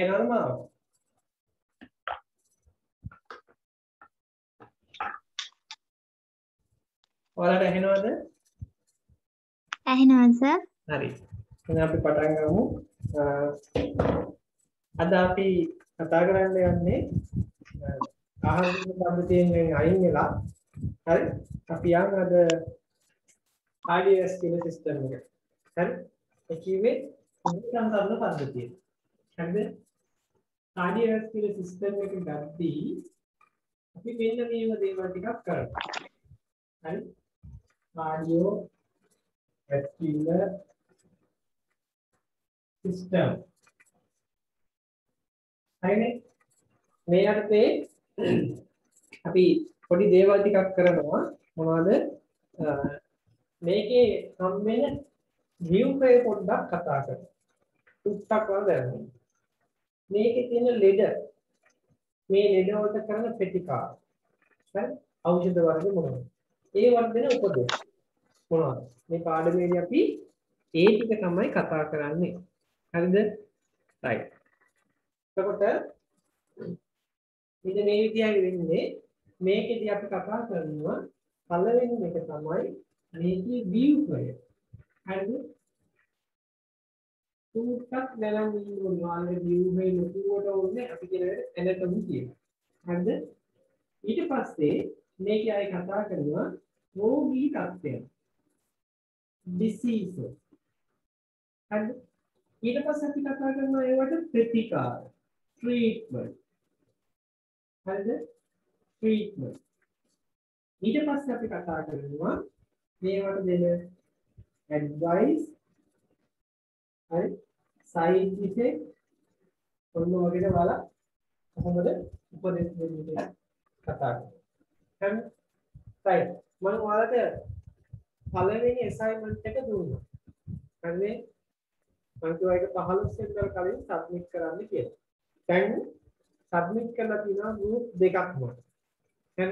normal. ඔයාලට ඇහෙනවද? ඇහෙනවා sir. හරි. එහෙනම් අපි පටන් ගමු. අද අපි කතා කරන්න යන්නේ ආහාර පද්ධතියෙන් අයින් වෙලා හරි අපි යන් අද cardiovascular system එක. හරි. ඒ කිව්වේ සංසරණ පද්ධතිය. හරිද? cardiovascular system එක ගත්තී අපි මෙන්න මේව දේවල් ටිකක් කරමු. හරි? cardiovascular system. හරිනේ? මේ අර්ථේ අපි පොඩි දේවල් ටිකක් කරනවා. මොනවද? මේකේ හම්බෙන ව්‍යුපේ පොඩ්ඩක් කතා කරමු. ටුක්ටක් වල දැනගන්න. මේකේ තියෙන ලෙඩ මේ ලෙඩ වලට කරන ප්‍රතිකාර. හරි? ඖෂධ වර්ග මොනවද? ඒ වර්ධන උපදෙස් මොනවද? මේ පාඩමේදී අපි ඒ ටික තමයි කතා කරන්නේ. හරිද? right. එතකොට මෙන්න මේ විදිහට වෙන්නේ මේකෙදී අපි කතා කරනවා පළවෙනි එක තමයි මේකේ ව්‍යුපය. හරිද? තුන්ටක් දැනන් ඉන්නවා ව්‍යුපේ ලොකුවට ඕනේ අපි කියන ඇනටොමි කියනවා. හරිද? ඊට පස්සේ මේකේ අය කතා කරනවා රෝගී තත්ත්වය. disease. හරිද? ඊට පස්සේ අපි කතා කරනවා ඒවට ප්‍රතිකාර. treatment. හරිද? treatment. ඊට පස්සේ අපි කතා කරනවා මේවට දෙන advice. හරි? side effect. ඔන්න වගේ වල කොහොමද උපදෙස් දෙන්නේ කියලා කතා කරමු. හරි? right. මම ඔයාලට පළවෙනි assignment එක දුන්නා. හරිනේ? මම කිව්වා ඒක 15 වෙනිදා කලින් සබ්මිට් කරන්න කියලා. දැන් සබ්මිට් කරලා තියෙනවා group දෙකක් මත. දැන්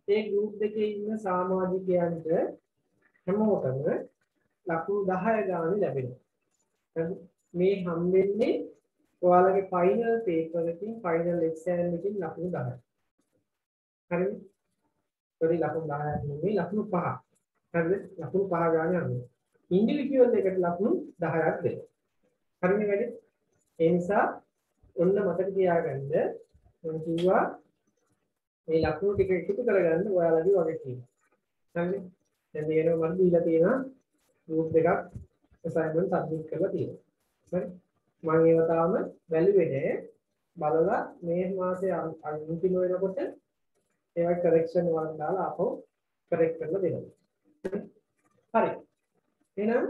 ඒ group දෙකේ ඉන්න සමාජිකයන්ට හැමෝටම ලකුණු 10 ගානේ ලැබෙනවා. දැන් මේ හම්බෙන්නේ ඔයාලගේ ෆයිනල් පේපර් එකකින් ෆයිනල් එක්සෑම් එකකින් ලකුණු 10. හරිද? පොඩි ලකුණු 10ක් නෙමෙයි ලකුණු 5. හරිද? ලකුණු 5 ගානේ යනවා. ඉන්ඩිවිජුවල් එකට ලකුණු 10ක් දෙනවා. හරිනේ වැඩි? ඒ නිසා ඔන්න මතක තියාගන්න මම කිව්වා මේ ලකුණු ටික එකතු කරගන්න ඔයාලගේ වගේ තියෙනවා. හරිනේ? දැන් මේනවා මම දීලා තියෙනවා ගෲප් දෙකක් assignment submit කරලා තියෙනවා. හරි? මම ඒව තාම වැළුවේ නෑ. බලලා මේ මාසේ අන්තිම වෙනකොට ඒවා correction වලට දාලා ආපහු correct කරලා දෙනවා. හරි. එහෙනම්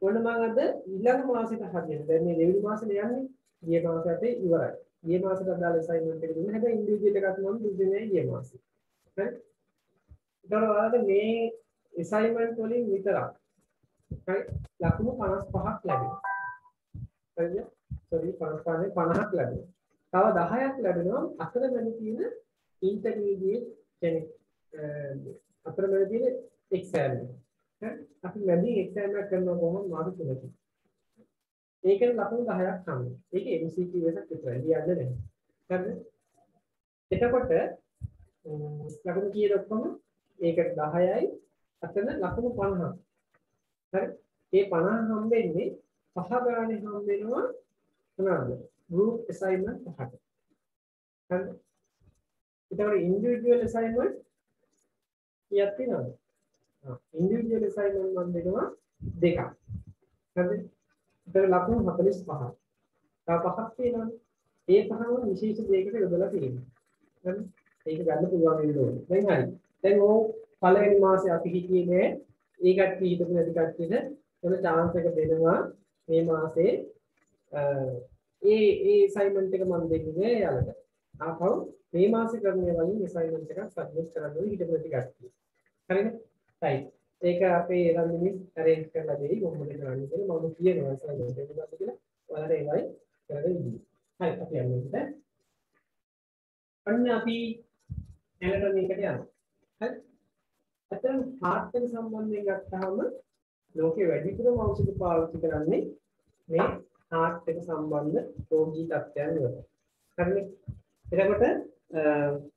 ඔන්න මම අද ඊළඟ මාසෙට හදින්න. දැන් මේ දෙවෙනි මාසෙට යන්නේ. ගිය මාසෙට ඉවරයි. ගිය මාසෙට අදාළ assignment එක දුන්නා. හැබැයි ඉන්ඩිවිජුවල් එකක් මම දුන්නේ ගිය මාසෙ. හරි? ඊට වඩා මේ assignment වලින් විතරක් හරි ලකුණු 55ක් ලැබෙනවා. හරිද? sorry 50ක් ලැබෙනවා. තව 10ක් ලැබෙනවා අතරමැද තියෙන intermediate කෙනෙක් අතරමැද තියෙන exam එක. අපි වැඩි එක්සෑම් එකක් කරනවා කොහොමද මාරු තුනකින්. ඒකෙන් ලකුණු 10ක් හම්බෙනවා. ඒක MCQ එකක් විතරයි. ලියන්න නැහැ. හරිද? එතකොට ලකුණු කීයද ඔක්කොම? ඒකට 10යි අතන ලකුණු 50ක්. හරි? මේ 50 හම්බෙන්නේ පහ ගානේ හම්බෙනවා මොනවාද? group assignment පහකට. හරිද? ඒතකොට individual assignment කීයක් තියෙනවද? individual assignment මම දෙනවා දෙකක්. හරිද? ඒතර ලකුණු 45ක්. තව පහක් තියෙනවනේ. ඒ පහම විශේෂ දෙයකට යොදලා තියෙනවා. හරිද? ඒක ගන්න පුළුවන් වෙන්න ඕනේ. දැන් හරි. දැන් ඕ පළවෙනි මාසේ අපි හිතියේ නෑ. ඒකට හිතපු නැති කට්ටියට මොන chance එක දෙනවා මේ මාසේ ඒ assignment එක මම දෙන්නේ යාළුවට. ආපහු මේ මාසේ කරන්නේ වලින් assignment එකක් submit කරන්න ඕනේ හිතපු නැති කට්ටිය. හරිද? right. ඒක අපේ රන්දිනිස් arrange කරලා දෙයි කොහොමද කරන්නේ කියලා මම කියනවා assignment එක මොකක්ද කියලා. ඔයාලට ඒවයි කරලා දෙන්න. හරි අපි යන්නේ. අන්න අපි anatomy එකට යනවා. හරි? අතන heart එක සම්බන්ධයෙන් ගත්තාම ලෝකේ වැඩිපුරම ඖෂධ පාවිච්චි කරන්නේ මේ heart එක සම්බන්ධ රෝගී තත්ත්වයන් වලට. හරිනේ. එතකොට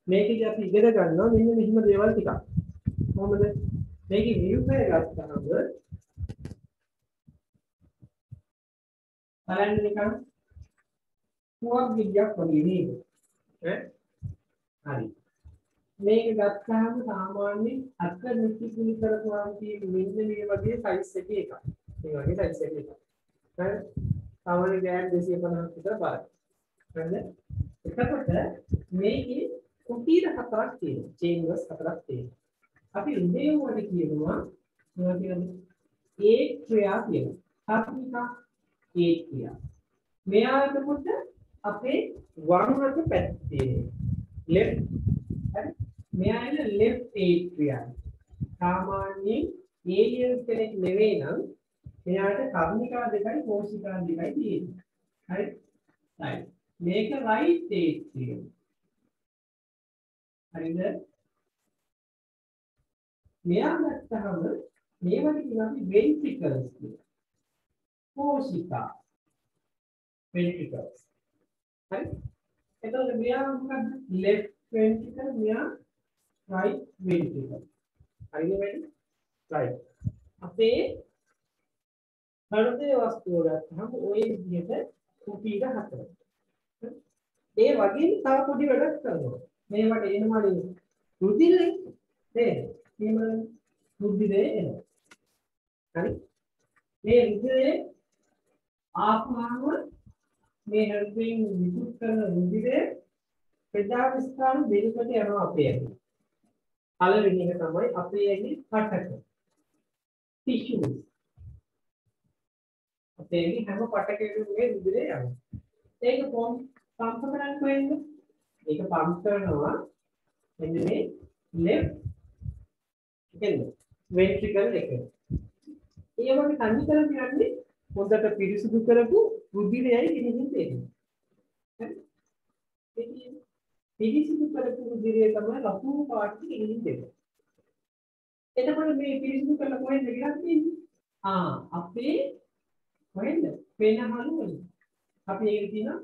මේකදී අපි ඉගෙන ගන්නවා මෙන්න මෙහිම දේවල් ටිකක්. කොහොමද? මේකේ view එක ගත්තාම බලන්න නිකන් පුවක් විදියක් වගේ නේද? හරි. මේක ගත්තාම සාමාන්‍යයෙන් අත් නිති කුලි කරපුවාම තියෙන මෙන්න මේ වගේ සයිස් එකේ එකක්. මේ වගේ සයිස් එකේ එකක්. හරි. සාමාන්‍ය ගෑන් 250ක් විතර බලන්න. හරිද? එතකොට මේකේ කුටීර හතරක් තියෙනවා. චේම්බර්ස් හතරක් තියෙනවා. අපි උදේ වල කියනවා මොනවද කියන්නේ? ඒ ක්‍රියා කියනවා. තාත්වික ඒ ක්‍රියා. මෙයාට අපේ වම් අත පැත්තේ left හරි මෙයාට left atrium සාමාන්‍යයෙන් alien කෙනෙක් නෙවෙයි නම් මෙයාට කර්ණිකා දෙකයි කෝෂිකා දෙකයි තියෙනවා හරි right මේක right atrium හරිද මෙයා ගත්තහම මේවට කියනවා ventricles කියලා කෝෂිකා ventricles හරි එතකොට මෙයා මොකද්ද left ventricle මෙයා right ventricle හරිද මේක right අපේ හෘදය වස්තුව ගත්තහම ওই විදිහට කුපීඩ හතරක් ඒ වගේම තව පොඩි වැඩක් කරනවා මේවට එනමනේ රුධිරේ නේද මේ රුධිරේ එනවා හරි මේ රුධිරේ ආත්මාව මේ හෘදයෙන් විදුත් කරන රුධිරය ප්‍රජා විස්තාර දෙකකට යනවා අපේ ඇඟේ. පළවෙනි එක තමයි අපේ ඇඟේ පටක. ටිෂුස්. අපේ ඇඟේ හැම පටකයකම මේ රුධිරය යනවා. ඒක පම්ප් කරන්නේ කොහෙන්ද? ඒක පම්ප් කරනවා මෙන්න මේ left ventricle එකේ. ඒ වගේ කන්නිකල කියන්නේ හොඳට පිරිසිදු කරපු රුධිරයයි ගෙනිහින් දෙන්නේ. හරි? පිරිසිදු කරපු රුධිරය තමයි ලකුණු පාටට ගෙනිහින් දෙන්නේ. එතකොට මේ පිරිසිදු කරලා කොහෙන්ද ගෙනත් දෙන්නේ? අපේ කොහෙන්ද? පෙනහළු වලින්. අපි ඒක කියනවා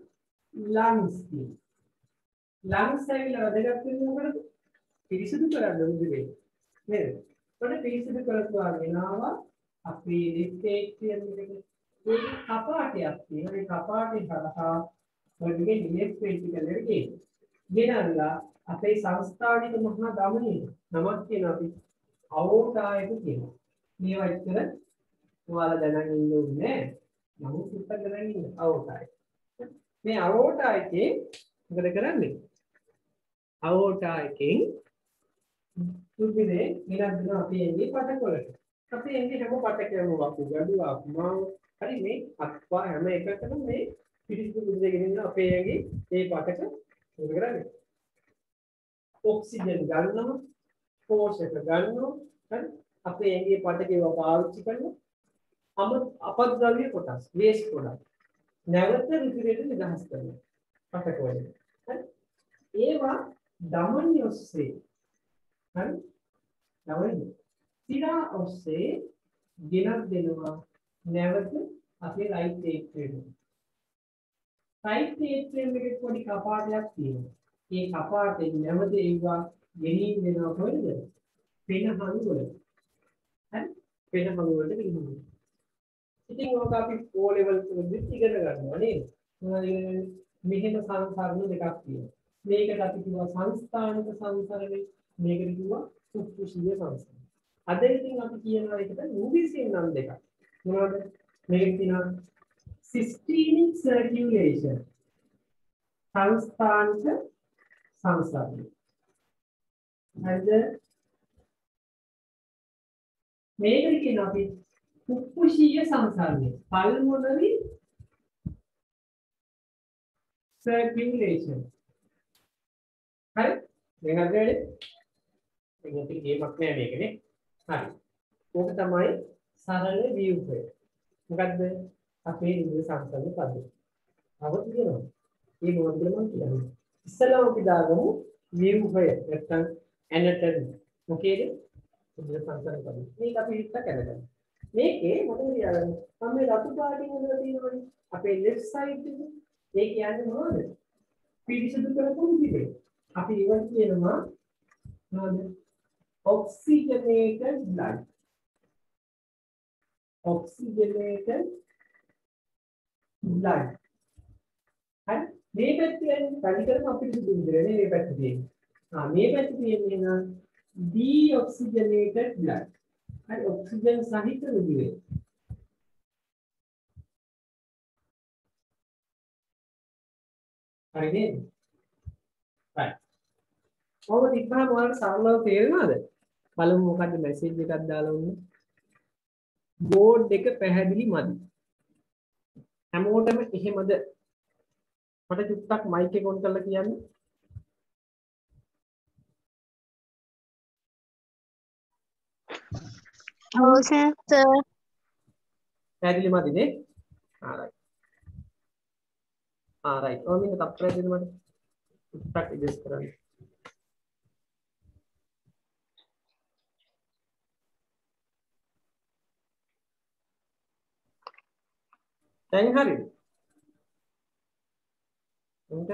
lungs කියලා. lungs ඇවිල්ලා වැඩගත් වෙන්නේ මොකටද? පිරිසිදු කරන්න රුධිරය. නේද? ඒකට පිරිසිදු කරපුවා වෙනවා අපේ left atrium එකේ ඒක කපාටයක් තියෙනවා ඒ කපාටේ හරහා ඔයගේ left ventricle එකට ගේනවා. ගෙනල්ලා අපේ සංස්ථානික මහා ධමනිය නමක් කියන අපි අවෝටායක කියනවා. මේවා ඉතර ඔයාලා දැනගෙන ඉන්න ඕනේ නෑ. නමුත් ඉතර දැනගෙන ඉන්න අවෝටාය. මේ අවෝටායකේ මොකද කරන්නේ? අවෝටායකෙන් සුද්ධිනේ ගෙනත් දෙනවා අපේ ඇඟේ පටකොලට. අපේ ඇඟේ හැම පටකයක්ම වකුගඩු ආත්මාව හරි මේ අත්පා හැම එකකටම මේ පිරිසිදු රුධිරය ගෙනින්න අපේ ඇඟේ මේ පටක මොකද කරන්නේ? ඔක්සිජන් ගන්නවා, පෝෂක ගන්නවා, හරි අපේ ඇඟේ පටකේව පාවිච්චි කරනවා. අපද්‍රව්‍ය කොටස්, වේස්ට් ප්‍රොඩක්ට්. නැවත රුධිරයට නිදහස් කරනවා. පටක වලින්. හරි ඒවා ධමනිය ඔස්සේ හරි ධමනිය සිරා ඔස්සේ ගෙනත් දෙනවා නැවත අපේ right atrium. right atrium එකේ පොඩි කපාටයක් තියෙනවා. මේ කපාටේ නැවත ඒවා ගෙනින් දෙනවා කොහෙද? පෙනහළු වලට. හරි? පෙනහළු වලට ගෙනින්. ඉතින් ඔක අපි O level එකේදී ඉගෙන ගන්නවා නේද? මොනවද ඉගෙනගන්නේ? මෙහෙම සංසරණ දෙකක් තියෙනවා. මේකට අපි කිව්වා සංස්ථානික සංසරණේ, මේකට කිව්වා සුප්පුෂීය සංසරණ. අද ඉතින් අපි කියනවා ඒකට ඉංග්‍රීසියෙන් නම් දෙකක්. මොනවද? මේක තියෙනවා systemic circulation සංස්ථානික සංසරණය. හරිද? මේකට කියනවා අපි සුප්පුෂීය සංසරණය. pulmonary circulation. හරි? දැන් හරිද? මේක ගේමක් නෑ මේකනේ. හරි. ඕක තමයි සරල ව්‍යුහය. මොකද්ද? අපේ රුධිර සංසරණ පද්ධතිය. අවුත් කියනවා. මේ මොකද කියලා මම කියන්නේ. ඉස්සෙල්ලාම අපි දාගමු ව්‍යුහය නැත්නම් anatomy. මොකේද? රුධිර සංසරණ පද්ධතිය. මේක අපි හිත කරගන්න. මේකේ මොකද කියන්නේ මම මේ රතු පාටින් හදලා තියෙනවනේ අපේ left side එක ඒ කියන්නේ මොනවද පිරිසිදු කරපු විදිහේ අපි ඉවන් කියනවා මොනවද oxygenated blood oxygenated blood හරි මේ පැත්තේ පරිකරම අපිරිසිදු විදිහේ මේ පැත්තේ තියෙන්නේ මේ පැත්තේ තියෙන්නේ නම් deoxygenated blood හරි ඔක්සිජන් සහිත රුධිරය හරි නේද right ඔබ ඉක්මනට ඔයාලට සරලව තේරෙනවද බලමු මොකද්ද මැසේජ් එකක් දාලා උන්නේ බෝඩ් එක පැහැදිලි මදි හැමෝටම එහෙමද මට චුට්ටක් මයික් එක ඔන් කරලා කියන්න ඔව් සර් පැහැදිලි මදි නේ right ඔය මිනිහ තප්පරයක් දෙන්න මට චුට්ටක් ඇඩ්ජස්ට් කරන්න දැන් හරිද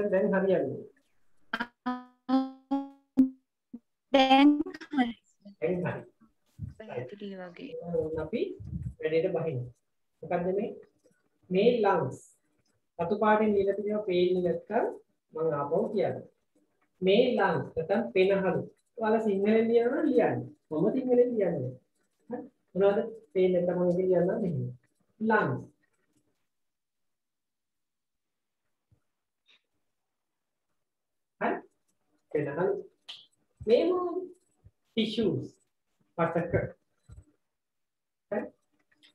දැන් හරියන්නේ දැන් හරි දැන් හරි පැහැදිලි වගේ අපි වැඩේට බහින්න මොකද්ද මේ lungs රතු පාටින් ලියලා තියෙනවා පේන්නේ නැත්නම් මම ආපහු කියන්නම් මේ lungs නැත්නම් පෙනහළු ඔයාලා සිංහලෙන් ලියනවා ලියන්න මම සිංහලෙන් ලියන්නේ හරි මොනවද පේන්නේ නැත්නම් මම කියන්නම් මෙහෙම lungs හරි පෙනහළු මේ මොනවද tissues පටක හරි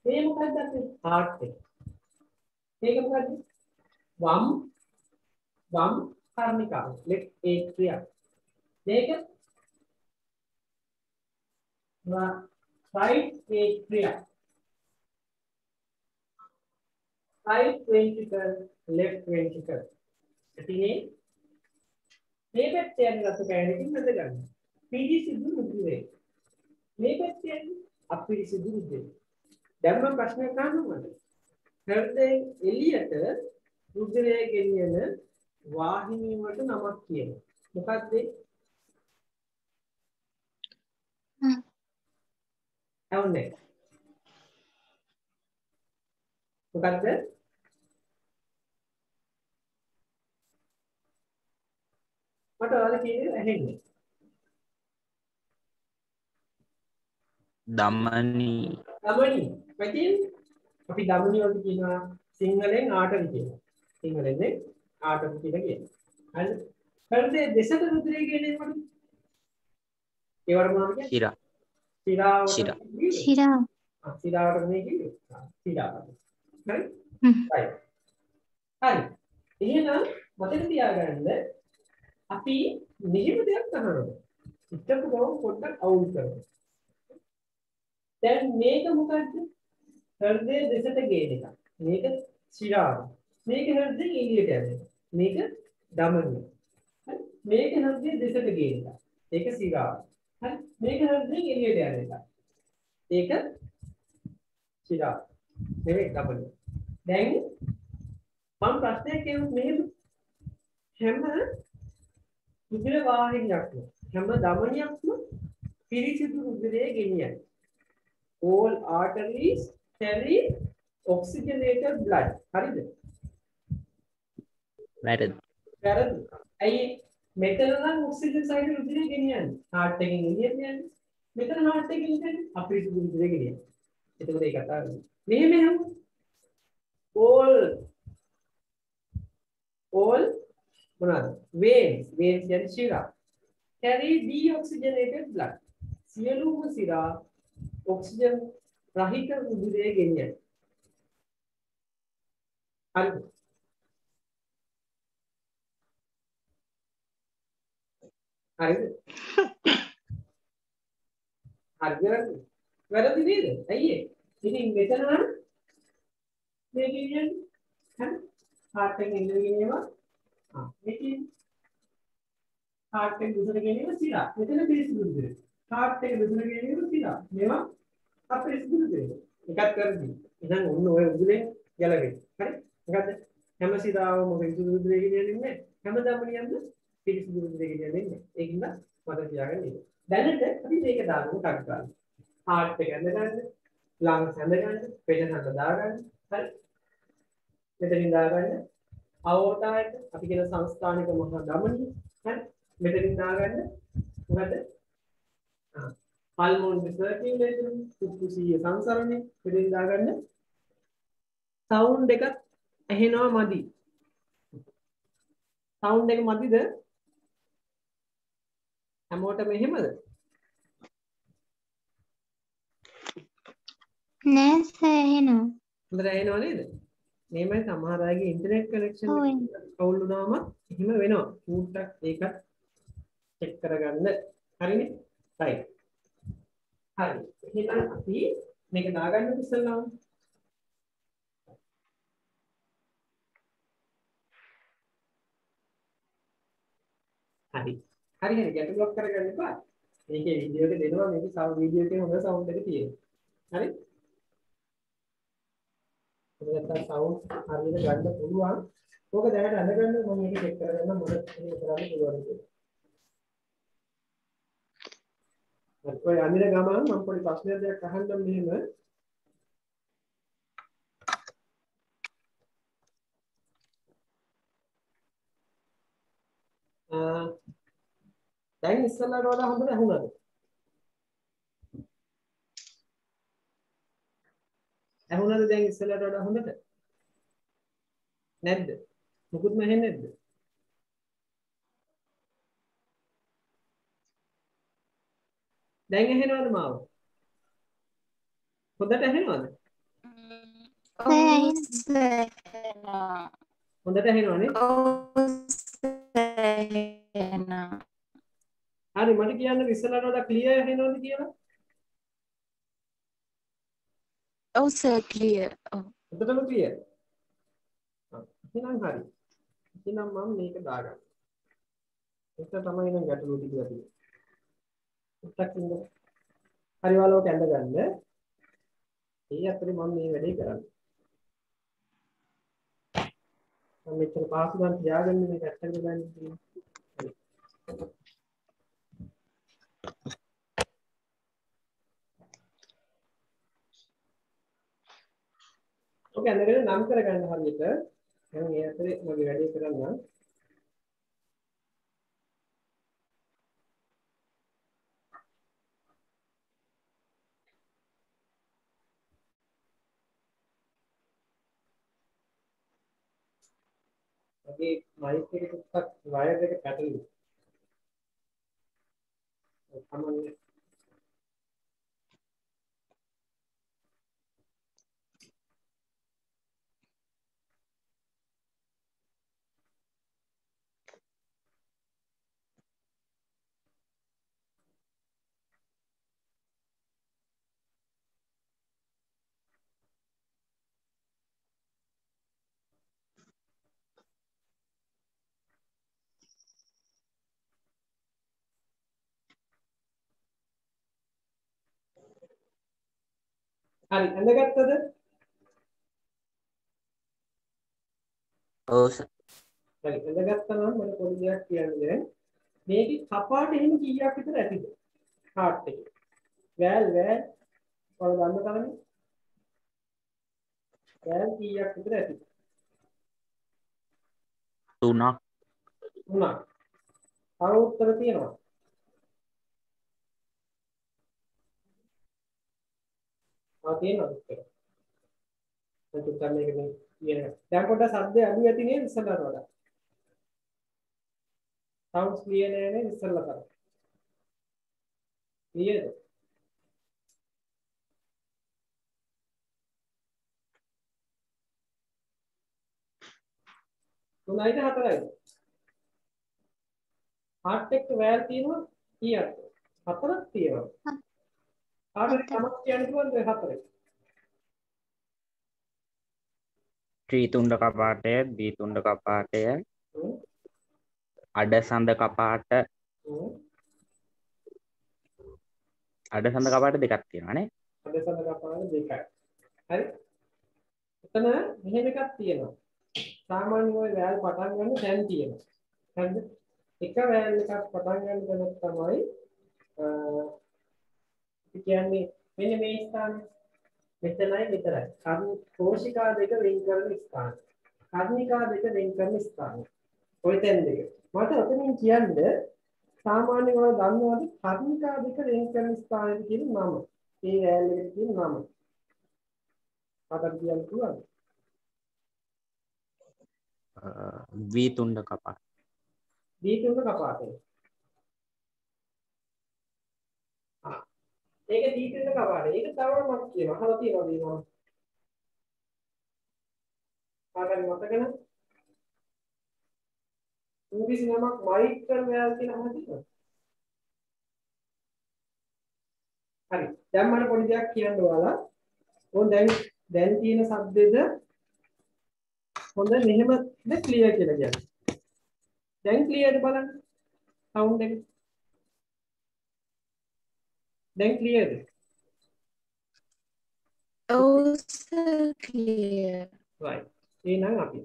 මේ මොකක්ද අපේ heart එක මේක මොකද්ද වම් කර්ණිකාව left atria මේක right atria right ventricle left ventricle ඉතින් මේ පැත්තේ යන රතු කෑල්ලකින් මැද ගන්න පිරිසිදු රුධිරය මේ පැත්තේ යන අපිරිසිදු රුධිරය දැන් මම ප්‍රශ්නයක් අහනවා හෘදයෙන් එළියට රුධිරය ගෙනියන වාහිනිය වලට නමක් කියනවා. මොකක්ද ඒ? ඇවුනේ. මොකක්ද? මට ඔයාලා කියන්නේ ඇහෙන්නේ. දමනි. දමනි. පැතින් අපි දමනි වලට කියනවා සිංහලෙන් ආටරි කියලා. සිංහලෙන් ආටරි කියලා කියනවා. හරිද? හෘදයේ දෙසට රුධිරය ගෙනියන්නේ මොකද? ඒවට මොනවද කියන්නේ? ශිරා. ශිරා සිරාවට මේ කිව්වේ සිරාව. හරි? right. හරි. එහෙනම් මතක තියාගන්න අපි මෙහෙම දෙයක් කරනවා. ඉස්සරහට ගමු පොඩ්ඩක් අවුල් කරමු. දැන් මේක මොකද්ද? හෘදයේ දෙසට ගේන එක. මේක සිරාව. මේක හෘදයෙන් එළියට යන එක. මේක ධමනිය. හරි? මේක හෘදයේ දෙසට ගේන එක. ඒක සිරාව. හරි? මේක හෘදයෙන් එළියට යන එක. ඒක සිරාව. නෙවෙයි ධමනිය. දැන් මම ප්‍රශ්නයක් කියමු මෙහෙම හැම රුධිර වාහිනියක්ම හැම ධමනියක්ම පිරිසිදු රුධිරය ගෙනියන all arteries carry oxygenated blood හරිද වැරදි ඇයි මෙතන නම් ඔක්සිජන් සහිත රුධිරය ගෙනියන්නේ heart එකෙන් එළියට යන්නේ මෙතන heart එකෙන් එළියට අපිරිසිදු රුධිරය ගෙනියන්නේ එතකොට ඒක කතාව මෙහෙම all මොනවාද veins කියන්නේ ශිරා carry deoxygenated blood සියලුම සිරා ඔක්සිජන් රහිත රුධිරය ගෙනියන හරිද හරිද වැරදි නේද ඇයි ඉතින් මෙතන මේ කියන්නේ හරි heart එකෙන් එළියේවා මේකේ heart එක දුර ගෙනියන සිරා මෙතන පිරිසිදු රුධිරය heart එක දුර ගෙනියන සිරා මේවා අපිරිසිදු රුධිරය එකක් කරදි. එහෙනම් ඔන්න ඔය උගුලෙන් ගැලවෙන්න. හරි? මොකද හැමසිදාම පිරිසිදු උදුරේ ගෙනියන්නේ නැහැ. හැමදාම නියන්න පිරිසිදු උදුරේ ගෙනියන්නේ නැහැ. ඒකින්ද මතක තියාගන්න ඉන්න. දැනට අපි මේක දාන්න ටක් ගන්න. හાર્ට් එක ඇඳගන්න, ලංග්ස් ඇඳගන්න, පෙට්ට හඳ දාගන්න. හරි? මෙතනින් දාගන්න. අවෝටායට අපි කියන සංස්ථානික මහා ධමනිය. හරි? මෙතනින් දාගන්න. මොකද? pulmonary circulation, කුකුසිය සංසරණය මෙතනින් දාගන්න. සවුන්ඩ් එකක් ඇහෙනවා මදි. සවුන්ඩ් එක මදිද? හැමෝටම එහෙමද? නෑ සර් එහෙනම්. හොඳට ඇහෙනව නේද? මේමයි සමහර අයගේ ඉන්ටර්නෙට් කනෙක්ෂන් ඔව්. එක අවුල් වුණාම එහෙම වෙනවා. චූට්ටක් ඒකත් චෙක් කරගන්න. හරිනේ? right. හරි. එහෙනම් අපි මේක දාගන්න ඉස්සෙල්ලාම. හරි. හරි ගැටලුවක් කරගන්න එපා. මේකේ වීඩියෝ එක දෙනවා මේකේ වීඩියෝ එකේ හොඳ සවුන්ඩ් එක තියෙනවා. හරි? නැත්නම් සවුන්ඩ් හරියට ගන්න පුළුවන්. ඕක දැනට අඳගන්න මම මේක චෙක් කරගන්න මොකද මේක කරන්න පුළුවන් කියලා. ඔය අනිර ගමන් මම පොඩි ප්‍රශ්නයක් දෙයක් අහන්නම් මෙහෙම. දැන් ඉස්සෙල්ලාට වඩා හොඳට ඇහුණාද? ඇහුණාද දැන් ඉස්සෙල්ලාට වඩා හොඳට? නැද්ද? මොකුත්ම ඇහෙන්නේ නැද්ද? දැන් ඇහෙනවද මාව? හොඳට ඇහෙනවද? හොඳට ඇහෙනවනේ? හරි මට කියන්න ඉස්සෙල්ලාට වඩා ක්ලියර් ඇහෙනවද කියලා? ඔව් සර් ක්ලියර්. ඔව්. හොඳටම ක්ලියර්. එහෙනම් හරි. එහෙනම් මම මේක දාගන්නවා. ඒක තමයි නම් ගැටලුව ටිකලා තියෙන්නේ. උත්තක් ඉන්න. හරි ඔයාලා ඔක ඇඳ ගන්න. ඒ අතරේ මම මේ වැඩේ කරන්නේ. මම මෙච්චර පාසු ගන්න තියාගන්නේ මේක ඇත්තටම ගන්න තියෙන්නේ. ඔක ඇඳගෙන නම් කරගන්න හරියට. මම මේ අතරේ මගේ වැඩේ කරන්නම්. මගේ මයික් එකේ ටිකක් වයර් එක පැටලුණා. ඒක තමයි. හරි ඇඳගත්තද? ඔව් සර්. හරි ඇඳගත්තා නම් මම පොඩි දෙයක් කියන්නේ. මේකේ කපාට එහෙම කීයක් විතර ඇතිද? හાર્ට් එකේ. වෑල් ඔයාලා ගන්න තරමේ වෑල් කීයක් විතර ඇතිද? 3ක්. 3ක්. තව උත්තර තියෙනවා. තියෙනවා උත්තර. මම දැන් මේක මේ කියන. දැන් පොඩ්ඩක් ශබ්දය අඩු ඇති නේද ඉස්සරහට වඩා? සවුන්ඩ්ස් ක්ලියර් නෑ නේද ඉස්සරලා තරම්? ක්ලියර්ද? තුනයිද හතරයිද? හાર્ට් එක වෑල් තියෙනවා කීයක්ද? හතරක් තියෙනවා. කාටද තමක් කියන්න පුළුවන්ද හතරේ? ත්‍රිතුණ්ඩ කපාටය, ද්විතුණ්ඩ කපාටය, අඩසඳ කපාට, අඩසඳ කපාට දෙකක් තියෙනවා නේ. අඩසඳ කපාට දෙකයි. හරි එතන මෙහෙම එකක් තියෙනවා සාමාන්‍ය ඔය වැල් පටන් ගන්න දැන් තියෙනවා හරිද එක වැල් එකක් පටන් ගන්න තැනක් තමයි කියන්නේ මෙන්න මේ ස්ථානේ මෙතනයි විතරයි කෝෂිකා දෙක වෙන් කරන ස්ථාන කර්ණිකා දෙක වෙන් කරන ස්ථාන ඔය තැන් දෙක මට ඔතනින් කියන්නේ සාමාන්‍යයෙන් ඔයාලා දන්නවද කර්ණිකා දෙක වෙන් කරන ස්ථානෙට කියන නම ඒ වැල් එකට කියන නම මට කියන්න පුළුවන්ද වීතුණ්ඩ කපාට දීතුණ්ඩ කපාටේ ඒක දීතුණ්ඩ කපාටේ ඒක තවම මම කියනවා අහලා තියෙනවා මේවා කාටද මතක නැහැ ඉංග්‍රීසි නමක් මයික්‍රල් වැල් කියලා අහලා තියෙනවා හරි දැන් මම පොඩි දෙයක් කියන්න ඔයාලා ඕන් දැන් තියෙන શબ્දෙද හොඳ මෙහෙමද ක්ලියර් කියලා කියන්නේ දැන් ක්ලියර්ද බලන්න සවුන්ඩ් එක දැන් ක්ලියර්ද Oh, sir, clear. right එහෙනම් අපි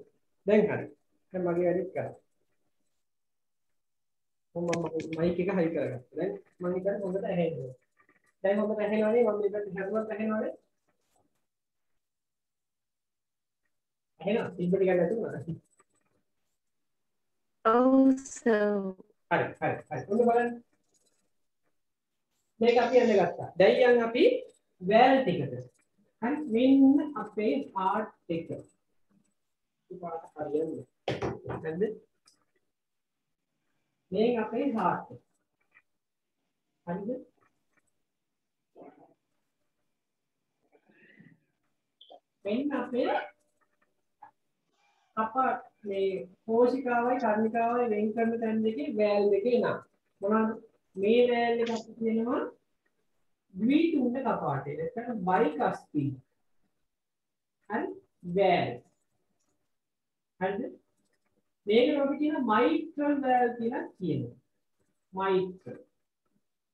දැන් හරි දැන් මගේ වැඩිත් කරා මම මයික් එක හයි කරගත්තා දැන් මම හිතන්නේ හොඳට ඇහෙනවා දැන් හොඳට ඇහෙනවනේ මම මේකට හැරුවත් ඇහෙනවනේ ඇහෙනවා තිබ්බ ටිකක් නැතුණා Oh, sir. හරි ඔන්න බලන්න මේක අපි යන්න ගත්තා දැන් යන් අපි වැල් ටිකට හරි මෙන්න අපේ හાર્ට් එක ඉපාට හරියන්නේ හරිද මේක අපේ හાર્ට් එක හරිද මෙන්න අපේ කපාට මේ කෝෂිකාවයි කර්ණිකාවයි වෙන් කරන තැන් දෙකේ වැල් දෙකේ නම මොනවාද මේ වැල් එක අපි කියනවා ද්විතුණ්ඩ කපාටේ එතන බයිකස්පිඩ් හරි වැල් හරිද මේකට අපි කියන මයික්‍රල් වැල් කියලා කියනවා මයික්‍රල්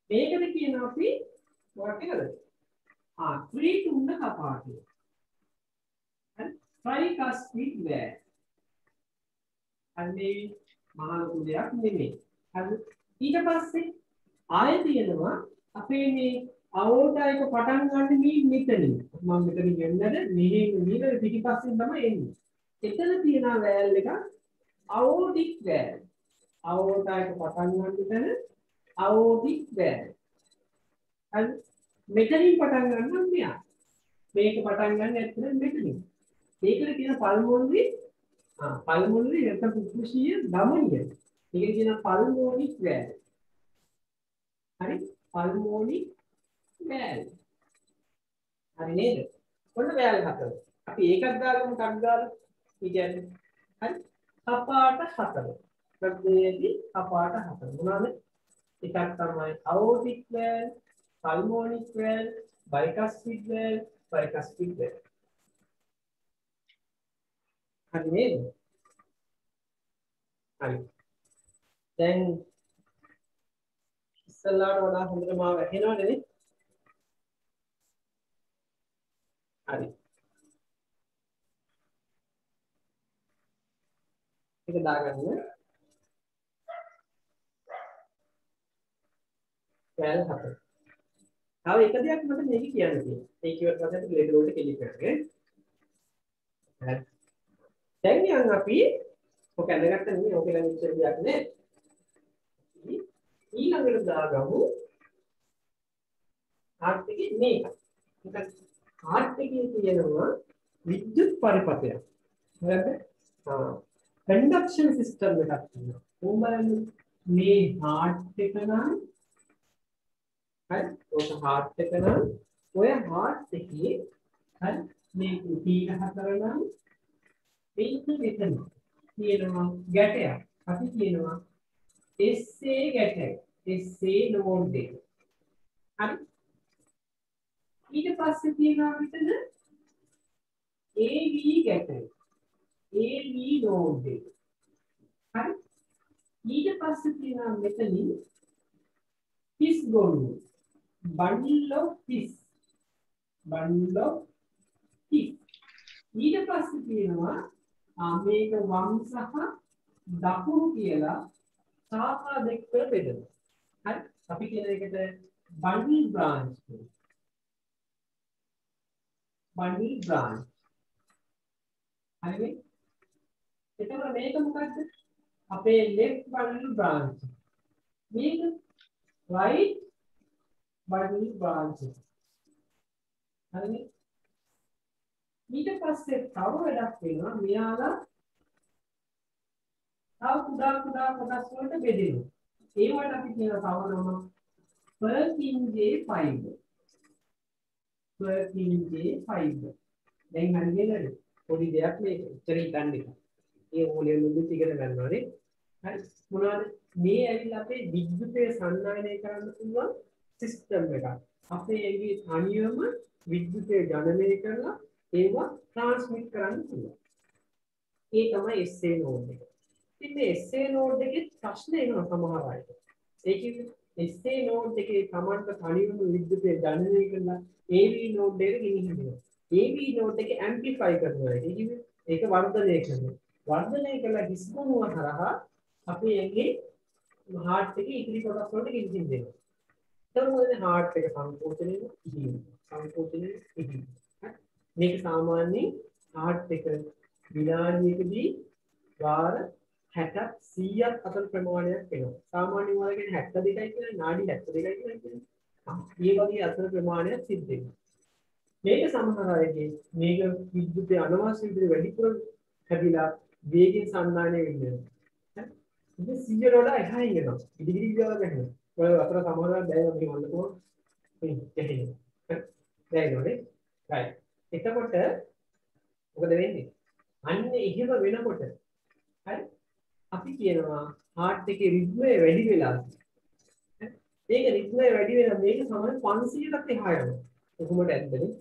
මේකට කියනවා අපි මොකක්ද ත්‍රිතුණ්ඩ කපාටේ හරි ට්‍රයිකස්පිඩ් වැල් අන්නේ මහා ලොකු දෙයක් නෙමෙයි. හරි. ඊට පස්සේ ආයෙ තියෙනවා අපේ මේ අවෝටා එක පටන් ගන්න මේ මෙතනින්. මම මෙතනින් යන්නද මෙහෙ මෙහෙ පිටිපස්සෙන් තමයි එන්නේ. එතන තියෙන වැල් එක අවෝටික් වැල්. අවෝටා එක පටන් ගන්න තැන අවෝටික් වැල්. හරි. මෙතනින් පටන් ගන්නවා මෙයා. මේක පටන් ගන්න ඇත්තට මෙතනින්. ඒකට කියන පල්මොනරි පල්මොනරි නැත්නම් පුපුෂීය ධමනිය. ඒක කියන පල්මොනික් වැල්. හරි පල්මොනික් වැල්. හරි නේද? ඔන්න වැල් හතර. අපි ඒකක් දාගමු ටක් දාලා. ඒ කියන්නේ හරි කපාට හතර. ප්‍රදේදී කපාට හතර. මොනවාද? එකක් තමයි අවෝටික් වැල්, පල්මොනික් වැල්, බයිකස්පිඩ් වැල්, බයිකස්පිඩ් වැල්. හරි නේද? හරි. දැන් ඉස්සල්ලාට වඩා හොඳට මාව ඇහෙනවද නේ? හරි. ඒක දාගන්න. වැල් හතර. තව එක දෙයක් මට මේක කියන්න තියෙනවා. ඒ කිව්වට පස්සේ අපි ග්‍රේඩ් වලට කෙලික් කරගන්න. හරි. දැන් යන් අපි ඔක ඇඳගත්ත නෙමෙයි ඔක ළඟ ඉච්ච දෙයක් නේ. ඊළඟට දාගමු හાર્ට් එකේ මේක. මොකද හાર્ට් එකේ තියෙනවා විද්‍යුත් පරිපථයක්. හරිද? කන්ඩක්ෂන් සිස්ටම් එකක් තියෙනවා. කොහොම බලන්නේ මේ හાર્ට් එක නම් හරි ඔක හાર્ට් එක නම් ඔය හાર્ට් එකේ හරි මේ පීන හතර නම් මෙතන තියෙනවා ගැටයක්. අපි කියනවා SA ගැටයක්. SA නෝඩ් එක. හරි ඊට පස්සේ තියෙනවා මෙතන AV ගැටයක්. AV නෝඩ් එක. හරි ඊට පස්සේ තියෙනවා මෙතනින් හිස් ගොනු bundle of his ඊට පස්සේ කියනවා මේක වම් සහ දකුණු කියලා ශාඛා දෙකකට බෙදෙනවා. හරි. අපි කියන එකට bundle branch කියනවා. bundle branch. හරිනේ? එතකොට මේක මොකද්ද? අපේ left bundle branch. මේක right bundle branch. හරිනේ? ඊට පස්සේ තව වැඩක් වෙනවා. මෙයාලා තව කුඩා කොටස් වලට බෙදෙනවා. ඒවට අපි කියනවා තව නම Purkinje fiber. Purkinje fiber. දැන් හරියද? පොඩි දෙයක් මේක. ඉතින් හිතන්න එක. මේ ඕලියම් මුදුත් ඉගෙන ගන්නවා නේ. හරි. මොනවද? මේ ඇවිල්ලා අපේ විද්‍යුතය සංනායනය කරන්න පුළුවන් සිස්ටම් එකක්. අපේ ඇඟේ තනියම විද්‍යුතය ජනනය කරලා ඒවා ට්‍රාන්ස්මිට් කරන්න පුළුවන්. ඒ තමයි SA නෝඩ් එක. ඉතින් මේ SA නෝඩ් එකේ ප්‍රශ්න එනවා සමහර අයට. ඒ කියන්නේ SA නෝඩ් එකේ Tamanට තනියම විද්‍යුතය ජනනය කරලා AV නෝඩ් එකට ගෙනිහිනවා. AV නෝඩ් එක ඇම්ප්ලිෆයි කරනවා. ඒ කියන්නේ ඒක වර්ධනය කරනවා. වර්ධනය කළා හිස්ගුණුව හරහා අපේ ඇඟේ heart එකේ ඉතිරි කොටස් වලට ගෙනිහින් දෙනවා. එතකොට මොකද heart එක සංකෝචනය ඉහිම. මේක සාමාන්‍යයෙන් heart එක විනාඩියකදී වාර 60ක් 100ක් අතර ප්‍රමාණයක් වෙනවා. සාමාන්‍යයෙන් වල කියන්නේ 72යි කියලා නාඩි 72යි කියලා කියන්නේ. මේ වගේ අතර ප්‍රමාණයක් සිද්ධ වෙනවා. මේක සමහර අයගේ මේක විද්‍යුතය අනවශ්‍ය විදිහට වැඩිපුර හැදිලා වේගයෙන් සංනායනය වෙනවා. ඉතින් 100 වඩා එහා යනවා. ඉදිරි ගියලා ගන්නවා. ඔය අතර සමහරවල් බෑ වගේ වන්නකෝ. එහෙනම් දැයිනෝනේ. right. එතකොට මොකද වෙන්නේ? අන්න එහෙම වෙනකොට හරි අපි කියනවා heart එකේ රිද්මය වැඩි වෙලා. මේක රිද්මය වැඩි වෙලා මේක සමහර 500කට එහා යනවා. කොහොමද ඇත්තනේ?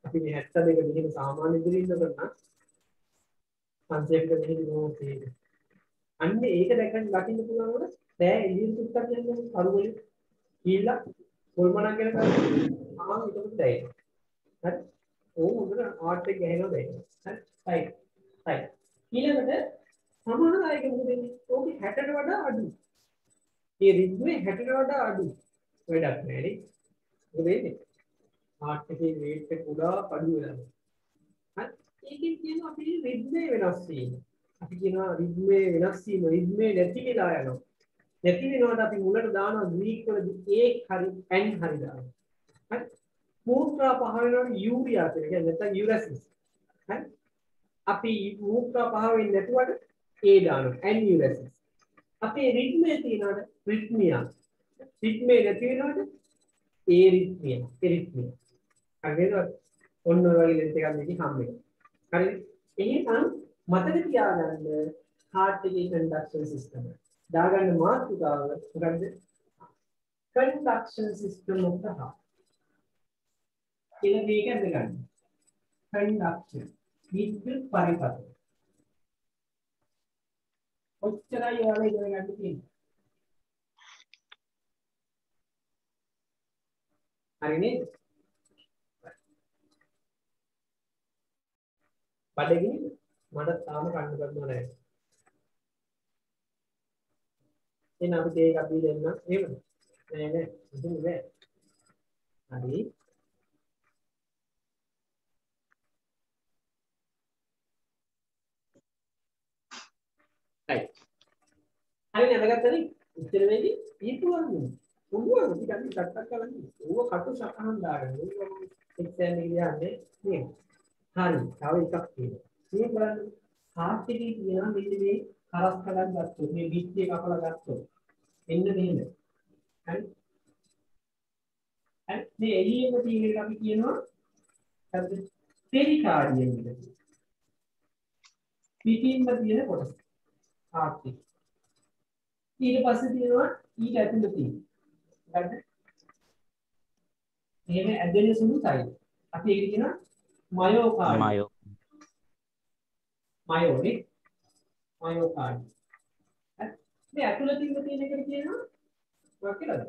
අපි මේ 72 මෙහෙම සාමාන්‍ය ඉදිරිය ඉන්න කරන 500කට මෙහෙම නෝතේ. අන්න ඒක දැක්කම දකින්න පුළුවන් වුණා. දැන් එළියෙන් සුත්තක් කියන්නේ කරුවලේ කීලා කොල්මණක් ගැන කරා. ඒකත් දැයි. හරි. ඕක උඩට heart එක ගහනවා දැයි. හරි. right. ඊළඟට සමහර අයගේ මොකද වෙන්නේ? ඕකේ 60ට වඩා අඩුයි. මේ රිද්මේ 60ට වඩා අඩුයි. වැඩක් නෑ නේ. මොකද වෙන්නේ? heart එකේ weight එක උඩා අඩු වෙනවා. හරි. ඒකෙන් කියනවා අපේ රිද්මේ වෙනස් වීම. අපි කියනවා රිද්මේ වෙනස් වීම රිද්මේ නැති වෙලා යනවා. නැති වෙනකොට අපි මුලට දානවා ග්‍රීක් වලදී A හරි N හරි දානවා. හරි. මූත්‍රා පහ වෙනකොට යූරියා කියලා කියන්නේ නැත්නම් යුරැසිස්. හරි. අපි මූත්‍රා පහ වෙන්නේ නැතුවට A දානවා N යුරැසිස්. අපේ රිද්මේ තියෙනවට රිද්මියා. රිද්මේ නැති වෙනවට A රිද්මියා. එරිද්මියා. හරිද? ඔන්න ඔය වගේ ලෙන්ත් එකක් මේකේ හම්බෙනවා. හරිද? එහෙනම් මතක තියාගන්න heart එකේ conduction system. දාගන්න මාතෘකාව මොකද්ද? conduction system of the heart. කියලා මේක අඳගන්න. conduction. විද්‍යුත් පරිපථය. ඔච්චරයි ඔයාලා ඉගෙන ගන්න තියෙන්නේ. හරි නේද? බඩගිනි මට තාම කන්න බැරුව නැහැ. එන්න අපි තේ එකක් දීලා එන්න. එහෙමද? නෑ නෑ. ඉතින් නෑ. හරි. right. හරි නේද? ඉතින් මේකේ ඊටුවන්නේ. උඹුව ටිකක් ටක් කරලා ඌව කටු සකහන් දාගන්න. ඌව එක්සෑම් එක යන්නේ නේද? හරි. තව එකක් තියෙනවා. මේ බලන්න heart එකේ තියෙන මෙන්න මේ කරස් කඩක් ගත්තොත් මේ බිත්තිය කපලා ගත්තොත් එන්න මෙහෙම. හරි. හරි. මේ එළියෙම තියෙන එක අපි කියනවා හරිද? පෙරිකාර්ඩියම් කියලා. පිටින්ම තියෙන කොටස. heart එක. ඊට පස්සේ තියෙනවා ඊට ඇතුළේ තියෙන. හරිද? එහෙම ඇදෙන සුළු සයිඩ්. අපි ඒක කියනවා මයෝකාර්ඩියම්. මයෝනේ මයෝකාර්ඩියම්. මේ ඇතුළේ තියෙන එකට කියනවා මොකක්ද කියලාද?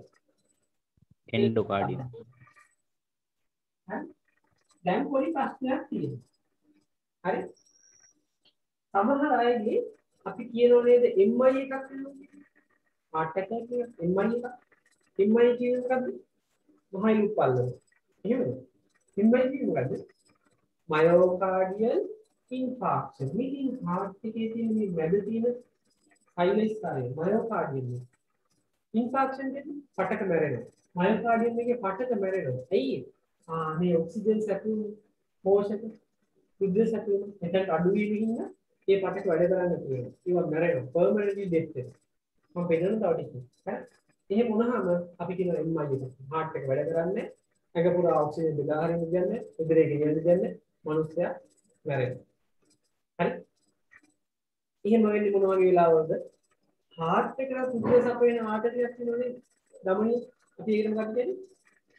එන්ඩෝකාර්ඩියම්. හරි. දැන් පොඩි ප්‍රශ්නයක් තියෙනවා. හරි සමහර අයගේ අපි කියනෝ නේද MI එකක් වෙනවා heart attack එක MI එක MI කියන්නේ මොකද්ද මහලු පල්ලම එහෙමද MI කියන්නේ මොකද්ද මයෝකාඩියල් ඉන්ෆාක්ෂන් මේකෙන් heart එකේ තියෙන මේ මැද තියෙන හයිලයිට් කාර්යය මයෝකාඩියල් ඉන්ෆාක්ෂන් කියන්නේ පටක මැරෙනවා මයෝකාඩියල් එකේ පටක මැරෙනවා ඇයි මේ ඔක්සිජන් සැපයුම් පෝෂක විද්‍යුත් සැපයුම එතන අඩු වීම හින්දා ඒ පටක වැඩ කරන්න තියෙනවා ඒවා මැරෙනවා පර්මනන්ට්ලි ඩෙත් වෙනවා මම පෙන්නන තව ටිකක් හරි එහෙම වුණාම අපි කියනවා MI එක heart එක වැඩ කරන්නේ ඇඟ පුරා ඔක්සිජන් බෙදා හරින්න දෙන්නේ උදරේ ගෙනියන්න දෙන්නේ මනුස්සයා මැරෙනවා හරි එහෙම වෙන්නේ මොන වගේ වෙලාවකද heart එකට පුදුම සපේන ආතතියක් තියෙනවනේ ධමනිය අපි ඒකට මොකක්ද කියන්නේ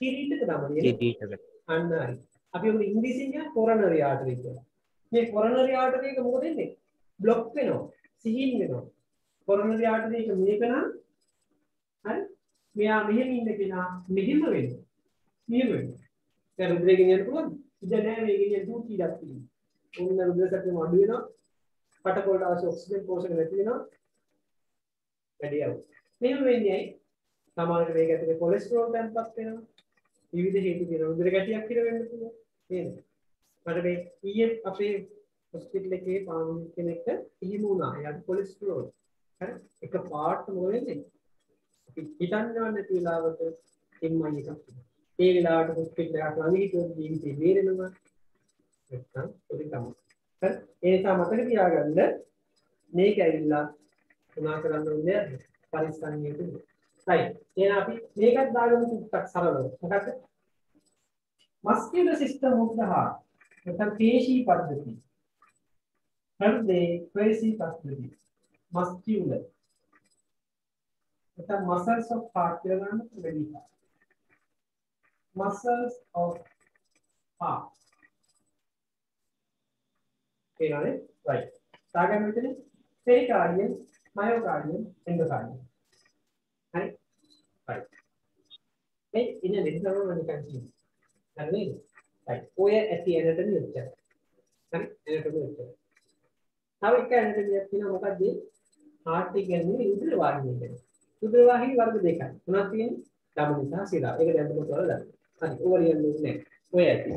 කිරීටක ධමනිය කිරීටක අන්න හරි අපි ඔක ඉංග්‍රීසියෙන් කියන coronary artery කියලා මේ coronary artery එක මොකද වෙන්නේ બ્લોක් වෙනවා සිහින් වෙනවා coronary artery එක මේක නම් හරි මෙයා මෙහෙම ඉන්න කෙනා මෙහෙම වෙනවා මෙහෙම වෙනවා දැන් රුධිරය ගෙනියන්න පුළුවන් ඉඳ නැහැ මේ ගෙනියන්න දුටි ඉඩක් තියෙනවා ඕන්න රුධිර සැපයුම අඩු වෙනවා පටකොල්ට අවශ්‍ය ඔක්සිජන් පෝෂක නැති වෙනවා වැඩි යවුවා මෙහෙම වෙන්නේ ඇයි සමහරවිට මේක ඇතුලේ කොලෙස්ටරෝල් තැන්පත් වෙනවා විවිධ හේතු තියෙනවා උදර ගැටියක් කියලා වෙන්න පුළුවන් නේද මට මේ ඊයේ අපේ හොස්පිටල් එකේ පාමුණු කෙනෙක්ට එහෙම වුණා එයාට කොලෙස්ටරෝල් හරි එක පාට මොකද වෙන්නේ අපි හිතන්නව නැති වෙලාවට MI එකක් ඒ වෙලාවට හොස්පිටල් එකක් ළඟ හිටියොත් ජීවිතේ බේරෙනවා නැත්තම් පොඩි තමයි හරි ඒ නිසා මතක තියාගන්න මේක ඇවිල්ලා උනා කරන්න ඕනේ පරිස්සම් නියුතු right එහෙනම් අපි මේකත් දාගමු ටිකක් සරලව මොකක්ද muscular system of the heart නැත්නම් පේශී පද්ධතිය හෘදේ පේශී පද්ධතිය muscular නැත්නම් muscles of heart කියලා ගන්න වැඩි muscles of heart ඒනනේ right දාගමු මෙතන pericardium myocardium endocardium හරි right මේ ඉන්න දෙන්නම නිකන් කියනවා හරි නේද right ඔය ඇති ඇනටමි උච්චාරය හරි ඇනටමි උච්චාරය තව එක ඇනටමියක් තියෙනවා මොකක්ද heart එක කියන්නේ උදර වාහිනිය කියන්නේ උදර වාහිනිය වර්ග දෙකක් තුනක් තියෙන්නේ ධමනි සහ සිරා ඒක දැන් පොතවල දාන්න හරි ඕවා ලියන්නේ නැහැ ඔය ඇති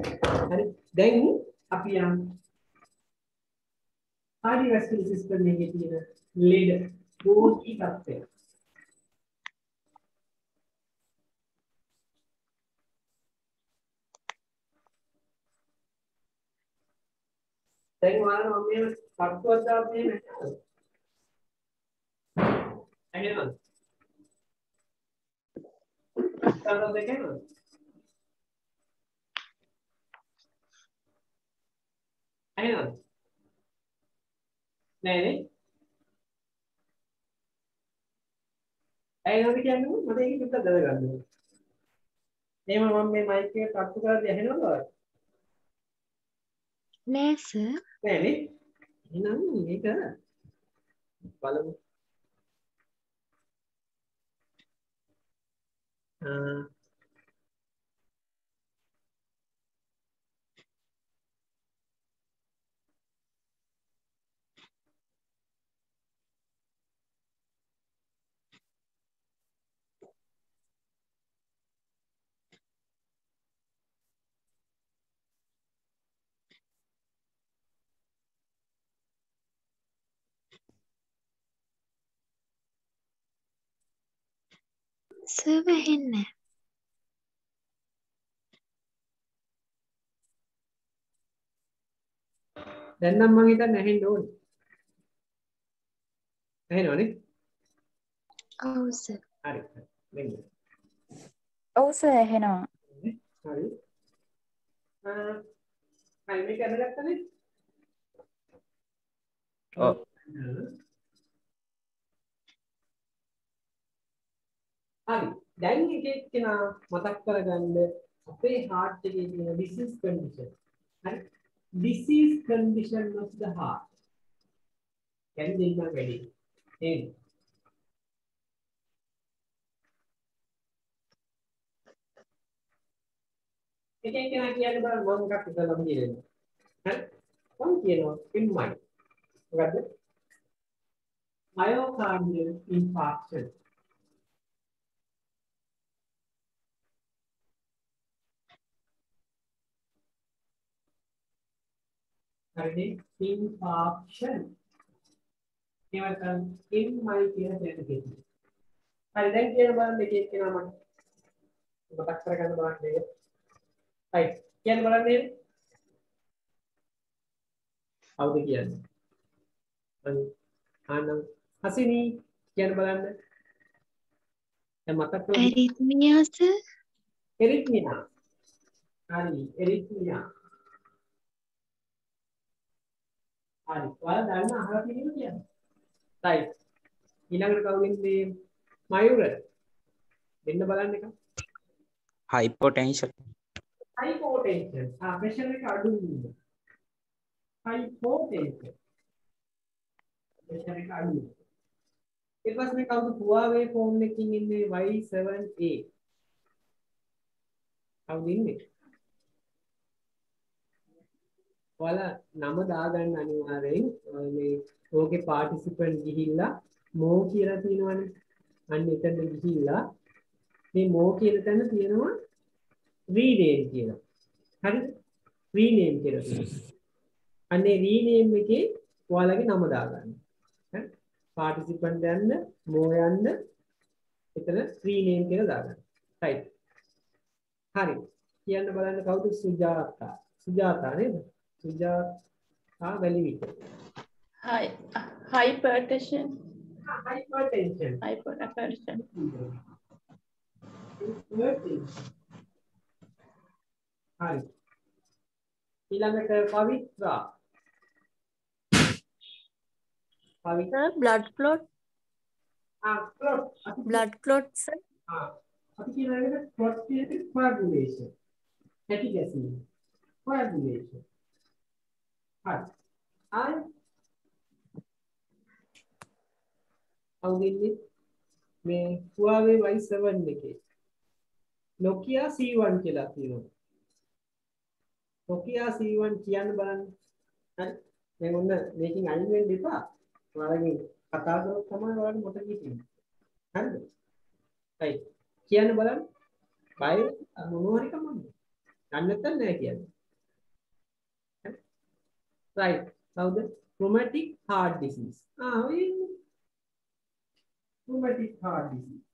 හරි දැන් අපි යම් cardiovascular system එකේ තියෙන ලෙඩ රෝගී තත්ත්වය දැන් ඔයාලා මම මේ කට්ටුවක් දාලා තියෙන්නේ ඇහෙනවද? තාම දෙකේද? ඇහෙනවද? නෑනේ. ඇහෙනවද කියන්නේ මට ඒක පිටත දැනගන්න ඕනේ. එහෙම මම මේ මයික් එක කට්ටු කරලා ඇහෙනවද ඔයාලට? නෑ සර්. නෑනේ. එහෙනම් මේක බලමු. සර් වැහෙන්නේ දැන් නම් මම හිතන්නේ ඇහෙන්න ඕනේ. ඇහෙනවනේ? ඔව් සර්. හරි. මෙන්න. ඔව් සර් ඇහෙනවා. හරි. හරි මේක අරගත්තනේ? ඔව්. හරි. දැන් එකේ කෙනා මතක් කරගන්න අපේ heart එකේ තියෙන disease condition. හරි. Disease condition of the heart. දැන් දෙන්න වැඩි. එහෙනම් එකෙන් කෙනා කියන්න බෑ මම මොකක්ද ඉතලම කියන්නේ. හරි. මම කියනවා MI මොකද්ද myocardial infarction හරිද infarction ඒවට MI කියන දෙයක් තියෙනවා හරි දැන් කියන බලන්න එක එක්කෙනා මට මතක් කරගන්න බලන්න නේද හරි කියන්න බලන්න නේද කවුද කියන්නේ ආනම් හසිනී කියන්න බලන්න දැන් මතක් කරගන්න Arrhythmia, sir. එරිත්මියා හරි එරිත්මියා හරි ඔයාලා දන්න අහලා තියෙනවා කියන්නේ right ඊළඟට කවුද ඉන්නේ මයුර දෙන්න බලන්න එක hypotension hypotension pressure එක අඩු වෙනවා hypotension pressure එක අඩු වෙනවා ඊට පස්සේ මේ කවුද Huawei phone එකකින් ඉන්නේ Y7A කවුද ඉන්නේ ඔයාලා නම දාගන්න අනිවාර්යෙන් මේ ඕකේ පාටිසිපන්ට් ගිහිල්ලා මෝ කියලා තියෙනවනේ අන්න එතන ගිහිල්ලා මේ මෝ කියන තැන තියෙනවා rename කියලා හරිද rename කියලා තියෙනවා අන්නේ rename එකේ ඔයාලගේ නම දාගන්න හරි පාටිසිපන්ට් යන්න මෝ යන්න එතන rename කියලා දාගන්න right හරි කියන්න බලන්න කවුද සුජාතා නේද Sujata Valivit. Hypertension. Hypertension. Hypertension. Hi. ඊළඟට Pavithra. Sir, blood clot. clot. Blood clot, sir. අපි කියනවා clot කියන්නේ coagulation. fatty acid. coagulation. Hi. අවුදින්නේ මේ Huawei Y7 එකේ Nokia C1 කියලා තියෙනවා. Nokia C1 කියන්න බලන්න. හරි. දැන් ඔන්න මේකෙන් අයින් වෙන්න එපා. ඔයාලගේ කතා කරොත් තමයි ඔයාලට මොකද කියන්නේ. හරිද? right. කියන්න බලන්න. බය මොනවා හරි කමන්නේ. ගන්න නැත්නම් නෑ කියන්නේ. right. කවුද? rheumatic heart disease. ඔය rheumatic heart disease.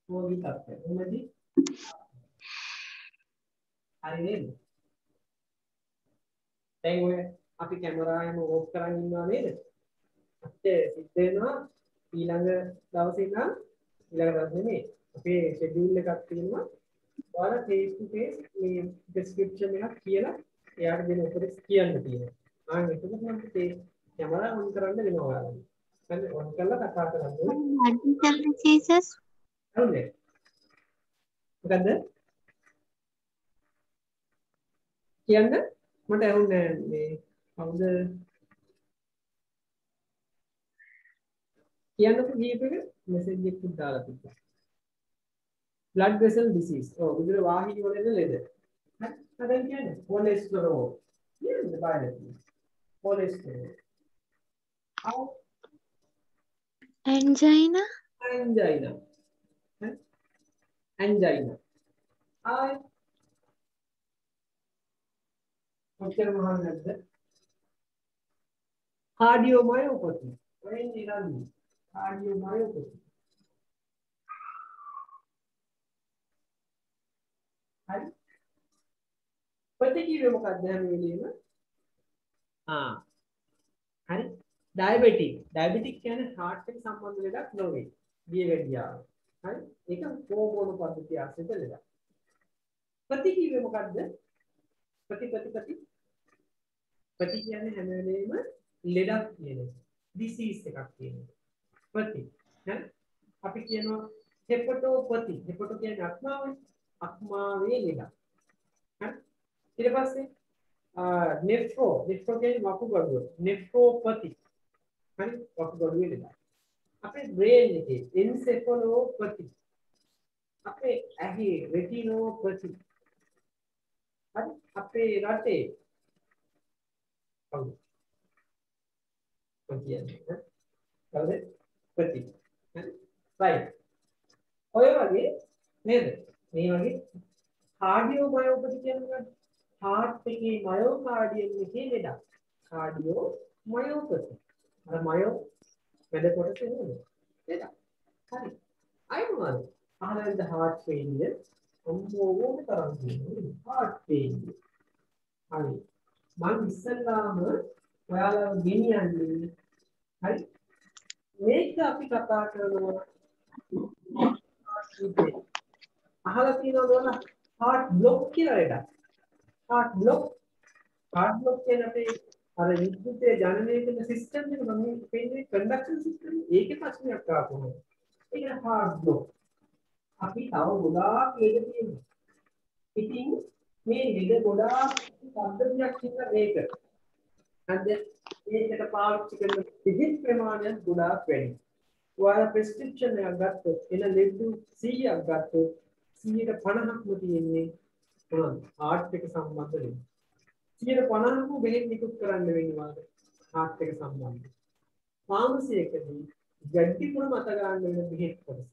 Rheumatic rheumatic හරි නේද? දැන් ඔය අපි කැමරා එක ඕෆ් කරන් ඉන්නවා නේද? අපිට සිද්ධ වෙනවා ඊළඟ දවසේ නම් ඊළඟ දවසේ නෙමෙයි. අපේ ෂෙඩියුල් එකක් තියෙනවා. ඔයාලා ෆේස් ටු ෆේස් මේ ඩිස්ක්‍රිප්ෂන් එකක් කියලා එයාට දෙන උපදෙස් කියන්න තියෙනවා. එතකොට මම මේ කැමරා ඔන් කරන්න වෙනවා ඔයාලට. හරි ඔන් කරලා කතා කරන්න ඕනේ. Medical diseases. හරිද? මොකද්ද? කියන්න මට ඇහුන්නේ මේ කවුද? කියන්නකො කීපෙක මෙසේජ් එකක් දාලා තිබ්බා. blood vessel disease. ඔව් උදේ වාහිනී වල ලෙඩ. හරි. දැන් කියන්නේ cholesterol. කියන්නේ biology. cholesterol. Angina. angina. angina. කොච්චර මහල් නැද්ද? cardiomyopathy. වෙන්නේ නන්නේ. cardiomyopathy. හරි. ප්‍රතිජීවය මොකක්ද හැම වෙලේම? හරි. ඩයබටික් කියන්නේ heart එක සම්බන්ධ ලෙඩක් නෙවෙයි. දියවැඩියාව. හරි. ඒක හෝමෝන පද්ධතිය ආශ්‍රිත ලෙඩක්. ප්‍රතිජීවය මොකක්ද? ප්‍රති කියන්නේ හැම වෙලේම ලෙඩක් කියන එක. disease එකක් කියන එක. ප්‍රති. හරි. අපි කියනවා hepatopathy. hepato කියන්නේ අක්මාවනේ. අක්මාවේ ලෙඩක්. හරි. ඊට පස්සේ nephro කියන්නේ වකුගඩුව. nephropathy. හරි. වකුගඩුවේ ලෙඩක්. අපේ brain එකේ encephalopathy. අපේ ඇහි retinopathy. හරි අපේ රටේ කවුද කියන්නේ කවුද ප්‍රති හරි right ඔය වගේ නේද මේ වගේ කාඩියෝ මයෝපති කියන්නේ heart එකේ මයෝකාඩියම් එකේ ලෙඩක් කාඩියෝ මයෝපති අර මයෝ වැඩ කොටස නේද ලෙඩක් හරි අය මොනවද අහලද heart failure ඔම්බෝම තරම් තියෙනවා heart failure හරි මම ඉස්සල්ලාම ඔයාලා ගෙනියන්නේ හරි මේක අපි කතා කරනවා අහලා තියෙනවද heart block කියලා එකක් heart block කියන්නේ අපේ අර විද්‍යුතය ජනනය කරන සිස්ටම් එක මම කියන්නේ කන්ඩක්ෂන් සිස්ටම් ඒකේ ප්‍රශ්නයක් ආපුවා ඒක heart block අපි තව ගොඩාක් ලෙඩ තියෙනවා ඉතින් මේ ලෙඩ ගොඩාක් පද්ධතියක් තියෙනවා මේක හරිද මේකට පාවිච්චි කරන විවිධ ප්‍රමාණය ගොඩාක් වැඩි ඔයාලා ප්‍රෙස්ක්‍රිප්ෂන් එකක් ගත්තොත් එන ලෙඩ 100ක් ගත්තොත් 150ක්ම තියෙන්නේ මොනවද heart එක සම්බන්ධ වෙන්නේ 150ක්ම බෙහෙත් නිකුත් කරන්න වෙන්නේ වාද heart එක සම්බන්ධ ෆාමසි එකදී ගැටි මත ගන්න වෙන බෙහෙත් කොටස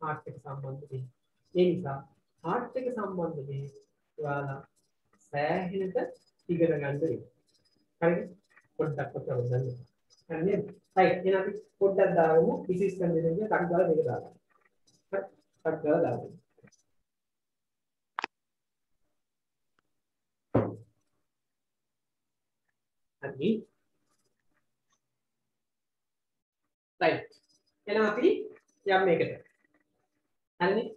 heart එක සම්බන්ධ වෙන්නේ ඒ නිසා heart එක සම්බන්ධ බෙහෙත් ඔයාලා සෑහෙනට ඉගෙන ගන්න වෙනවා හරිද පොඩ්ඩක් ඔතන ගන්න හරිද right එහෙනම් අපි පොඩ්ඩක් දාමු විශේෂ කන්දේකින් කට් දාලා මේක දාගන්න හරි කට් දාලා දාගන්න හරි right එහෙනම් අපි යම් මේකට හරිනේ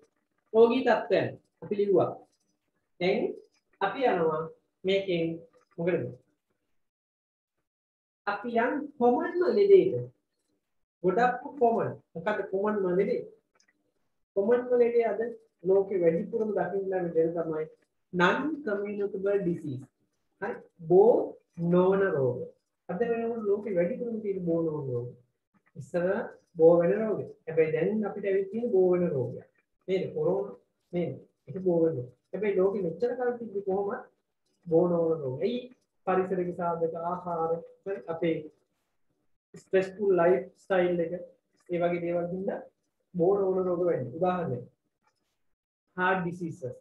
රෝගී තත්ත්වයන් අපි ලිව්වා දැන් අපි යනවා මේකෙන් මොකද අපි යම් කොමන්ම ලෙඩේට ගොඩක් කොමන් මොකද කොමන්ම ලෙඩේ කොමන්ම ලෙඩේ අද ලෝකෙ වැඩිපුරම දකින්න ලැබෙන දේ තමයි non communicable disease හරි බෝ නොවන රෝග අද වෙනකොට ලෝකෙ වැඩිපුරම තියෙන බෝ නොවන රෝග ඉස්සර බෝ වෙන රෝග හැබැයි දැන් අපිට ඇවිත් තියෙන බෝ වෙන රෝගයක් නේද කොරෝනා නේද ඒක බෝ වෙන හැබැයි ලෝකෙ මෙච්චර කාලෙ තිබ්බේ කොහොමද බෝ නොවන රෝග එයි පරිසරික සාධක ආහාර අපේ ස්ට්‍රෙස්ෆුල් ලයිෆ් ස්ටයිල් එක ඒ වගේ දේවල් හින්දා බෝ නොවන රෝග වෙන්නේ උදාහරණයක් heart diseases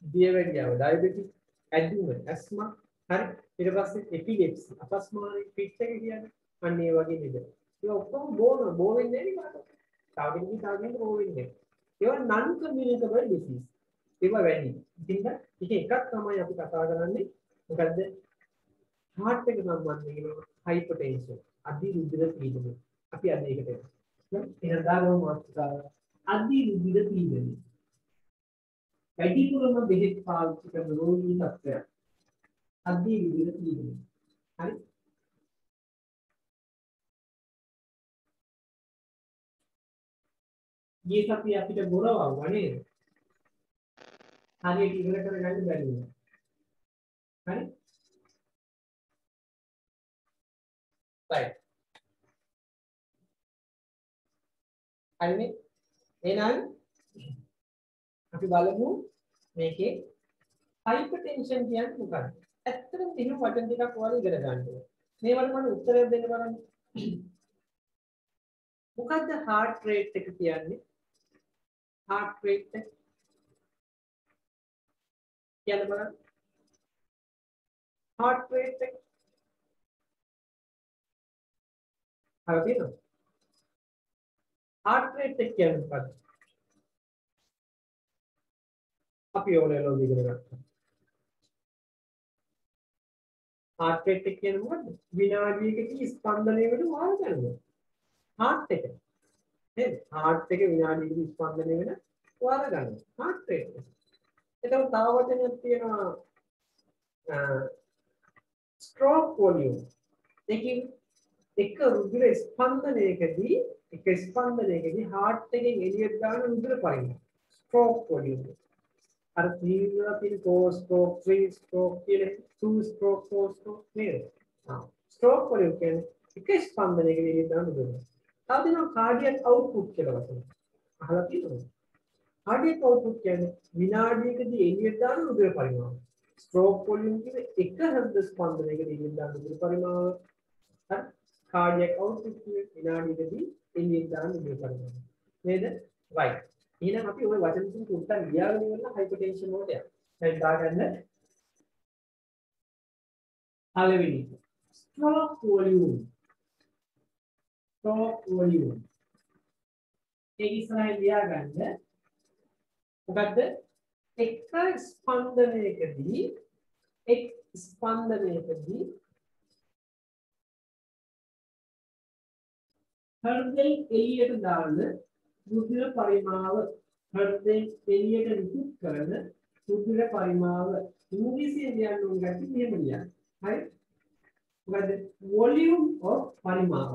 දියවැඩියාව diabetes asthma asthma හරි ඊට පස්සේ epilepsy අපස්මාරී පිට් එක කියන්නේ අන්න ඒ වගේ නේද ඒක ඔක්කොම බෝ වෙන්නේ නැහැ නේ තාගෙන් බෝ වෙන්නේ ඒවා non communicable disease ඒවා වෙන්නේ ඉතින් ඒක එකක් තමයි අපි කතා කරන්නේ මොකද්ද heart එක සම්බන්ධ වෙනවා hypertension අධි රුධිර පීඩනය අපි අද ඒකට එනවා එහෙනම් දාගමු මාතෘකාව අධි රුධිර පීඩනය වැඩිපුරම බෙහෙත් පාවිච්චි කරන රෝගී තත්ත්වයක් අධි රුධිර පීඩනය හරි මේ සතිය අපිට බොරවවා නේද හරියට ඉවර කරගන්න බැරි වුණා හරි right හරිනේ එහෙනම් අපි බලමු මේකේ hypertension කියන්නේ මොකක්ද ඇත්තටම දිනු වචන ටිකක් ඔයාලා ඉගෙන ගන්න ඕනේ මේවට මම උත්තරයක් දෙන්න බලන්න මොකද්ද heart rate එක කියන්නේ heart rate එක කියන්න බලන්න heart rate එක හරිද heart rate එක කියන්නේ මොකක්ද අපි ඕනෙලෝ ඉගෙන ගත්තා heart rate එක කියන්නේ මොකද්ද විනාඩියකදී ස්පන්දනයකට වාර කරනවා heart එක නේද heart එක විනාඩියකදී ස්පන්දනය වෙන වාර ගන්නවා heart rate එක එතකොට තව වචනයක් තියෙනවා stroke volume ඒකේ එක රුධිර ස්පන්දනයකදී heart එකෙන් එළියට දාන රුධිර පරිමාණය stroke volume අර තීව්‍රව තියෙන 4 stroke 3 stroke කියලා 2 stroke 4 stroke නේද stroke volume කියන්නේ එක ස්පන්දනයකදී එළියට දාන රුධිර තව තියෙනවා cardiac output කියලා වචනයක් අහලා තියෙනවද cardiac output කියන්නේ විනාඩියකදී එළියට දාන රුධිර පරිමාණය stroke volume කියන්නේ එක හෘද ස්පන්දනයකදී නිර්දාන උදුර පරිමාව. හරි. cardiac output කියන්නේ විනාඩියකදී නිර්දාන උදුර පරිමාව. නේද? right. එහෙනම් අපි ওই වචන තුන උත්තර ලියාගෙන ඉවරලා hypertension වලට යනවා. දැන් දාගන්න. පළවෙනි stroke volume. stroke volume. ඒ ඉස්සරහින් ලියාගන්න. මොකද්ද? එක ස්පන්දනයකදී හෘදයෙන් එළියට දාන රුධිර පරිමාව හෘදයෙන් එළියට විදුත් කරන රුධිර පරිමාව ඉංග්‍රීසියෙන් ලියන්න ඕන ගැටි මෙහෙම ලියන්න. හරි? මොකද volume of පරිමාව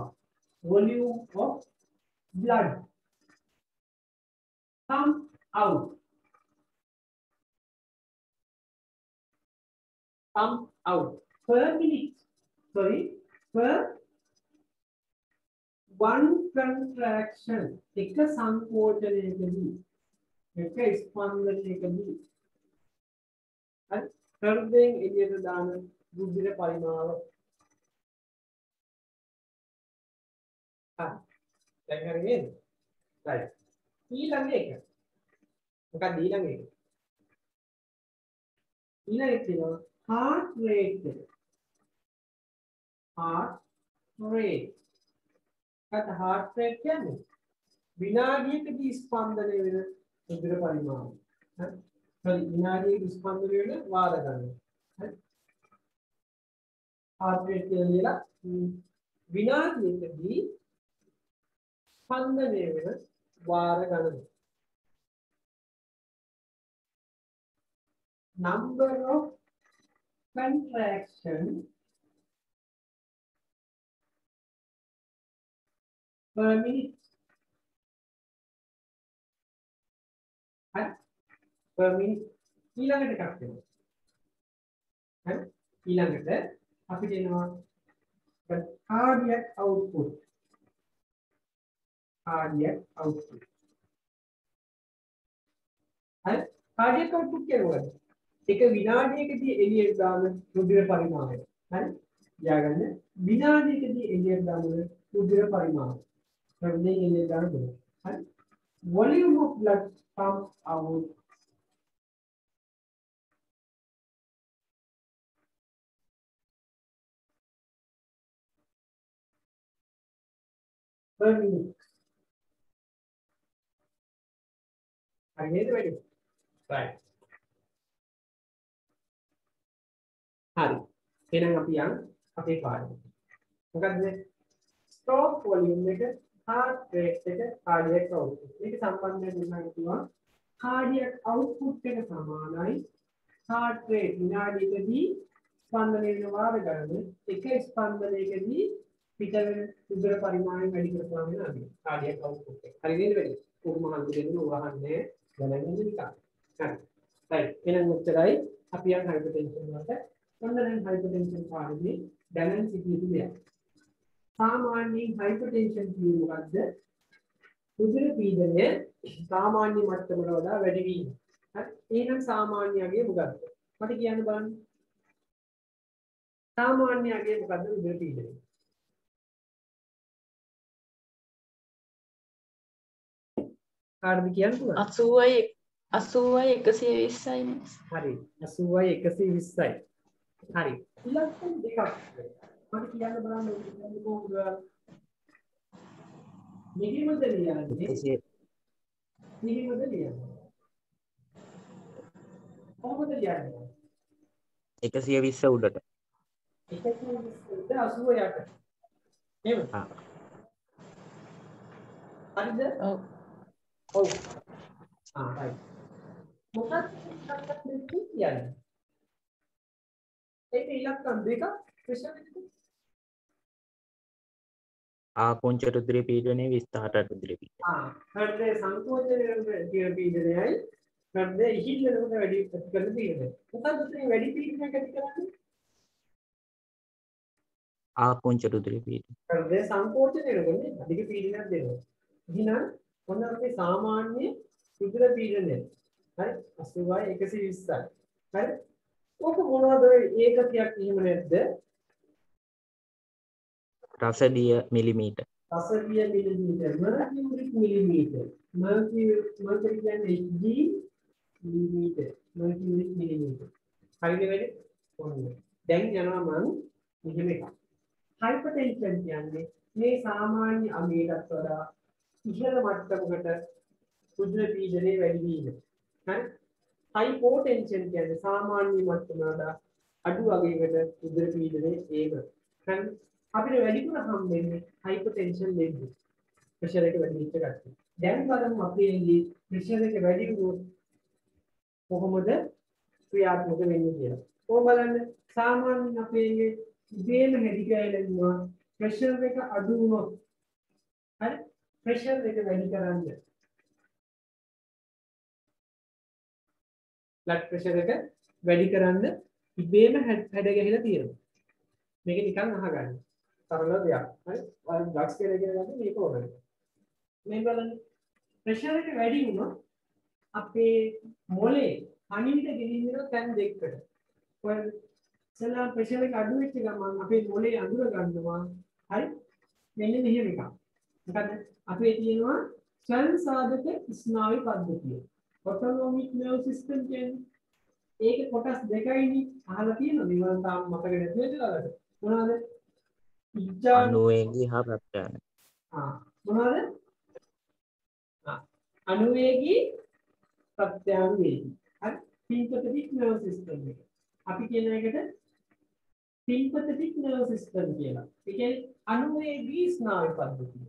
volume of blood come out per minute, per one contraction. एक संकोचनයකදී එක ස්පන්දනයකදී හෘදයෙන් එළියට දාන රුධිර පරිමාව. දැන් හරියද? right. ඊළඟ එක. මොකක්ද ඊළඟ එක? ඊළඟ එක තියෙනවා heart rate. heart rate. කට heart rate කියන්නේ විනාඩියකදී ස්පන්දනය වෙන රුධිර පරිමාණය. හරි. විනාඩියකදී ස්පන්දනය වෙන වාර ගණන. හරි. heart rate කියලා විනාඩියකදී ස්පන්දනය වෙන වාර ගණන. number of contraction per minute. Per minute. ඊළඟට එකක් තියෙනවා. හරි. ඊළඟට අපිට එනවා cardiac output. cardiac output. හරි. cardiac output කියන්නේ මොකක්ද? එක විනාඩියකදී එළියට දාන රුධිර පරිමාණය. හරි. ලියාගන්න. විනාඩියකදී එළියට දාන රුධිර පරිමාණය. හෘදයෙන් එළියට දාන රුධිර. හරි. volume of blood pumped out per minute. හරි නේද වැඩි? right. හරි. එහෙනම් අපි යන් අපේ පාඩමට. මොකද්ද? stroke volume එක, heart rate එක, cardiac output. මේක සම්බන්ධයෙන් දෙන්නා කියනවා cardiac output එක සමානයි heart rate විනාඩියකදී ස්පන්දනය වෙන වාර ගණන. එක ස්පන්දනයකදී පිට වෙන රුධිර පරිමාණය වැඩි කරපුවාම වෙන අගය. cardiac output එක. හරි නේද වැඩි? කොහොම හඳු දෙන්න උරහන්නේ දැනගෙන ඉන්න. හරි. right. එහෙනම් මෙච්චරයි අපි යන් hypertension වලට. ඔන්න දැන් hypertension පාඩමේ දැනන් සිටියු දෙයක්. सामान्य हाइपरटेंशन කියන්නේ මොකද්ද? රුධිර පීඩනය සාමාන්‍ය මට්ටමකට වඩා වැඩි වීම. හරි. එහෙනම් සාමාන්‍යයේ මොකද්ද? මට කියන්න බලන්න. සාමාන්‍යයේ මොකද්ද රුධිර පීඩනය? කාටද කියන්න පුළුවන්? 80යි 120යි. හරි. 80යි 120යි. හරි. ඉලක්කම් දෙකක්. මට කියන්න බලන්න කොහොමද? නිගමනද ලියන්නේ? නිගමනද ලියන්නේ? කොහොමද ලියන්නේ? 120 උඩට. 120 88. එහෙම. හරිද? ඔව්. ඔව්. right. මොකක්ද ඉලක්කම් දෙක කියන්නේ? ඒක ඉලක්කම් දෙක ප්‍රශ්න ආකුංච රුධිර පීඩනයේ විස්තර රුධිර පීඩනය. හෘදයේ සංකෝචනයේ රුධිර පීඩනයයි හෘදයේ ඉහිල් වෙනකොට වැඩි ප්‍රතිකරණ පීඩනය. මොකක්ද උතේ වැඩි පීඩනයක් ඇති කරන්නේ? ආකුංච රුධිර පීඩනය. හෘදයේ සංකෝචනයේ රුධිර අධික පීඩනයක් දෙනවා. එහෙනම් මොන අපේ සාමාන්‍ය රුධිර පීඩනය. හරි 80යි 120යි. හරි ඕක මොනවද ඔය ඒකකයක් එහෙම නැද්ද? රසදිය මිලිමීටර්. රසදිය මිලිමීටර්, මර්කියුරික් මිලිමීටර්. මර්කියුරි කියන්නේ Hg මිලිමීටර්. Mercuric millimetre. හරිද වෙන්නේ? ඔන්න. දැන් යනවා මම මෙහෙම එකක්. හයිපර්ටෙන්ෂන් කියන්නේ මේ සාමාන්‍ය අගයකට වඩා ඉහළ මට්ටමකට රුධිර පීඩනය වැඩි වීම. හරි? හයිපෝටෙන්ෂන් කියන්නේ සාමාන්‍ය මට්ටමකට වඩා අඩු අගයකට රුධිර පීඩනය ඒම. හරි? අපිට වැඩිපුර හම්බෙන්නේ හයිපර්ටෙන්ෂන් ලෙඩ. ප්‍රෙෂර් එක වැඩි වෙච්ච කට්ටිය. දැන් බලමු අපේ ප්‍රෙෂර් එක වැඩි වුණොත් කොහොමද ක්‍රියාත්මක වෙන්නේ කියලා. කොහොම බලන්න සාමාන්‍යයෙන් අපේ ඉබේම හැදි කියලා ඉන්නවා ප්‍රෙෂර් එක අඩු වුණොත් හරි ප්‍රෙෂර් එක වැඩි කරන්න බ්ලඩ් ප්‍රෙෂර් එක වැඩි කරන්න ඉබේම හැඩ ගැහිලා තියෙනවා. මේක නිකන් අහගන්න. සරල දෙයක්. හරි? ඔය ඩ්‍රග්ස් කියලා ඉගෙන ගන්න මේක ඕනනේ. මේ බලන්න ප්‍රෙෂර් එක වැඩි වුණොත් අපේ මොලේ අනිවිද ගෙනින්න තැන් දෙකකට. ඔය සලා ප්‍රෙෂර් එක අඩු වෙච්ච ගමන් අපේ මොලේ අඳුර ගන්නවා. හරි? මෙන්න මෙහෙම එකක්. මොකද අපේ තියෙනවා සංසාධක ස්නායු පද්ධතිය. ඔටෝනොමික් නර්ව් සිස්ටම් කියන්නේ ඒක කොටස් දෙකයිනේ. අහලා තියෙනවද? ඒවා තාම මතක නැති වෙලාවට. මොනවද? අනුවේගී හා ප්‍රත්‍යාන. මොනවද? අනුවේගී ප්‍රත්‍යානුවේගී. හරි? සිම්පතටික් නර්ව් සිස්ටම් එක. අපි කියන එකට සිම්පතටික් නර්ව් සිස්ටම් කියලා. ඒ කියන්නේ අනුවේගී ස්නායු පද්ධතිය.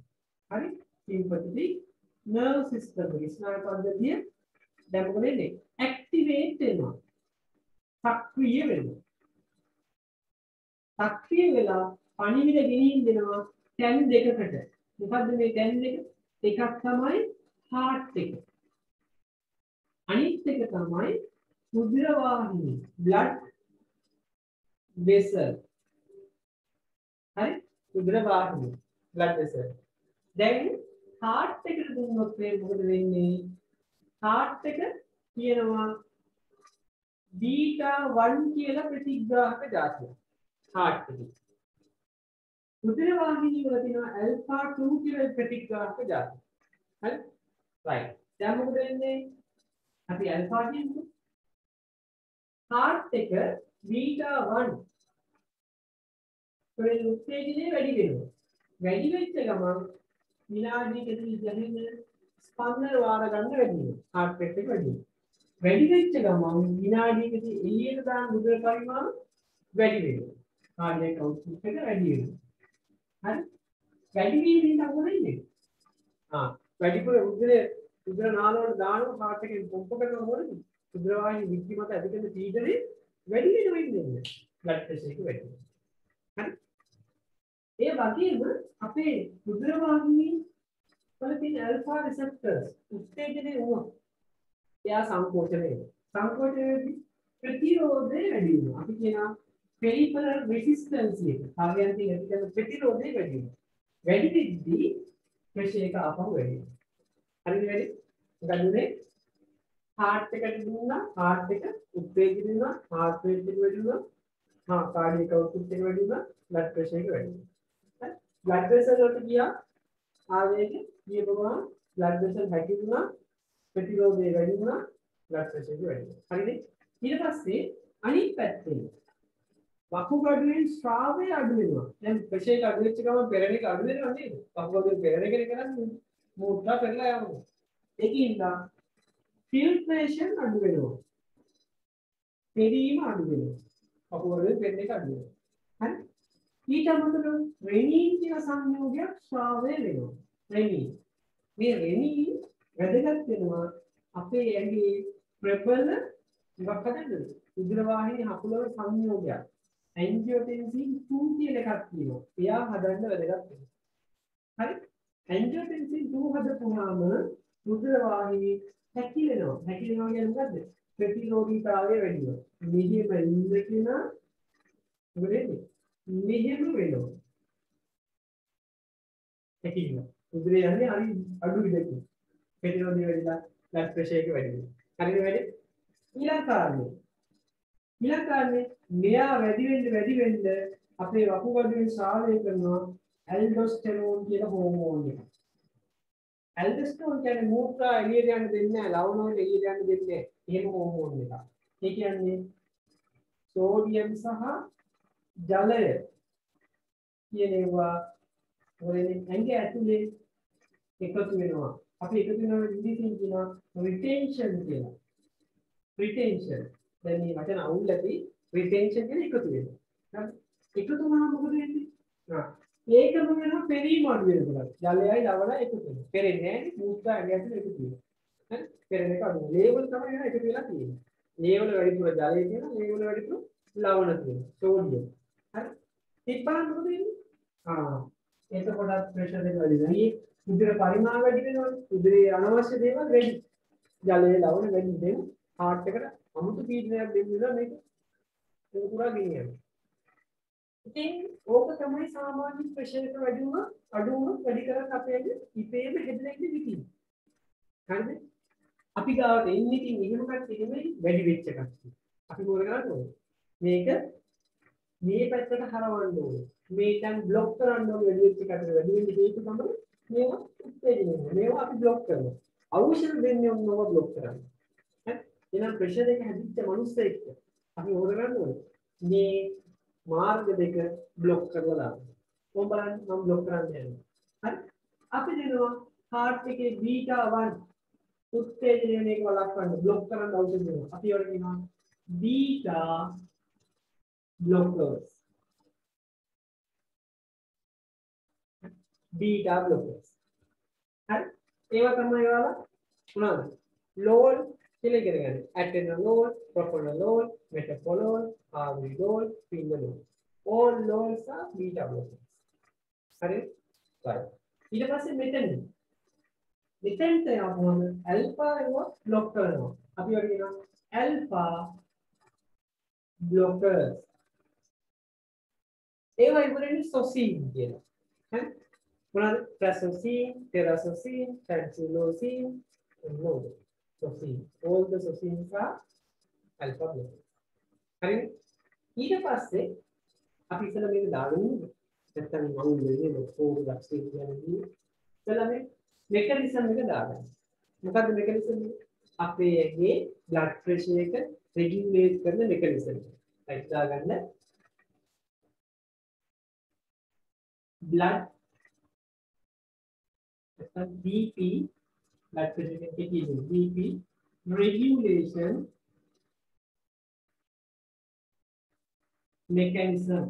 හරි? සිම්පතටික් නර්ව් සිස්ටම් එක ස්නායු පද්ධතිය දැන් මොකද වෙන්නේ? ඇක්ටිවේට් වෙනවා. සක්‍රිය වෙනවා. සක්‍රිය වෙලා පණිවිඩ ගෙනින් දෙනවා තැන් දෙකකට. මොකද්ද මේ තැන් දෙක? එකක් තමයි heart එක. අනිත් එක තමයි රුධිර වාහිනී blood vessel. හරි? රුධිර වාහිනී blood vessel. දැන් heart එකට දුන්නොත් මේ මොකද වෙන්නේ? heart එක කියනවා බීටා 1 කියලා ප්‍රතිග්‍රාහක ජාතියක්. heart එක. රුධිර වාහිනී වල තියෙනවා alpha 2 කියලා ප්‍රතිග්‍රාහක ජාතිය. හරි? right. දැන් මොකද වෙන්නේ? අපි alpha කියමු. heart එක beta 1 වලින් උත්තේජනය වැඩි වෙනවා. වැඩි වෙච්ච ගමන් විනාඩියකදී දැනෙන ස්පන්දන වාර ගන්න වැඩි වෙනවා. heart rate එක වැඩි වෙනවා. වැඩි වෙච්ච ගමන් විනාඩියකදී එළියට දාන රුධිර පරිමාණ වැඩි වෙනවා. cardiac output එක වැඩි වෙනවා. හරි? වැඩි වීමෙන් මොකද වෙන්නේ? වැඩිපුර රුධිර නාල වල දානවා heart එකෙන් පොම්ප කරනකොට රුධිර වාහිනී විද්ධි මත ඇතිවෙන පීඩනය වැඩි වෙනවා. blood pressure එක වැඩි වෙනවා. හරි? ඒ වගේම අපේ රුධිර වාහිනී වල තියෙන alpha receptors උත්තේජනය වුණොත් එයා සංකෝචනය වෙනවා. සංකෝචනය වෙද්දී ප්‍රතිරෝධය වැඩි වෙනවා. අපි කියනවා peripheral resistance එක. කාර්යයන්තින් ඇති කරන ප්‍රතිරෝධය වැඩි වෙනවා. වැඩි වෙද්දී ප්‍රෙෂර් එක ආපහු වැඩි වෙනවා. හරිද වැඩි? මොකද උනේ? heart එකට දුන්නා, heart එක උත්තේජනය වුණා, heart rate එක වැඩි වුණා, cardiac output එක වැඩි වුණා, blood pressure එක වැඩි වුණා. හරි? blood pressure වලට ගියා ආවේග කියපුවා blood pressure හැටි වුණා, ප්‍රතිරෝධය වැඩි වුණා, blood pressure එක වැඩි වුණා. හරිද? ඊට පස්සේ අනිත් පැත්තේ වකුගඩුවේ ශ්‍රාවය අඩු වෙනවා. දැන් ප්‍රෙෂර් එක අඩු වෙච්ච ගමන් පෙරණ එක අඩු වෙනවා නේද? වකුගඩුවේ පෙරණ එක කරන්නේ මූත්‍රා පෙරලා යනවා. ඒකින්ද ෆිල්ට්‍රේෂන් අඩු වෙනවා. පෙරීම අඩු වෙනවා. වකුගඩුවේ පෙරණ එක අඩු වෙනවා. හරි? ඊට අමතරව රෙනින් කියන සංයෝගයක් ශ්‍රාවය වෙනවා. රෙනින්. මේ රෙනින් වැදගත් වෙනවා අපේ ඇඟේ ප්‍රබල මොකක් හදන්නද? රුධිර වාහිනී හකුලවල සංයෝගයක්. angiotensin 2 කියලා එකක් තියෙනවා. එයා හදන්න වැදගත් වෙනවා. හරි? angiotensin 2 හදපුවාම රුධිර වාහිනී හැකිලෙනවා. හැකිලෙනවා කියන්නේ මොකද්ද? ප්‍රතිරෝධීතාවය වැඩි වෙනවා. මෙහෙම ඉන්න කෙනා මොකද වෙන්නේ? මෙහෙම වෙනවා. හැකිලෙනවා. රුධිරය යන්නේ අඩු විදිහට. ප්‍රතිරෝධය වැඩිලා blood pressure එක වැඩි වෙනවා. හරිද වැඩි? ඊළඟ කාරණේ ඊළඟ කාරණේ මෙයා වැඩි වෙන්න අපේ වකුගඩුවේ ස්‍රාවය කරනවා ඇල්ඩෝස්ටෙරෝන් කියන හෝමෝන් එක. ඇල්ඩෝස්ටෙරෝන් කියන්නේ මූත්‍රා එළියට යන්න දෙන්නේ නැහැ, ලවණ වල එළියට යන්න දෙන්නේ නැහැ. එහෙම හෝමෝන් එකක්. ඒ කියන්නේ සෝඩියම් සහ ජලය කියන ඒවා වලින් ඇඟ ඇතුලේ එකතු වෙනවා. අපි එකතු වෙනවා ඉංග්‍රීසියෙන් කියනවා රිටෙන්ෂන් කියලා. රිටෙන්ෂන්. දැන් මේ වචන අවුල් ඇති රිටෙන්ෂන් කියන එකතු වෙනවා. හරි. එකතු වුණාම මොකද වෙන්නේ? ඒකම වෙනවා පෙරීම අඩු වෙනවා. ජලයයි ලවණයි එකතු වෙනවා. පෙරෙන්නේ නැහැ මූත්‍රා ඇඟ ඇතුලේ එකතු වෙනවා. හරි. පෙරෙන එක අඩු. ලේවල් තමයි වෙන එකතු වෙලා තියෙන්නේ. ලේවල් වැඩිපුර ජලය තියෙනවා, ලේවල් වැඩිපුර ලවණ තියෙනවා. සෝඩියම්. හරි. තිබ්බම මොකද වෙන්නේ? එතකොට ප්‍රෙෂර් එක වැඩි වෙනවා. මේ උදේට පරිමාණ වැඩි වෙනවා. උදේ අනවශ්‍ය දේවල් වැඩි. ජලය ලවණ වැඩි දෙන හાર્ට් එකට අමුතු පීඩනයක් දෙන්නවා මේක. ඒක පුරා ගෙනියනවා. ඉතින් ඕක තමයි සාමාන්‍ය ප්‍රෙෂර් එක වැඩි වුණා අඩු වුණා වැඩි කරත් අපේ ඉපේම හැදෙන්නේ විදිහ. හරිද? අපි ගාවට එන්නේ ඉතින් එහෙම කට්ටිය නෙමෙයි වැඩි වෙච්ච කට්ටිය. අපි මොකද කරන්නේ? මේක මේ පැත්තට හරවන්න ඕනේ. මේකෙන් બ્લોක් කරන්න ඕනේ වැඩි වෙච්ච කට්ටිය වැඩි වෙන්න හේතු තමයි මේවා උත්තේජනය. මේවා අපි બ્લોක් කරනවා. ඖෂධ දෙන්නේ ඔන්නව બ્લોක් කරන්න. හරි? එහෙනම් ප්‍රෙෂර් එක හැදිච්ච මිනිස්සෙක් අපි මොකද කරන්නේ? මේ මාර්ග දෙක બ્લોක් කරලා දාන්න. කොහොම බලන්න මම બ્લોක් කරන්න යනවා. හරි? අපි දෙනවා heart එකේ beta 1 උත්තේජනය මේක වළක්වන්න બ્લોක් කරන්න ඖෂධ දෙනවා. අපි වල කියනවා beta blockers. beta blockers. හරි? ඒවා තමයි ඔයාලා මොනවද? LOL කියලා ඉගෙන ගන්න. atenolol, propranolol, metoprolol, arbidol, pindolol. All LOLs are beta blockers. හරි? right. ඊට පස්සේ මෙතෙන්ට යවම alpha එක block කරනවා. අපි වල කියනවා alpha blockers. ඒවා ඉවරනේ සොසීන් කියලා. හරි? මොනවාද? Prazosin, terazosin, tamsulosin, and sosin. All the sosins are alpha blockers. හරිද? ඊට පස්සේ අපි ඉතල මේක දාගෙන ඉන්නේ. නැත්තම් මම වෙන්නේ ලොකෝ ලක්ෂණ කියන්නේ. ඉතල මේ මෙකනිසම් එක දාගන්න. මොකද්ද මෙකනිසම් එක? අපේ ඇඟේ blood pressure එක රෙගියුලේට් කරන මෙකනිසම් එක. right දාගන්න. blood BP blood pressure එක කියන්නේ BP regulation mechanism.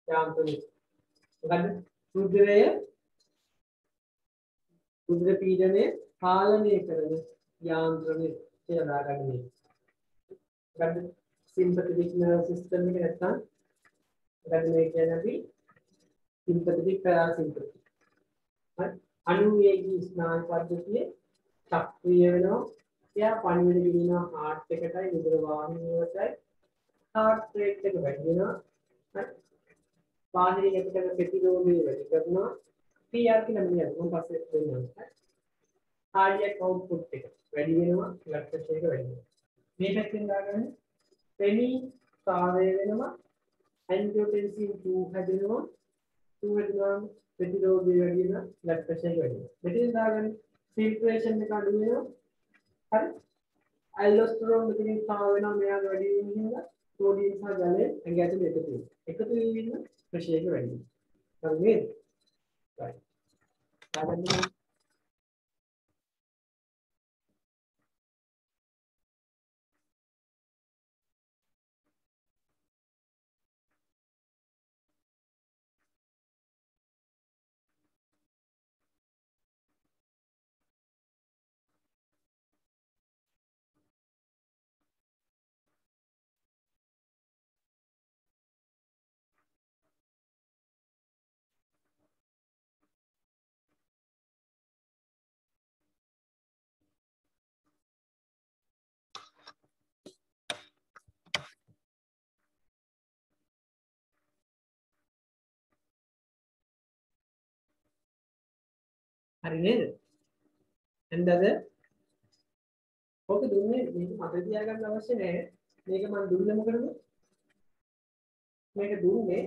යාන්ත්‍රණය. මොකද්ද? රුධිර පීඩනය පාලනය කරන යාන්ත්‍රණය කියලා දාගන්න මේ. මොකද්ද? sympathetic nerve system එක නැත්තම් මොකද්ද මේ කියන්නේ අපි sympathetic parasympathetic. හරි? අනුවේගී ස්නායු පද්ධතියේ සක්‍රිය වෙනවා. එයා පණිවිඩ ගෙනියනවා heart එකටයි රුධිර වාහිනිය වලටයි. heart rate එක වැඩි වෙනවා. හරි? වාහිනිය එකට ප්‍රතිරෝධය වැඩි කරනවා. PR කියලා මෙන්න මම පස්සේ දෙන්නම්. cardiac output එක වැඩි වෙනවා. blood pressure එක වැඩි වෙනවා. මේ පැත්තෙන් දාගන්න පෙනී සාවය වෙනවා. angiotensin 2 හැදෙනවා. 2 හැදෙනවා ප්‍රතිරෝධය වැඩි වෙනවා. blood pressure එක වැඩි වෙනවා. මෙතෙන් දාගන්න filtration එක අඩු වෙනවා. හරි? aldosterone මෙතනින් සාව වෙනවා. මෙයාගේ වැඩි වීම හින්දා සෝඩියම් සහ ජලය ඇඟ ඇතුලේ එකතු වෙනවා. එකතු වීම ප්‍රෙෂර් එක වැඩි වෙනවා. හරි නේද? right. දාගන්න හරි නේද? and the other ඕක දුන්නේ මේක මතක තියාගන්න අවශ්‍ය නැහැ. මේක මම දුන්නේ මොකටද? මේක දුන්නේ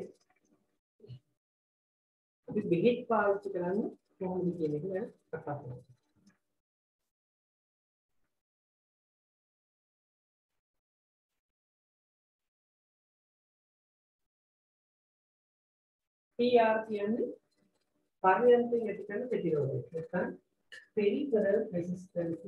අපි බෙහෙත් පාවිච්චි කරන්නේ කොහොමද කියන එක ගැන කතා කරමු. PR කියන්නේ පර්යන්තයෙන් ඇති කරන ප්‍රතිරෝධය. නැත්නම් peripheral resistance.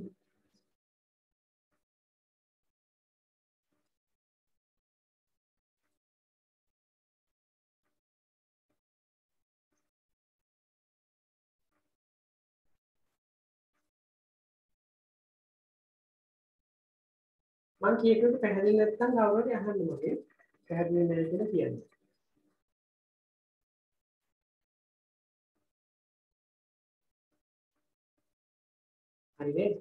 මම කියපේක පැහැදිලි නැත්නම් කවුරුහරි අහන්න මගේ පැහැදිලි නැහැ කියලා කියන්නේ. හරි නේද?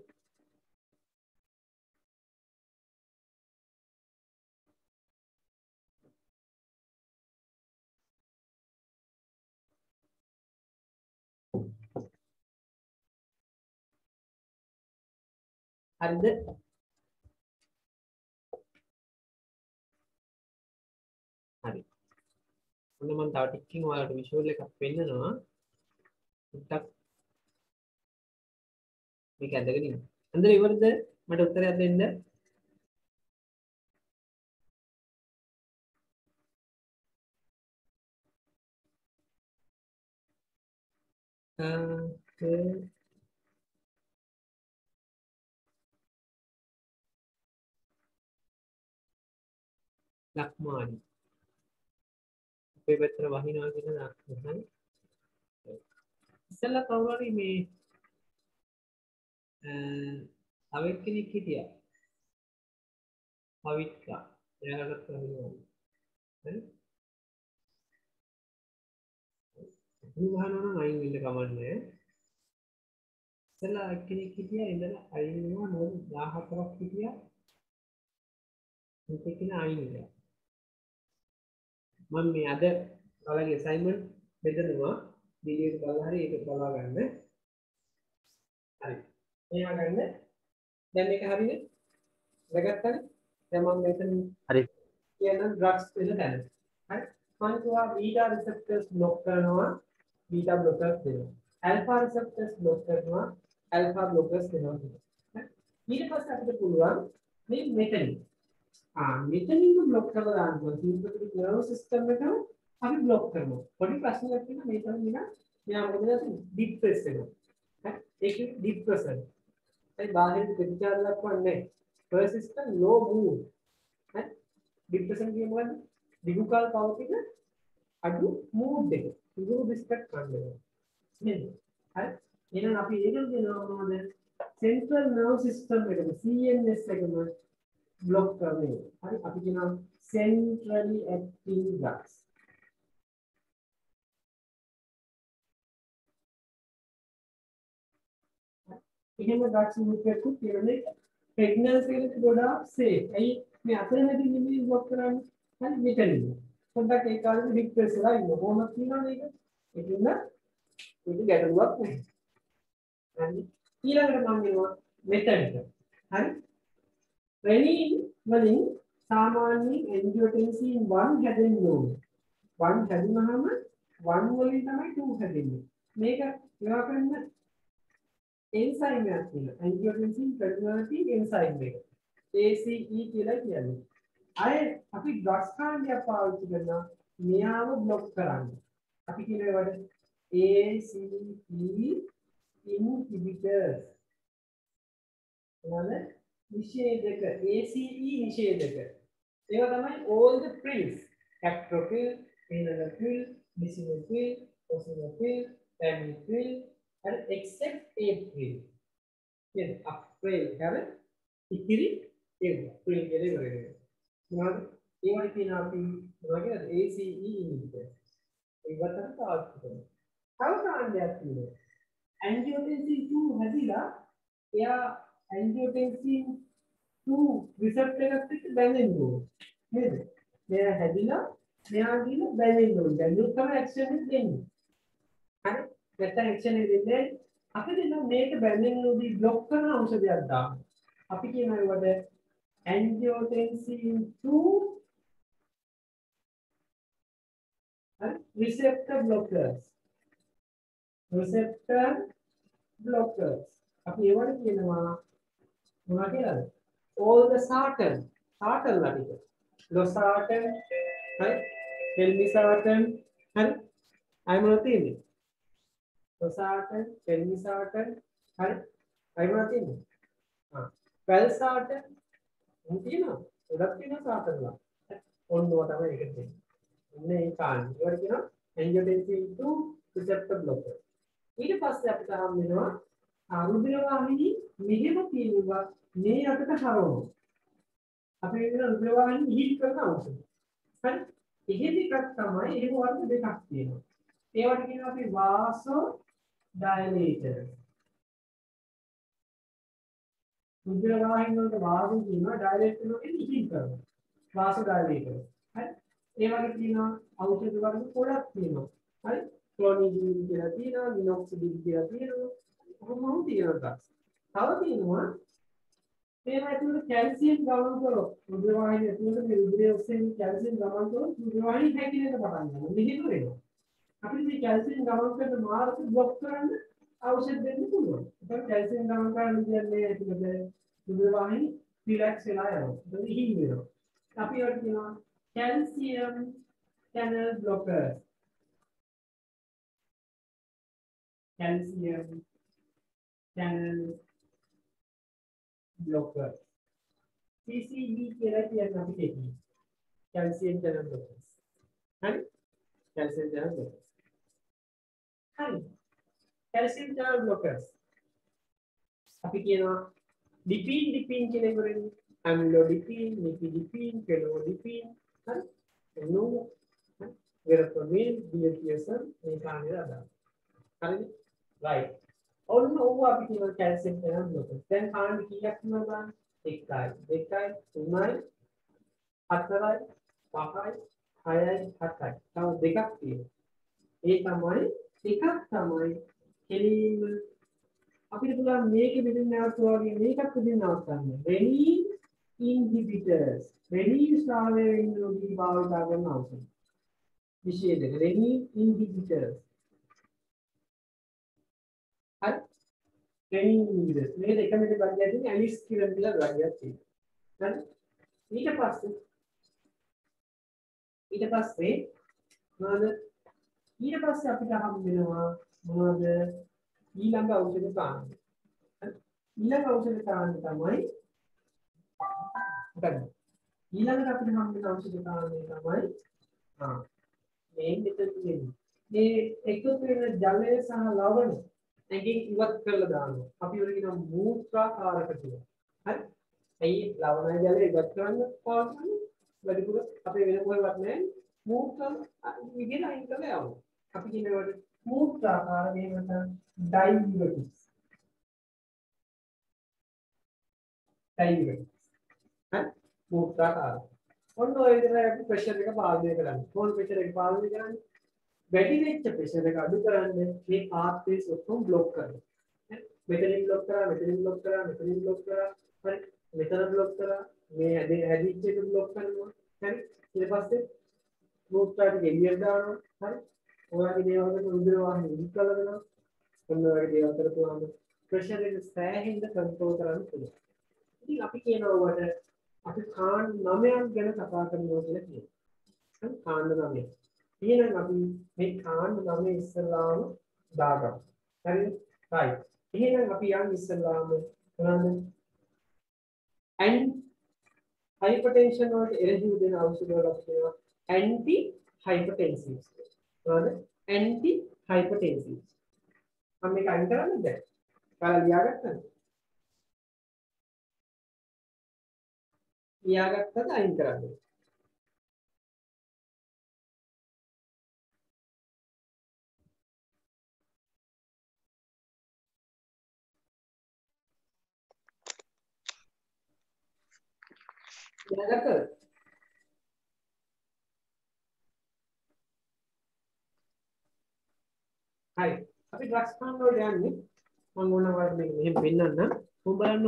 හරිද? හරි. ඔන්න මම තව ටිකකින් ඔයාලට විෂුවල් එකක් පෙන්නනවා. ටිකක් මේක ඇදගෙන ඉන්න. අන්දර ඉවරද? මට උත්තරයක් දෙන්න. ලක්මානි. අපේ පැත්තට වහිනවා කියලා දාන්න. ඉස්සෙල්ලා කවුරු හරි මේ තව කෙනෙක් හිටියා. පවිත්‍රා. එයාලට වහිනවා. හරි? උන් වහනවා නම් අයින් වෙන්න කමන්නේ. ඉස්සෙල්ලා කෙනෙක් හිටියා ඉඳලා අයින් වෙනවා නෝන 14ක් හිටියා. මේක කියන අයින් වෙනවා. මම මේ අද ඔයාලගේ assignment බෙදනවා වීඩියෝ එක බලලා හරි ඒක බලා ගන්න. හරි. මේවා ගන්න. දැන් මේක හරිනේ. දැගත්තනේ. දැන් මම මෙතන හරි කියන ඩ්‍රග්ස් වෙන තැන. හරි. මම කියවා බීටා රිසෙප්ටර්ස් බ්ලොක් කරනවා. බීටා බ්ලොකර්ස් දෙනවා. ඇල්ෆා රිසෙප්ටර්ස් බ්ලොක් කරනවා. ඇල්ෆා බ්ලොකර්ස් දෙනවා. හරි. ඊට පස්සේ අපිට පුළුවන් මේ මෙතනින් මෙතනින් බ්ලොක් කරලා දාන්න පුළුවන්. සිම්පතටික් නර්වස් සිස්ටම් එක අපි බ්ලොක් කරනවා. පොඩි ප්‍රශ්නයක් තියෙනවා මේ තමයි මෙයා මොකද කරන්නේ? ඩිප්‍රෙස් වෙනවා. හරි. ඒක ඩිප්‍රෙෂන්. ඒ බාහිර ප්‍රතිචාර දක්වන්නේ persistent low mood. හරි. ડિප්‍රෙෂන් කියන්නේ මොකද්ද? දිගු කාල පවතින අඩු mood එක. ඉඟුරු බිස්කට් කන්නේ. නේද? හරි. එහෙනම් අපි ඒකට දෙනවා මොනවද? central nervous system එකම CNS එකම block කරන්නේ. හරි අපි කියනවා centrally acting drugs. එහෙම drugs මුකෙකුත් කියන්නේ pregnancy එකට ගොඩාක් safe. ඇයි මේ අතරමැදි නිමිති block කරන්නේ? හරි මෙතනින්. පොඩ්ඩක් ඒ කාලේ big pressure ලා ඉන්න කොහොමද කියනවනේ ඒක. ඒකින්ද ඒක ගැටලුවක් නැහැ. හරි. ඊළඟට මම කියනවා මෙතනට. හරි. Renin වලින් සාමාන්‍යයෙන් angiotensin 1 හැදෙන්න ඕනේ. 1 හැදුනහම 1 වලින් තමයි 2 හැදෙන්නේ. මේක ඒවා කරන්න එන්සයිම් එකක් තියෙනවා. angiotensin converting enzyme එක. ACE කියලා කියන්නේ. අය අපි ඩ්‍රග්ස් කාණ්ඩයක් පාවිච්චි කරනවා මෙයාව બ્લોක් කරන්න. අපි කියන ඒවාට ACE inhibitors. මොනවාද? නිෂේධක ACE නිෂේධක. ඒවා තමයි all the pills. Captopril, enalapril, lisinopril, eosinopril, tamiflu and except april. Then april have ඉතිරි ඒවා ප්‍රිල් කියලා ඉවරයි. මොනවද? ඒවට කියන අපි මොනවද ACE inhibitor. ඒවට තමයි පාවිච්චි කරන්නේ. තව කාණ්ඩයක් තියෙනවා. angiotensin 2 හැදිලා එයා angiotensin 2 receptor එකත් එක්ක බැඳෙන්න ඕනේ. නේද? මෙයා හැදිලා මෙයා ගිහින් බැඳෙන්න ඕනේ. දැන් තමයි ඇක්ෂන් එක දෙන්නේ. හරි? නැත්නම් ඇක්ෂන් එක දෙන්නේ අපි දෙන මේක බැඳෙන්නදී બ્લોක් කරන ඖෂධයක් දාන්න. අපි කියනවා ඒකට angiotensin 2 receptor blockers. receptor blockers. අපි ඒවට කියනවා මොනවා කියලාද? all the sartan ලාටික. losartan හරි telmisartan හරි අය මොනවද තියෙන්නේ? losartan telmisartan හරි අය මොනවද තියෙන්නේ? valsartan මොන තියෙනවා? ගොඩක් තියෙනවා sartan ලා. ඔන්නෝ තමයි ඒක තියෙන්නේ. ඔන්න ඒ කාණ්ඩ. ඒවට කියනවා angiotensin 2 receptor blocker. ඊට පස්සේ අපිට හම් වෙනවා රුධිර වාහිනී මෙහෙම තියෙනවා මේ අතට හරවනවා. අපි කියන රුධිර වාහිනී හීට් කරන ඖෂධ. හරි. එහෙම එකක් තමයි එහෙම වර්ග දෙකක් තියෙනවා. ඒවට කියනවා අපි වාසෝ ඩයලේටර්. රුධිර වාහිනී වලට වාසෝ කියනවා ඩයලේට් කරනවා කියන්නේ හීට් කරනවා. වාසෝ ඩයලේටර්. හරි. ඒ වගේ තියෙනවා ඖෂධ වර්ග ගොඩක් තියෙනවා. හරි. ක්ලොනිඩින් කියලා තියෙනවා, මිනොක්සිඩින් කියලා තියෙනවා. කොහොමද තියෙනවා? තව තියෙනවා මේවා ඇතුළේ කැල්සියම් ගමන් කරොත් රුධිර වාහිනිය ඇතුළේ මේ රුධිරයේ ඔස්සේ කැල්සියම් ගමන් කරොත් රුධිර වාහිනිය හැකිලෙන්න පටන් ගන්නවා. මෙහෙම වෙනවා. අපිට මේ කැල්සියම් ගමන් කරන මාර්ග બ્લોක් කරන්න ඖෂධ දෙන්න පුළුවන්. ඒක කැල්සියම් ගමන් කරන්න කියන්නේ ඇතුළේ රුධිර වාහිනිය රිලැක්ස් වෙලා යනවා. ඒක හිල් වෙනවා. අපි ඒකට කියනවා calcium channel blockers. calcium channel blocker. CCB කියලා කියන්නේ අපි කියන්නේ calcium channel blockers. හරි? calcium channel blockers. හරි. calcium channel blockers. අපි කියනවා ඩිපීන් කියන එකෙන් ඇමිලෝඩිපීන්, නිපිඩිපීන්, ෆෙනෝඩිපීන්. හරි? එන්නෝ වෙරපොමින්, DHSM මේ කාණ්ඩය අදාළ. හරිද? right. ඔන්න ඕව අපි කියන කැල්සියම් channel blockers. දැන් කාණ්ඩ කීයක් තියෙනවද? 1යි 2යි 3යි 4යි 5යි 6යි 7යි. තව දෙකක් තියෙනවා. ඒ තමයි එකක් තමයි කෙලින්ම අපිට පුළුවන් මේක මෙතන නවත්වා වගේ මේකත් මෙතන නවත්තන්න. renin inhibitors. renin ස්රාවයේ ඉන්නෝදී භාවිත කරන ඖෂධ. විශේෂ දෙක renin inhibitors. හරි ට්‍රේනින් නීඩස් මේ දෙකම දෙක බලන්න තියෙන්නේ ඇලිස් කියලා ග්‍රහයක් තියෙනවා. හරි ඊට පස්සේ අපිට හම් වෙනවා මොනවද ඊළඟ ඖෂධ කාණ්ඩ. ඊළඟ ඖෂධ කාණ්ඩ තමයි මොකක්ද? ඊළඟට අපිට හම් වෙන ඖෂධ කාණ්ඩය තමයි මේ මෙතන තියෙන්නේ. මේ එකතු වෙන ජලය සහ ලවණ නැගින් ඉවත් කරලා දානවා. අපි වල කියන මූත්‍රාකාරක කියලා. හරි? ඇයි ලවණ ජලය ඉවත් කරන්න පාවන්නේ? වැඩිපුර අපේ වෙන කොහෙවත් නැහැ. මූත්‍රා විදිහට අයින් කරලා යවනවා. අපි කියන ඒවාට මූත්‍රාකාර මේකට ඩයියුරටික්ස්. ඩයියුරටික්ස්. හරි? මූත්‍රාකාර. ඔන්න ඔය විදිහට අපි ප්‍රෙෂර් එක පාලනය කරන්නේ. කොහොමද ප්‍රෙෂර් එක පාලනය කරන්නේ? වැඩි වෙච්ච ප්‍රෙෂර් එක අඩු කරන්න මේ පාත්වේස් ඔක්කොම બ્લોක් කරනවා. මෙතනින් બ્લોක් කරා, මෙතනින් બ્લોක් කරා, මෙතනින් બ્લોක් කරා. හරි. මෙතන બ્લોක් කරා. මේ හැදිච්ච එක બ્લોක් කරනවා. හරි. ඊට පස්සේ මූත්‍රාට ගෙඩියක් දානවා. හරි. ඔයාගේ දේවල් වලට රුධිර වාහිනී ඉදි කරලා දෙනවා. ඔන්න ඔයාගේ දේවල් කරපුවාම ප්‍රෙෂර් එක සෑහෙන්න කන්ට්‍රෝල් කරන්න පුළුවන්. ඉතින් අපි කියනවා වට අපි කාණ්ඩ 9ක් ගැන කතා කරනවා කියලා කියනවා. හරි කාණ්ඩ 9. එහෙනම් අපි මේ කාණ්ඩ 9 ඉස්සෙල්ලාම දාගමු. හරිද? right. එහෙනම් අපි යන් ඉස්සෙල්ලාම මොනවද? hypertension වලට එරෙහිව දෙන ඖෂධ වලට කියනවා anti hypertensives. මොනවද? anti hypertensives. මම මේක අයින් කරන්නේ දැන්. ඔයාලා ලියාගත්තද? ලියාගත්තද අයින් කරන්නේ? ලියාගත්තද? හරි. අපි ඩ්‍රග්ස් කාණ්ඩ වලට යන්නේ. මම ඕන වල මේක මෙහෙම පෙන්නන්න. උඹ බලන්න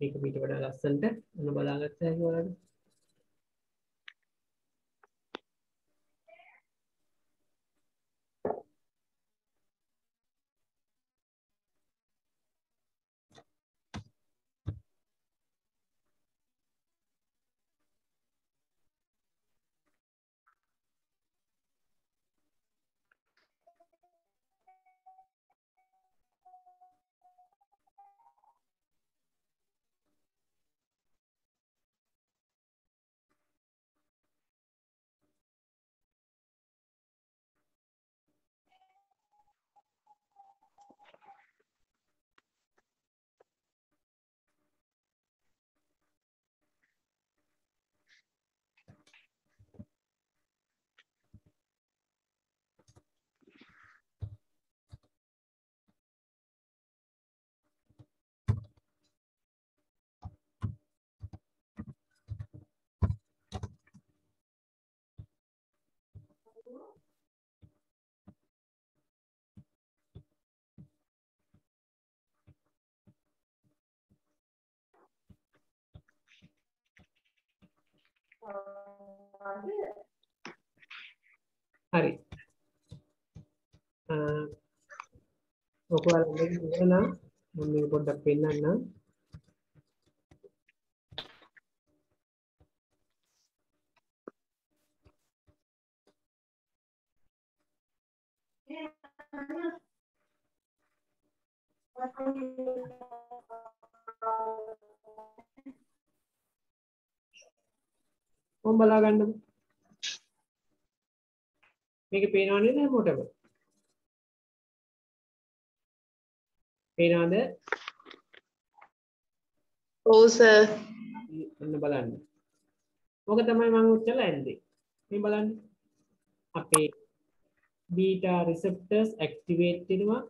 මේක පිට වඩා ලස්සනට ඔන්න බලාගත්ත හැකි ඔයාලට. හරි. ඔයාලා මේක ඉවරනම් මම මේක පොඩ්ඩක් පෙන්නන්නම්. බලා ගන්නකො. මේක පේනව නේද හැමෝටම? පේනවද? ඔව් සර්. ඔන්න බලන්න. මොක තමයි මම උත්තර ඇන්දේ. මේ බලන්න. අපේ බීටා රිසෙප්ටර්ස් ඇක්ටිවේට් වෙනවා.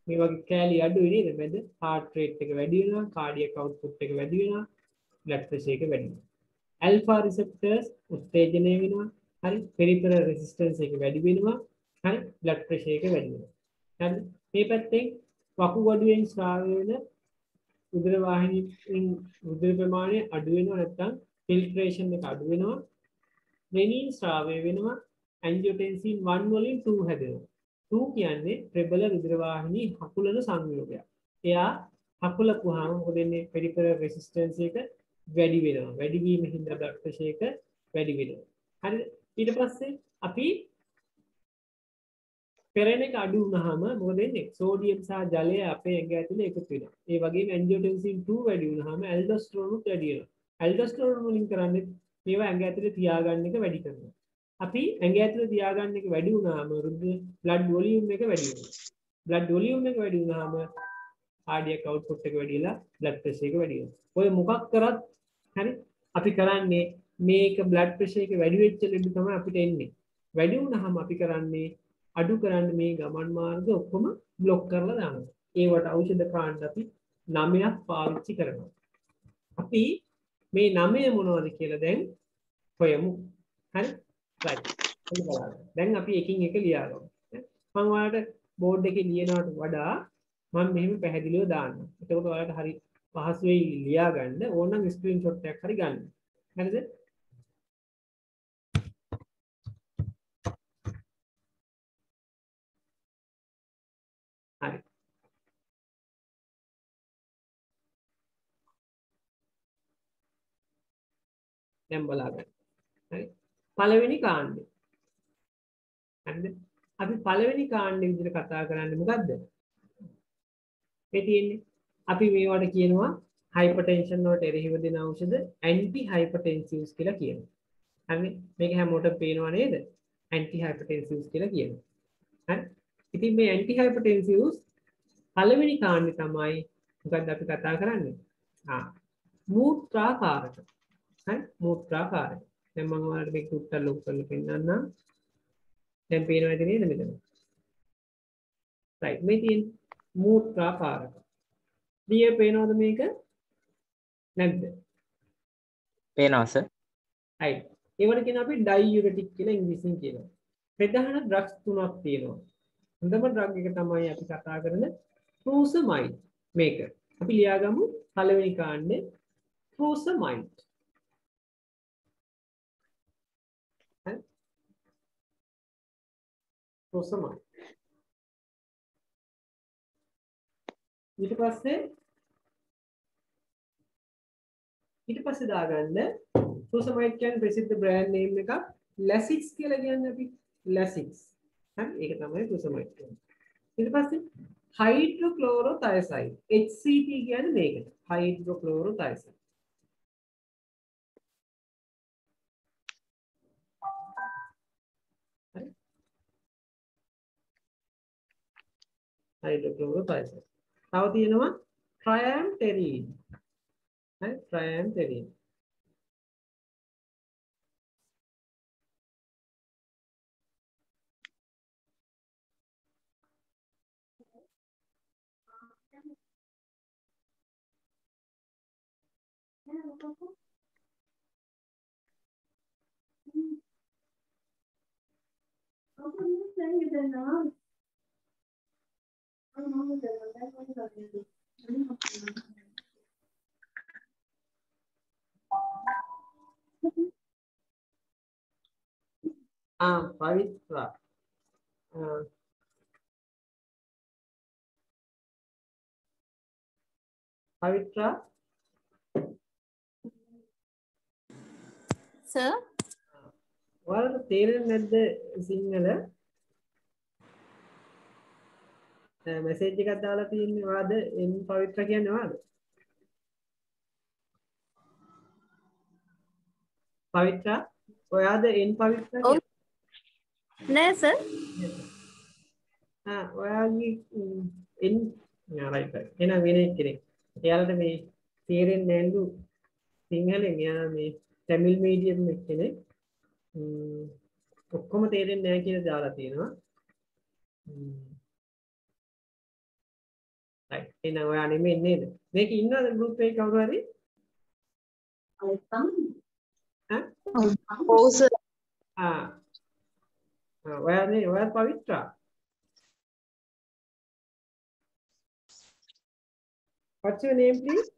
මේ වගේ කැලි අඩුයි නේද? මැද heart rate එක වැඩි වෙනවා, cardiac output එක වැඩි වෙනවා, blood pressure එක වැඩි වෙනවා. alpha receptors උත්තේජනය වෙනවා. හරි. peripheral resistance එක වැඩි වෙනවා. හරි. blood pressure එක වැඩි වෙනවා. හරි. මේ පැත්තෙන් වකුගඩුවෙන් ස්‍රාව වෙන උදර වාහිනියෙන් උදර ප්‍රමාණය අඩු වෙනවා නැත්නම් filtration එක අඩු වෙනවා. renin ස්‍රාවය වෙනවා. angiotensin 1 වලින් 2 හැදෙනවා. 2 කියන්නේ ප්‍රබල රුධිර වාහිනී හකුලන සංයෝගයක්. එයා හකුලපුවාම මොකද වෙන්නේ? peripheral resistance එක වැඩි වෙනවා. වැඩි වීම හින්දා blood pressure එක වැඩි වෙනවා. හරිද? ඊට පස්සේ අපි පෙරෙන එක අඩු වුණාම මොකද වෙන්නේ? සෝඩියම් සහ ජලය අපේ ඇඟ ඇතුලේ එකතු වෙනවා. ඒ වගේම angiotensin 2 වැඩි වුණාම aldosterone උත් වැඩි වෙනවා. aldosterone වලින් කරන්නේ මේවා ඇඟ ඇතුලේ තියාගන්න එක වැඩි කරනවා. අපි ඇඟ ඇතුලේ තියාගන්න එක වැඩි වුණාම blood volume එක වැඩි වෙනවා. blood volume එක වැඩි වුණාම cardiac output එක වැඩි වෙලා blood pressure එක වැඩි වෙනවා. ඔය මොකක් කරත් හරි අපි කරන්නේ මේක blood pressure එක වැඩි වෙච්ච ලෙඩ තමයි අපිට එන්නේ. වැඩි වුණාම අපි කරන්නේ අඩු කරන්න මේ ගමන් මාර්ග ඔක්කොම બ્લોක් කරලා දානවා. ඒවට ඖෂධ කාණ්ඩ අපි 9ක් පාවිච්චි කරනවා. අපි මේ 9 මොනවද කියලා දැන් හොයමු. හරි? right. දැන් අපි එකින් එක ලියා ගමු. මම ඔයාලට බෝඩ් එකේ ලියනවට වඩා මම මෙහෙම පැහැදිලිව දාන්නම්. එතකොට ඔයාලට හරි පහසු වෙයි ලියා ගන්න. ඕනනම් ස්ක්‍රීන්ෂොට් එකක් හරි ගන්න. හරිද? හරි. දැන් බලාගන්න. හරි. පළවෙනි කාණ්ඩය. හරිද? අපි පළවෙනි කාණ්ඩේ විදිහට කතා කරන්නේ මොකද්ද? මේ තියෙන්නේ අපි මේවට කියනවා hypertension වලට එරෙහිව දෙන ඖෂධ anti hypertensives කියලා කියනවා. හරි? මේක හැමෝටම පේනව නේද? anti hypertensives කියලා කියනවා. හරි? ඉතින් මේ anti hypertensives පළවෙනි කාණ්ඩේ තමයි මොකද්ද අපි කතා කරන්නේ? මූත්‍රාකාරක. හරි? මූත්‍රාකාරක. දැන් මම ඔයාලට මේක උත්තර ලොක් කරලා පෙන්නන්නම්. දැන් පේනවද නේද මෙතන? right. මේ තියෙන මූත්‍රාකාරක. ලිය පේනවද මේක? නැද්ද? පේනවා සර්. right. ඒවට කියන අපි diuretic කියලා ඉංග්‍රීසියෙන් කියනවා. ප්‍රධාන ඩ්‍රග්ස් තුනක් තියෙනවා. හොඳම ඩ්‍රග් එක තමයි අපි කතා කරන furosemide මේක. අපි ලියාගමු පළවෙනි කාණ්ඩේ furosemide. හරි? furosemide. ඊට පස්සේ දාගන්න furosemide කියන්නේ ප්‍රසිද්ධ බ්‍රෑන්ඩ් නේම් එකක් Lasix කියලා කියන්නේ අපි Lasix. හරි ඒක තමයි furosemide කියන්නේ. ඊට පස්සේ hydrochlorothiazide HCT කියන්නේ මේකට hydrochlorothiazide. හරි hydrochlorothiazide. තව තියෙනවා triamterene. හරි triamterene. Pavitra. Pavitra. Sir? ඔයාලට තේරෙන්නේ නැද්ද සිංහල? මැසේජ් එකක් දාලා තියෙන්නේ ඔයාද එන් පවිත්‍ර කියන්නේ ඔයාද? පවිත්‍ර ඔයාද එන් පවිත්‍ර කියන්නේ? නෑ sir. ඔයාගේ එන් right එහෙනම් වෙන කෙනෙක්. එයාලට මේ තේරෙන්නේ නැන්දු සිංහලෙන් එයා මේ තමිල් මීඩියම් කෙනෙක්. ඔක්කොම තේරෙන්නේ නැහැ කියලා දාලා තියෙනවා. right එහෙනම් ඔයා නෙමෙයි නේද? මේක ඉන්නවද group එකේ කවුරු හරි? ඔව් සර්. ඔයා පවිත්‍ර. What's your name, please?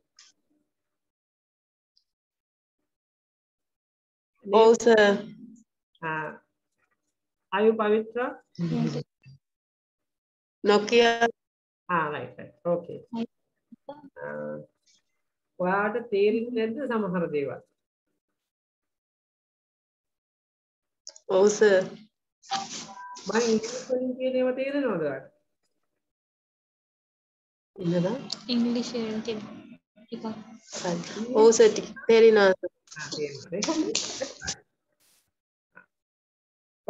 ඔව් sir. Are you Pavitra? Nokia. Right. Okay. ඔයාට තේරෙන්නේ නැද්ද සමහර දේවල්? ඔව් සර්. මම ඉංග්‍රීසි වලින් කියන ඒවා තේරෙනවද ඔයාලට? ඉන්නද? English ටික. ඔව් සර් තේරෙනවා.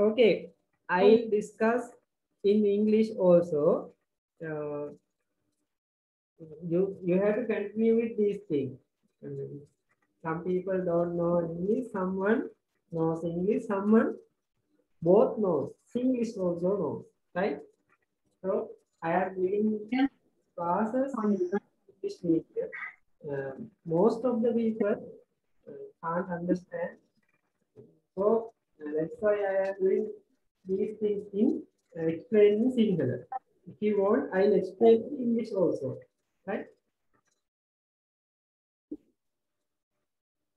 Okay, I'll discuss in English also. You have to continue with these things. Some people don't know English, someone knows English, someone both knows. English also knows, right? So I am giving classes on English medium. Most of the people can't understand. So that's why I am doing these things in explaining Sinhala. If you want, I'll explain in English also, right?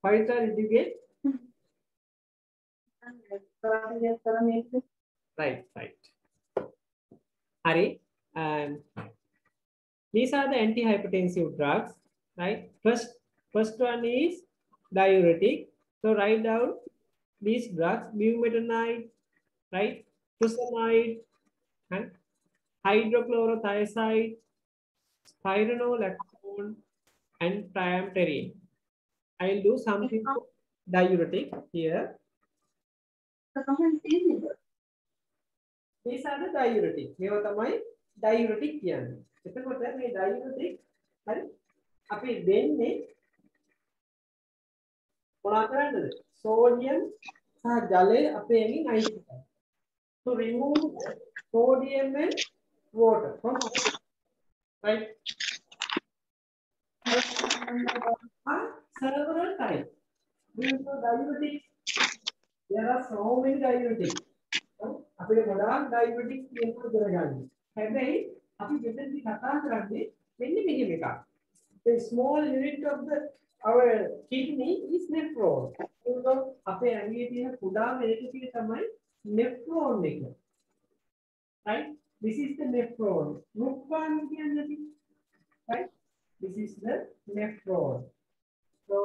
Pavitra, did you get? Right. Hari, these are the antihypertensive drugs, right? First one is diuretic. So write down these drugs: bumetanide, right? Furosemide, and hydrochlorothiazide, spironolactone, and triamterene. I'll do something diuretic here. These are the diuretics. මේවා තමයි diuretic කියන්නේ. එතකොට මේ diuretic හරි අපි දෙන්නේ මොනවා කරන්නද? sodium සහ ජලය අපේ ඇඟෙන් අයින් කරන්න. To remove sodium and water from our, right? Several types. Diuretics. There are so many diuretics. අපිට ගොඩාක් ඩයබටික් කියනවා කරගන්න. හැබැයි අපි මෙතනදී කතා කරන්නේ මෙන්න මෙහෙම එකක්. The small unit of the our kidney is nephron. ඒක අපේ ඇඟේ තියෙන කුඩාම ඒකකය තමයි nephron එක. Right? This is the nephron. රුක්කාන් කියන්නේ right? This is the nephron. So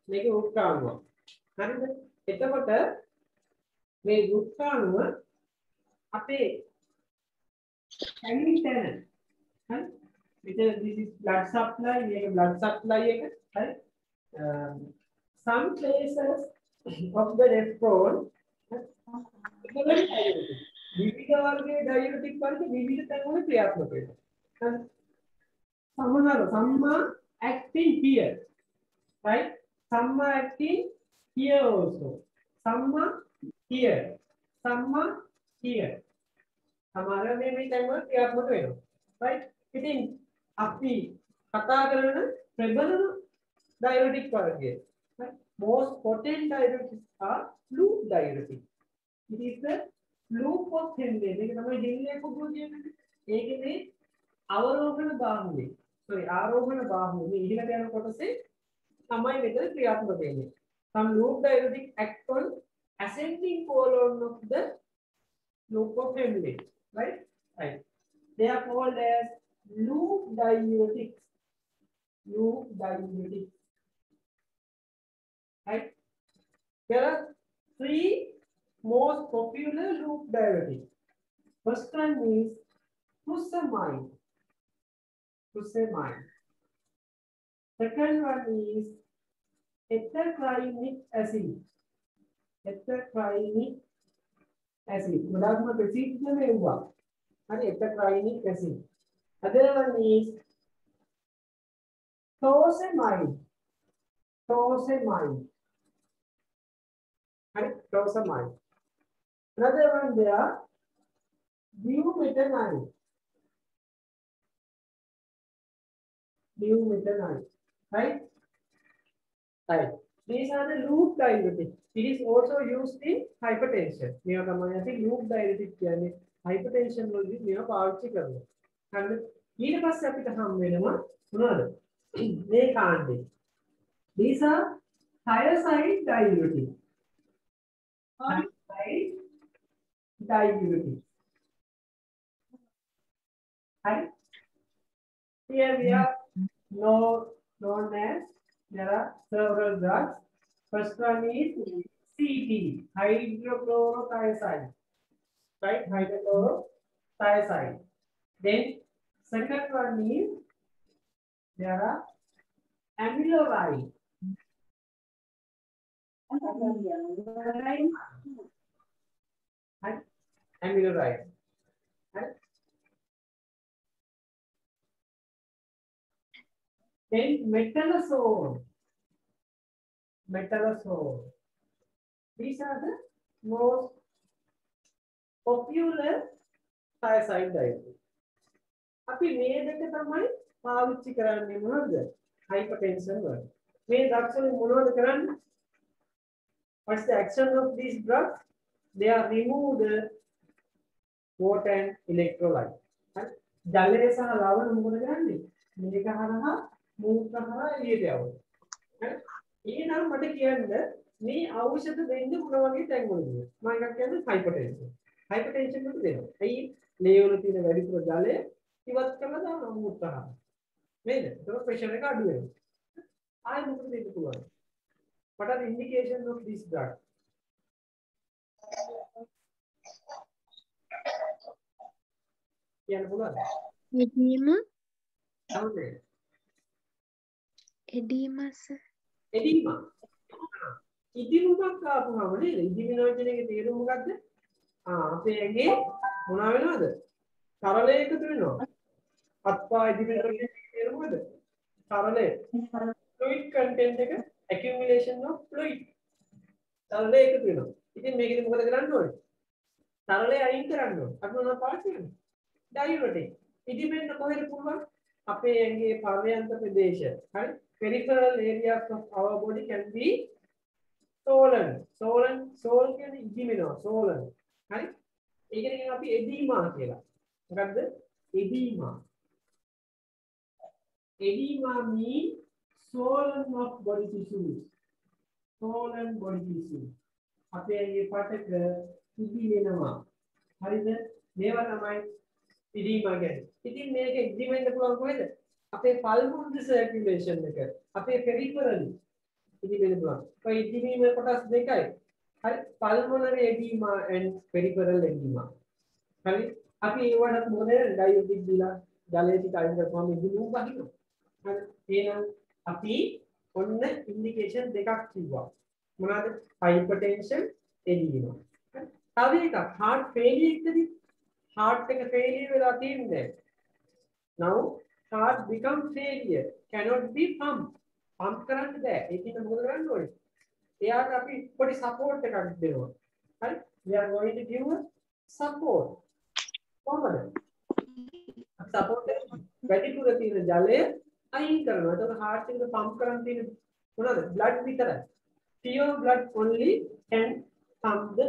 මේක උත්කාණුව. හරිද? එතකොට මේ උත්කාණුව අපේ hanging channel. Right? Because this is blood supply, මේක blood supply එක. Right? Some places of the nephron විවිධ වර්ගයේ diuretic වර්ග විවිධ තැන්වල ක්‍රියාත්මක වෙනවා. සමහර සම්මා acting here. Right? Samma acting here also. Samma here. Samma here. हमारा में टाइम क्रियात्मक වෙනවා. Right? ඉතින් අපි කතා කරන ප්‍රබලම diuretic වර්ගය. Right? Most potent diuretics are loop diuretic. It is the loop of Henle. මේක තමයි හෙන්ලේ කුඩුව කියන්නේ. ඒකේ අවරෝහණ බාහුවේ. sorry ආරෝහණ බාහුවේ මේ ඉහළට යන කොටසේ තමයි මෙතන ක්‍රියාත්මක වෙන්නේ. Some loop diuretic act on ascending colon of the loop of Henle. Right? Right. They are called as loop diuretics. Loop diuretics. Right? There are three most popular loop diuretics. First one is fusamide. Fusamide. Second one is ethacrynic acid. Ethacrynic acid. Gudagma acid में हुआ. अरे ethacrynic acid. Other one is torsemide. Torsemide. अरे torsemide. Another one there. Bumetanide. Bumetanide. Right? Right. These are the loop diuretics. It is also used in hypertension. මේවා තමයි අපි loop diuretic කියන්නේ hypertension වලදී මේවා පාවිච්චි කරනවා. හරිද? ඊට පස්සේ අපිට හම් වෙනවා මොනවද? මේ කාණ්ඩේ. These are thiazide diuretics. Thiazide diuretics. Right? Here we are known as there are several drugs. First one is CT, hydrochlorothiazide. Right? Hydrochlorothiazide. Then second one is there are amiloride. Right? Amiloride. Right? Then metolazone. Metolazone. These are the most popular thiazide diuretics. අපි මේ දෙක තමයි පාවිච්චි කරන්නේ මොනවද? Hypertension වල. මේ drugs වලින් මොනවද කරන්නේ? What's the action of these drugs? They are remove the water and electrolyte. ජලය සහ ලවණ මොකද කරන්නේ? මේක හරහා මූත්‍ර හරහා එළියට යවනවා. එහෙනම් මට කියන්න මේ ඖෂධ දෙන්නේ මොන වගේ තැන් වලද? මම එකක් කියන්නේ hypertension. Hypertension වලට දෙනවා. ඇයි? ලේ වල තියෙන වැඩිපුර ජලය ඉවත් කරලා දානවා මූත්‍ර හරහා. නේද? ඒක ප්‍රෙෂර් එක අඩු වෙනවා. ආයෙ මොකද දෙන්න පුළුවන්? What are the indications of this drug? කියන්න පුළුවන්ද? edema හවුද? edema sir. edema. ඉදිමුමක් ආපුවම නේද? ඉදිමිනෝජන් එකේ තේරුම මොකද්ද? අපේ ඇඟේ මොනවා වෙනවද? තරලය එකතු වෙනවා. අත්පා ඉදිරියට කියනවද? තරලය. fluid content එක accumulation of fluid. තරලය එකතු වෙනවා. ඉතින් මේකෙදි මොකද කරන්න ඕනේ? තරලය අයින් කරන්න ඕනේ. අපි මොනවද පාවිච්චි කරන්නේ? ඩයුරටික්. ඉදිමෙන්න කොහෙද පුළුවන්? අපේ ඇඟේ පර්යන්ත ප්‍රදේශ. හරි? peripheral areas of our body can be swollen. Swollen කියන්නේ ඉදිමෙනවා. swollen. හරි? ඒකට කියනවා අපි එදීමා කියලා. මොකද්ද? edema. Edema means swollen of body tissues. Swollen body tissues. අපේ ඇඟේ පටක ඉදි වෙනවා. හරිද? මේවා තමයි edema කියන්නේ. ඉතින් මේක ඉදි වෙන්න පුළුවන් කොහෙද? අපේ pulmonary circulation එක. අපේ peripherally ඉදි වෙන්න පුළුවන්. ඔය ඉදි වීම කොටස් දෙකයි. හරි? pulmonary edema and peripheral edema. හරි? අපි ඒවට මොකද ඩයුටික් දීලා ජලය ටික අයින් කරපුවාම ඉදුණු වහිනවා. හරි එහෙනම් අපි ඔන්න ඉන්ඩිකේෂන් දෙකක් කිව්වා. මොනවාද? හයිපර්ටෙන්ෂන් එදීමා. තව එකක් heart failure එකදී heart එක failure වෙලා තියෙන්නේ. now heart become failure cannot be pump කරන්න බෑ. ඒකින් මොකද කරන්න ඕනේ? එයාට අපි පොඩි support එකක් දෙනවා. හරි? we are going to give a support. කොහොමද? සපෝට් එක වැඩිපුර තියෙන ජලය අයින් කරනවා. එතකොට heart එකට පම්ප් කරන් තියෙන මොනවද? blood විතරයි. pure blood only can pump the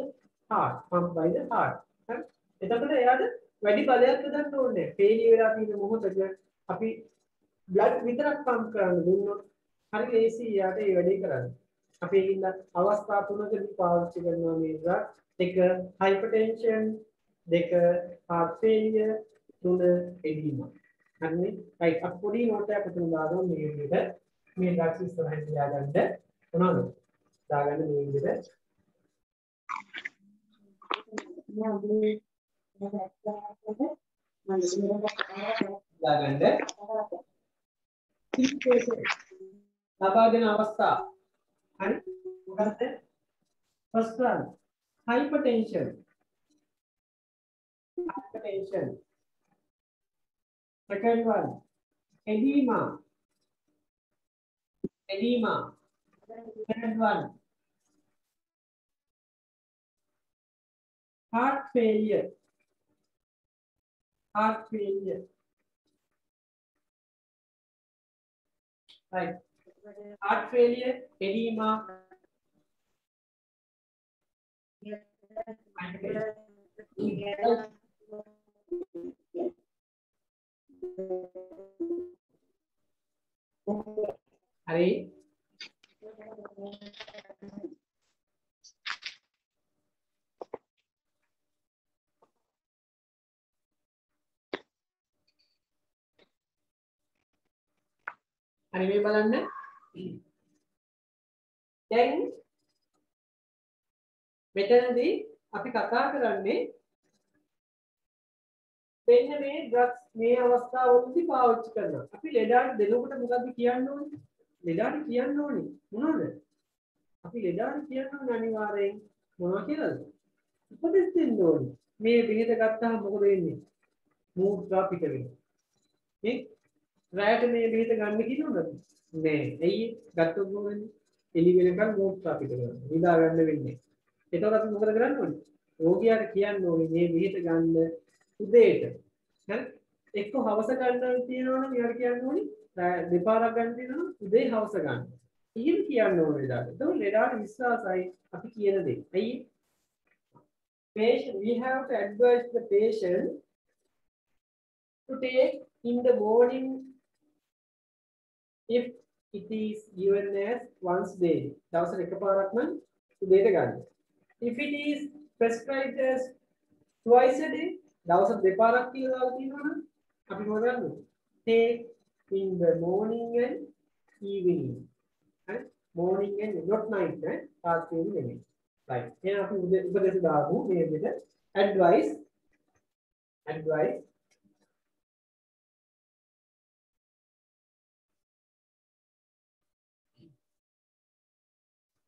heart. Pump by the heart. හරි? එතකොට එයාට වැඩි බලයක් යොදන්න ඕනේ. failure වෙලා තියෙන මොහොතක අපි blood විතරක් pump කරන්න දුන්නොත් හරි AC යාට ඒ වැඩේ කරන්නේ. අපි ඒකින්ද අවස්ථා තුනකදී පාවිච්චි කරනවා මේ drug. එක hypertension, දෙක heart failure, තුන edema. හරිනේ? right අපි පොඩි නෝට් එකක් අතන දාගමු මේ විදිහට. මේ ඩ්‍රග්ස් ඉස්සරහින් තියාගන්න මොනවද? දාගන්න මේ විදිහට. දාගන්න. ලබා දෙන අවස්ථා. හරි? මොකක්ද? first one hypertension. Hypertension. Second one, edema. Edema. Third one, heart failure. Heart failure. Right. Heart failure, edema. Hari මේ බලන්න දැන් මෙතනදී අපි කතා කරන්නේ මෙන්න මේ ඩ්‍රග්ස් මේ අවස්ථාවවලදී පාවිච්චි කරනවා. අපි ලෙඩාට දෙනකොට මොකද්ද කියන්න ඕනේ? ලෙඩාට කියන්න ඕනේ මොනවද? අපි ලෙඩාට කියන්න ඕනේ අනිවාර්යෙන් මොනවා කියලාද? උපදෙස් දෙන්න ඕනේ. මේ බෙහෙත ගත්තාම මොකද වෙන්නේ? මූත්‍රා පිට වෙනවා. මේ රැයට මේ බෙහෙත ගන්න කිව්වද? නෑ. ඇයි ගත්තොත් මොකද වෙන්නේ? එළි වෙනකන් මූත්‍රා පිට කරනවා. නිදා ගන්න වෙන්නේ. එතකොට අපි මොකද කරන්න ඕනේ? රෝගියාට කියන්න ඕනේ මේ බෙහෙත ගන්න උදේට. හරි? එක්ක හවස ගන්න තියෙනවනම් ඊට කියන්න ඕනේ දෙපාරක් ගන්න තියෙනවනම් උදේ හවස ගන්න. එහෙම කියන්න ඕනේ ලෙඩාට. එතකොට ලෙඩාට විශ්වාසයි අපි කියන දේ. ඇයි? Patient, we have to advise the patient to take in the morning if it is given as once daily. දවසට එකපාරක් නම් උදේට ගන්න. If it is prescribed as twice a day, දවසට දෙපාරක් කියලා තියෙනවනම් අපි මොකද කරන්නේ? Take in the morning and evening. හරි? Morning and not night නේ. පාර්ශ්වයෙන් නෙමෙයි. right. එහෙනම් අපි උපදේශ දාමු මේ විදිහට advice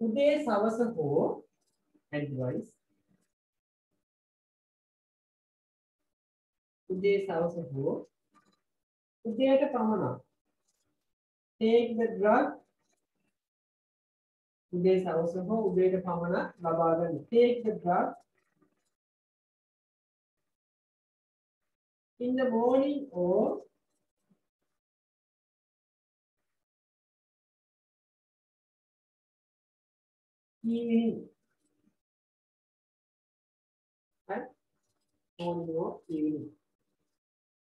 උදේ සවස හෝ advice උදේ සවස හෝ උදේට පමණක් take the drug උදේ සවස හෝ උදේට පමණක් ලබා ගන්න take the drug in the morning or evening right morning or evening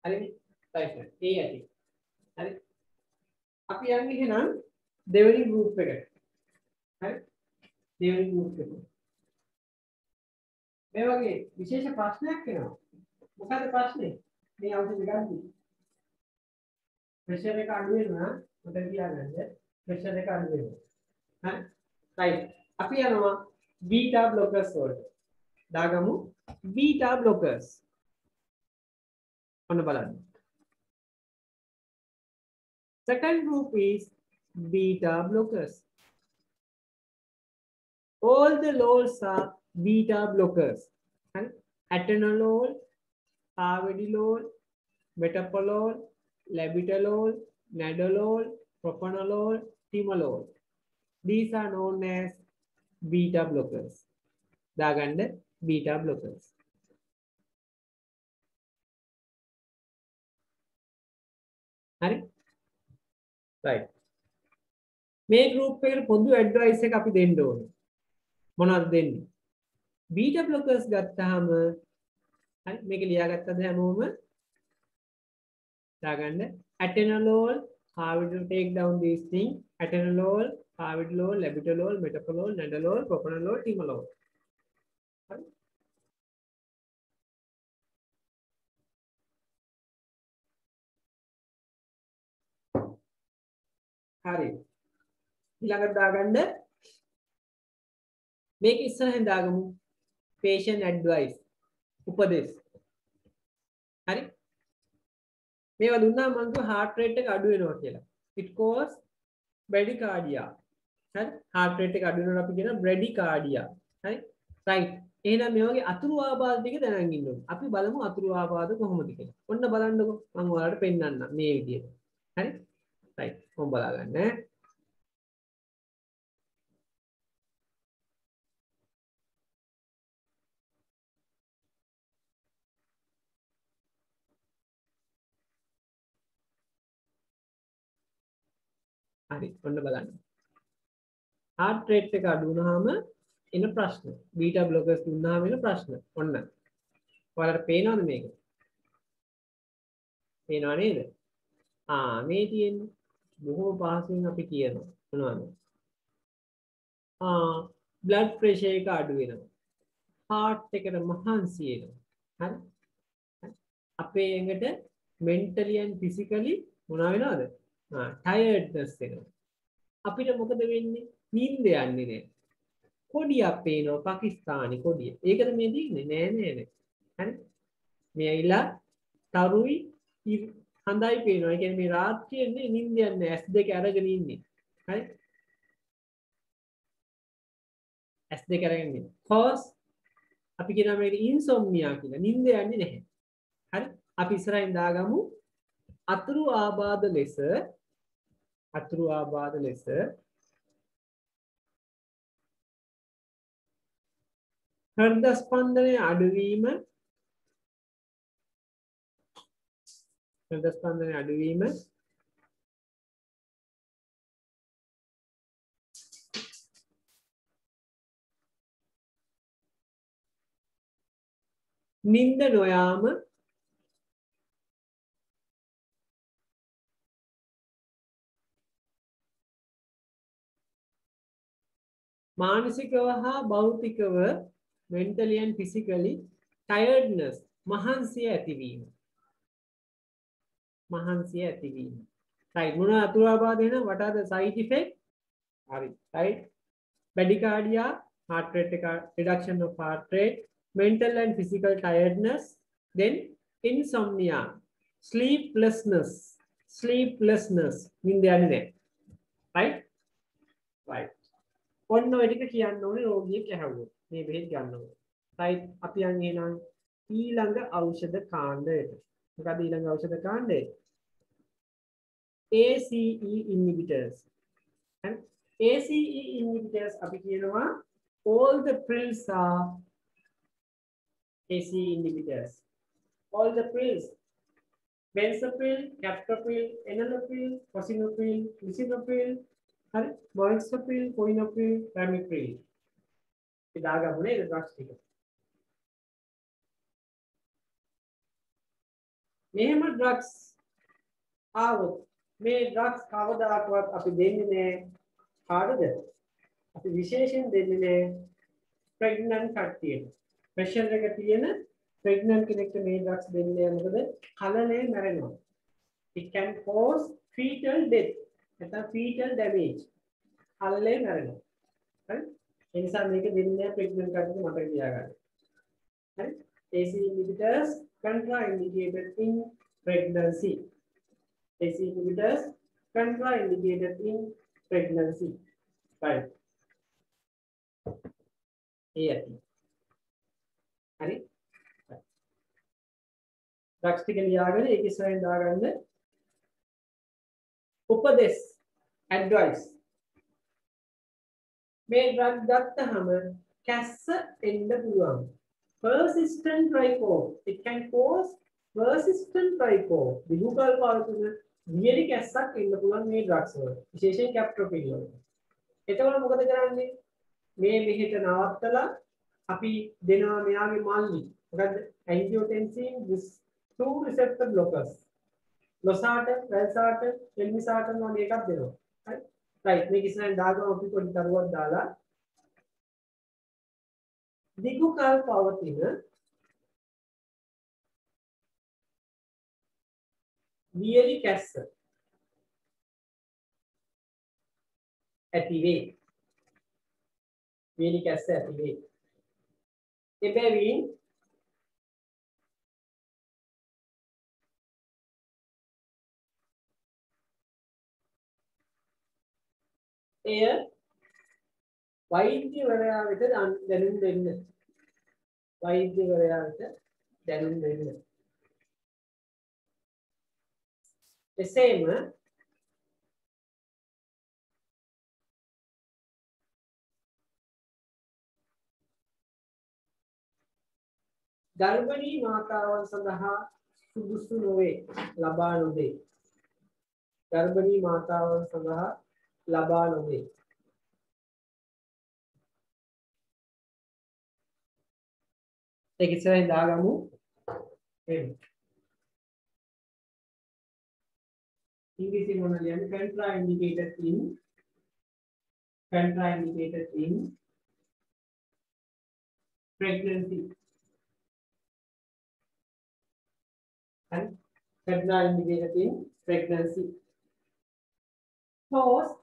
හරිනේ right ඒ ඇති හරි අපි යන්නේ එහෙනම් දෙවෙනි group එකට හරි දෙවෙනි group එක මේ වගේ විශේෂ ප්‍රශ්නයක් එනවා මොකද ප්‍රශ්නේ මේ අවුරුදු ගන්න ප්‍රෙෂර් එක අඩු වෙනවා මට කියන්න ප්‍රෙෂර් එක අඩු වෙනවා හරි right අපි යනවා beta blockers වලට දාගමු beta blockers ඔන්න බලන්න second group is beta blockers all the lols are beta blockers and atenolol carvedilol metoprolol labetalol nadolol propranolol timolol these are known as beta blockers දාගන්න beta blockers හරි right මේ group එකට පොදු advice එක අපි දෙන්න ඕනේ මොනවද දෙන්නේ beta blockers ගත්තාම හරි මේක ලියාගත්තද හැමෝම දාගන්න atenolol carvedilol take down these things atenolol carvedilol labetalol metoprolol nadolol propranolol timolol හරි ඊළඟට දාගන්න මේක ඉස්සරහින් දාගමු patient advice උපදෙස් හරි මේවා දුන්නා මම කිව්වා heart rate එක අඩු වෙනවා කියලා it cause bradycardia හරි heart rate එක අඩු වෙනවා අපි කියන bradycardia හරි right එහෙනම් මේ වගේ අතුරු ආබාධ ටික දැනගෙන ඉන්න ඕනේ අපි බලමු අතුරු ආබාධ කොහොමද කියලා ඔන්න බලන්නකො මම ඔයාලට පෙන්නන්නම් මේ විදිහට හරි right කොහොම බලාගන්න හරි ඔන්න බලන්න heart rate එක අඩු වුණාම එන ප්‍රශ්න beta blockers දුන්නාම එන ප්‍රශ්න ඔන්න ඔයාලට පේනවද මේක පේනව නේද මේ තියෙන්නේ බොහෝ පහසුවෙන් අපි කියනවා මොනවද blood pressure එක අඩු වෙනවා heart එකට මහන්සි වෙනවා හරි අපේ ඇඟට mentally and physically මොන වෙනවද tiredness වෙනවා අපිට මොකද වෙන්නේ නිින්ද යන්නේ නැහැ කොඩියක් පේනවා පාකිස්තානි කොඩිය ඒකද මේ දින්නේ නෑ හරි මේ ඇවිල්ලා තරුයි හඳයි පේනවා ඒ කියන්නේ මේ රාත්‍රියේ නිින්ද යන්නේ S2 අරගෙන ඉන්නේ හරි S2 අරගෙන ඉන්නේ cause අපි කියනවා මේක insomnia කියලා නිින්ද යන්නේ නැහැ හරි අපි ඉස්සරහින් දාගමු අතුරු ආබාධ ලෙස හෘද ස්පන්දනයේ අඩුවීම නිින්ද නොයාම මානසිකව හා භෞතිකව mentally and physically tiredness මහන්සිය ඇතිවීම right මොන අතුරු ආබාධ වෙන what are the side effect හරි right bradycardia heart rate reduction of heart rate mental and physical tiredness then insomnia sleeplessness නින්ද යන්නේ නැහැ right ඔන්න ඔය ටික කියන්න ඕනේ රෝගියෙක් ඇහුවොත් මේ බෙහෙත් ගන්න ඕනේ right අපි යන්නේ නම් ඊළඟ ඖෂධ කාණ්ඩයට මොකද ඊළඟ ඖෂධ කාණ්ඩය ACE inhibitors. And ACE inhibitors අපි කියනවා all the pills are ACE inhibitors. All the pills, benzopil, captopril, enalapril, fosinopril, lisinopril, හරි, moixopril, coinopil, ramipril. ඒ දාගමුනේ ඒ drugs ටික. මෙහෙම drugs ආවොත් මේ drugs කවදාකවත් අපි දෙන්නේ නැහැ කාටද? අපි විශේෂයෙන් දෙන්නේ නැහැ pregnant කට්ටියට. pressure එක තියෙන pregnant කෙනෙක්ට මේ drugs දෙන්නේ මොකද? කලලේ මැරෙනවා. It can cause fetal death. නැත්නම් fetal damage. කලලේ මැරෙනවා. හරි? ඒ නිසා මේක දෙන්නේ නැහැ pregnant කට්ටියට මතක තියාගන්න. හරි? ACE inhibitors contraindicated in pregnancy. ACE inhibitors contraindicated in pregnancy. Right. Here. Hari. Drugs ටික ලියාගෙන ඒක ඉස්සරහින් දාගන්න. උපදෙස් advice. මේ drug ගත්තහම කැස්ස එන්න පුළුවන්. Persistent trichome. It can cause persistent trichome. දිගුකල් පවතින වියලි කැස්සක් එන්න පුළුවන් මේ drugs වල. විශේෂයෙන් captopril වල. එතකොට මොකද කරන්නේ? මේ මෙහෙට නවත්තලා අපි දෙනවා මෙයාගේ මල්ලි. මොකද්ද? angiotensin this two receptor blockers. losartan, valsartan, telmisartan වගේ එකක් දෙනවා. හරි? right මේක ඉස්සරහින් දාගමු අපි පොඩි කරුවක් දාලා. දිගු කල් පවතින වියලි කැස්ස ඇති වේ. වියලි කැස්ස ඇති වේ. එබැවින් එය වෛද්‍යවරයා වෙත දැනුම් දෙන්න. වෛද්‍යවරයා වෙත දැනුම් දෙන්න. එසේම ගර්භණී මාතාවන් සඳහා සුදුසු නොවේ, ලබා නොවේ. ගර්භණී මාතාවන් සඳහා ලබා නොවේ. ඒක ඉස්සරහින් දාගමු. එහෙනම් ඉංග්‍රීසි මොනවද කියන්නේ? contraindicated in pregnancy. And contraindicated in pregnancy. Post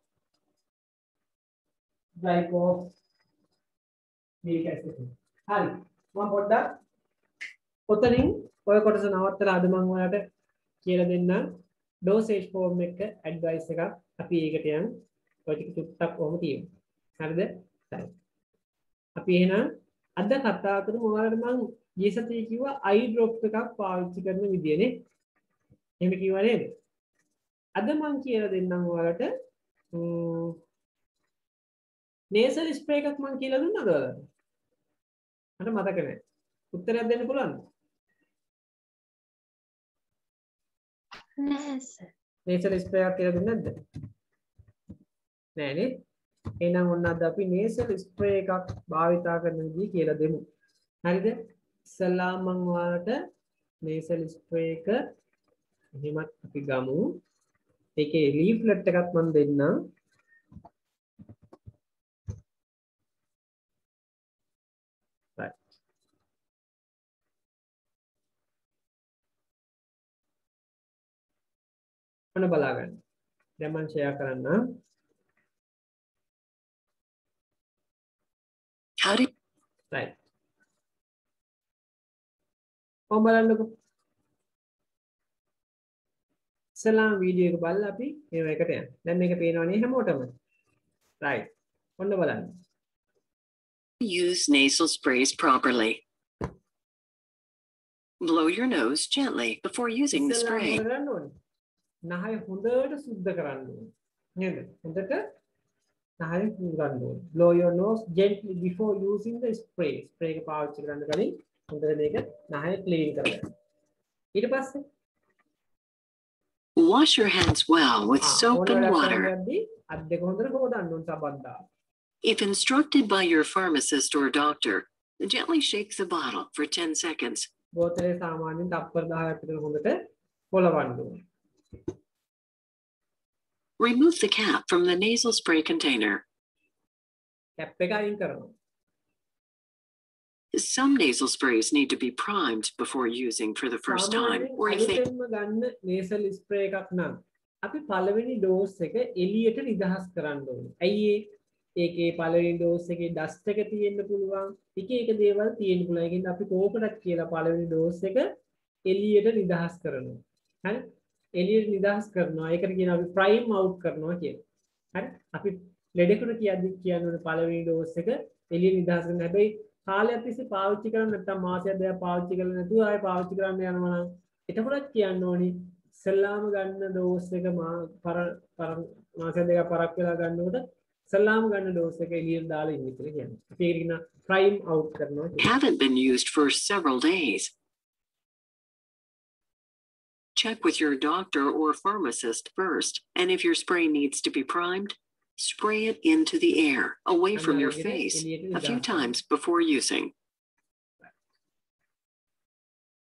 glycose milk acid. හරි. මම පොඩ්ඩක් ඔතනින් ඔය කොටස නවත්තලා අද මම ඔයාලට කියලා දෙන්නම් dosage form එක advice එකක් අපි ඒකට යන් ඔය ටික චුට්ටක් කොහොම තියෙනවා. හරිද? හරි. අපි එහෙනම් අද කතා කරමු ඔයාලට මම ජීසතේ කිව්වා eye drop එකක් පාවිච්චි කරන විදියනේ. එහෙම කිව්වා නේද? අද මම කියලා දෙන්නම් ඔයාලට nasal spray එකක් මම කියලා දුන්නද ඔයාලට? මට මතක නැහැ. උත්තරයක් දෙන්න පුළුවන්ද? නෑ සර්. nasal spray එකක් කියලා දුන්නේ නැද්ද? නෑ නේද? එහෙනම් ඔන්න අද අපි nasal spray එකක් භාවිතා කරන විදිහ කියලා දෙමු. හරිද? ඉස්සල්ලාම මම ඔයාලට nasal spray එක එහෙමත් අපි ගමු. ඒකේ leaflet එකක් මම දෙන්නම්. ඔන්න බලාගන්න. දැන් මම ෂෙයා කරන්න. Howdy. right. කොහොම බලන්නකෝ. සලාම් වීඩියෝ එක බලලා අපි මේව එකට යන්න. දැන් මේක පේනවනේ හැමෝටම. right. ඔන්න බලන්න. Use nasal sprays properly. Blow your nose gently before using the spray. ඉස්සෙල්ලාම මොකද කරන්න ඕනේ? නහය හොඳට සුද්ධ කරන්න ඕනේ. නේද? හොඳට නහය සුද්ධ කරන්න ඕනේ. Blow your nose gently before using the spray. Spray එක පාවිච්චි කරන්න කලින් හොඳට මේක නහය clean කරගන්න. ඊට පස්සේ Wash your hands well with soap and water. අත් දෙක හොඳට හොදන්න ඕනේ සබන් දාලා. If instructed by your pharmacist or doctor, gently shake the bottle for 10 seconds. බෝතලේ සාමාන්‍යයෙන් තප්පර 10ක් විතර හොඳට පොළවන්න ඕනේ. Remove the cap from the nasal spray container. Cap එක අයින් කරනවා. Some nasal sprays need to be primed before using for the first time, or if they අලුතෙන්ම ගන්න nasal spray එකක් නම් අපි පළවෙනි ඩෝස් එක එළියට නිදහස් කරන්න ඕනේ. ඇයි ඒකේ පළවෙනි ඩෝස් එකේ ඩස්ට් එක තියෙන්න පුළුවන්. එක එක දේවල් තියෙන්න පුළුවන්. ඒකින්ද අපි කෝකටත් කියලා පළවෙනි ඩෝස් එක එළියට නිදහස් කරනවා. හරි? එළියට නිදහස් කරනවා. ඒකට කියනවා අපි ප්‍රයිම් අවුට් කරනවා කියලා. හරි? අපි ලෙඩෙකුට කියන්නේ පළවෙනි ඩෝස් එක එළියට නිදහස් කරන හැබැයි කාලයක් තිස්සේ පාවිච්චි කරන්න නැත්නම් මාසයක් දෙකක් පාවිච්චි කරලා නැතුව ආයෙ පාවිච්චි කරන්න යනවා නම් එතකොටත් කියන්න ඕනි ඉස්සල්ලාම ගන්න ඩෝස් එක මාසයක් දෙකක් පරක් වෙලා ගන්නකොට ඉස්සල්ලාම ගන්න ඩෝස් එක එළියට දාලා ඉන්න කියලා කියනවා. අපි ඒක කියන ප්‍රයිම් අවුට් කරනවා. haven't been used for several days. Check with your doctor or pharmacist first, and if your spray needs to be primed, spray it into the air, away from your face, a few times before using.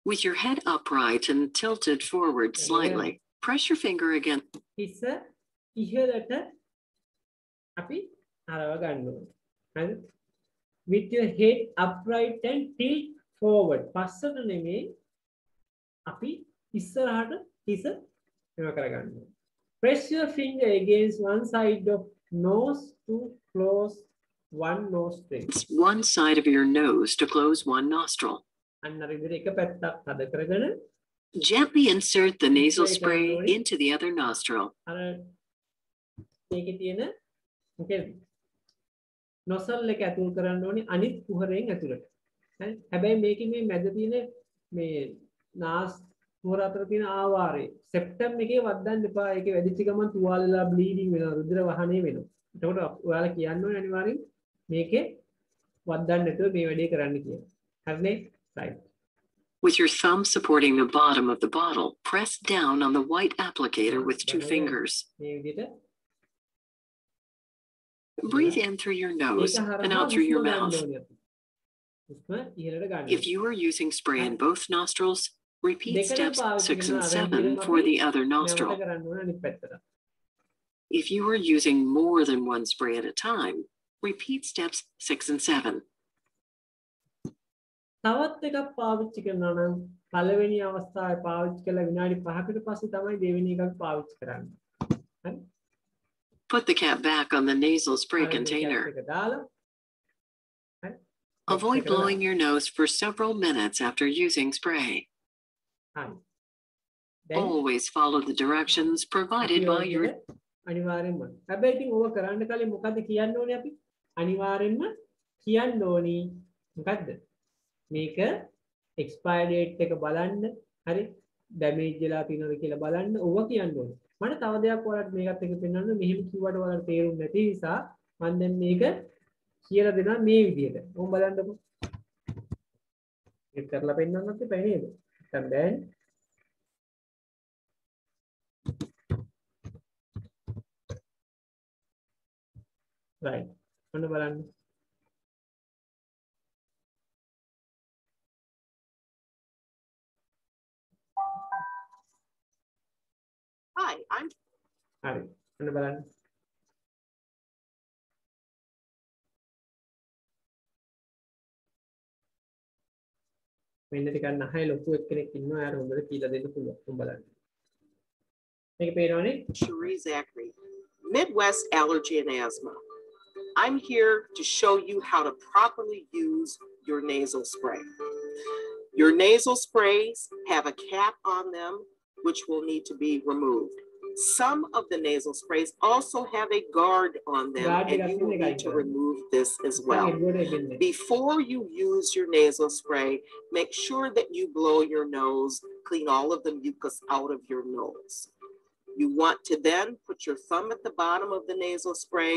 With your head upright and tilted forward slightly, press your finger again. හිස ඉහළට අපි අරව ගන්න ඕනේ. හරි? With your head upright and tilt forward. පස්සට නෙමෙයි අපි ඉස්සරහට හිස එම කරගන්න ඕනේ. Press your finger against one side of nose to close one nostril. It's one side of your nose to close one nostril. අන්න අර විදිහට එක පැත්තක් තද කරගෙන Gently insert the nasal spray into the other nostril. අර මේකේ තියෙන මොකද nostril එක ඇතුල් කරන්න ඕනේ අනිත් කුහරයෙන් ඇතුළට. හරි? හැබැයි මේකේ මේ මැද තියෙන මේ නාස් කුහර අතර තියෙන ආවාරය සෙප්ටම් එකේ වද්දන්න එපා. ඒකේ වැඩිච්ච ගමන් තුවාල වෙලා බ්ලීඩින් වෙනවා. රුධිර වහණය වෙනවා. එතකොට ඔයාලා කියන්න ඕනේ අනිවාර්යෙන් මේකේ වද්දන්න නැතුව මේ වැඩේ කරන්න කියලා. හරිනේ? Right. With your thumb supporting the bottom of the bottle, press down on the white applicator with 2 fingers. මේ විදිහට Breathe in through your nose and out through your mouth. හුස්ම ඉහළට ගන්න. If you are using spray in both nostrils, repeat steps 6 and 7 for the other nostril. නැවත කරන්න ඕනේ අනිත් පැත්තට. If you are using more than one spray at a time, repeat steps 6 and 7. තවත් එකක් පාවිච්චි කරනවා නම් පළවෙනි අවස්ථාවේ පාවිච්චි කළ විනාඩි 5කට පස්සේ තමයි දෙවෙනි එකක් පාවිච්චි කරන්නේ. හරි? Put the cap back on the nasal spray container. එක දාලා හරි? Avoid blowing your nose for several minutes after using spray. හරි. දැන් Always follow the directions provided by your අනිවාර්යෙන්ම. හැබැයි ඉතින් ඕක කරන්න කලින් මොකද්ද කියන්න ඕනේ අපි? අනිවාර්යෙන්ම කියන්න ඕනි මොකද්ද? මේක expire date එක බලන්න. හරි? damage වෙලා තියෙනවද කියලා බලන්න. ඕව කියන්න ඕනේ. මට තව දෙයක් ඔයාලට මේකත් එක්ක පෙන්නන්න. මෙහෙම කිව්වට ඔයාලට තේරුම් නැති නිසා මම දැන් මේක කියලා දෙනවා මේ විදිහට. ඕම් බලන්නකෝ. ඒක කරලා පෙන්නන්නත් එපා නේද? දැන් right. ඔන්න බලන්න. Hi, I'm හරි. ඔන්න බලන්න. මෙන්න ටිකක් නහය ලොකු එක්කෙනෙක් ඉන්නවා. එයාට හොඳට කියලා දෙන්න පුළුවන්. ඔන්න බලන්න. මේක පේනවනේ? Cherie Zachary, Midwest Allergy and Asthma. I'm here to show you how to properly use your nasal spray. Your nasal sprays have a cap on them, which will need to be removed. Some of the nasal sprays also have a guard on them, and you will need to remove this as well. Before you use your nasal spray, make sure that you blow your nose, clean all of the mucus out of your nose. You want to then put your thumb at the bottom of the nasal spray,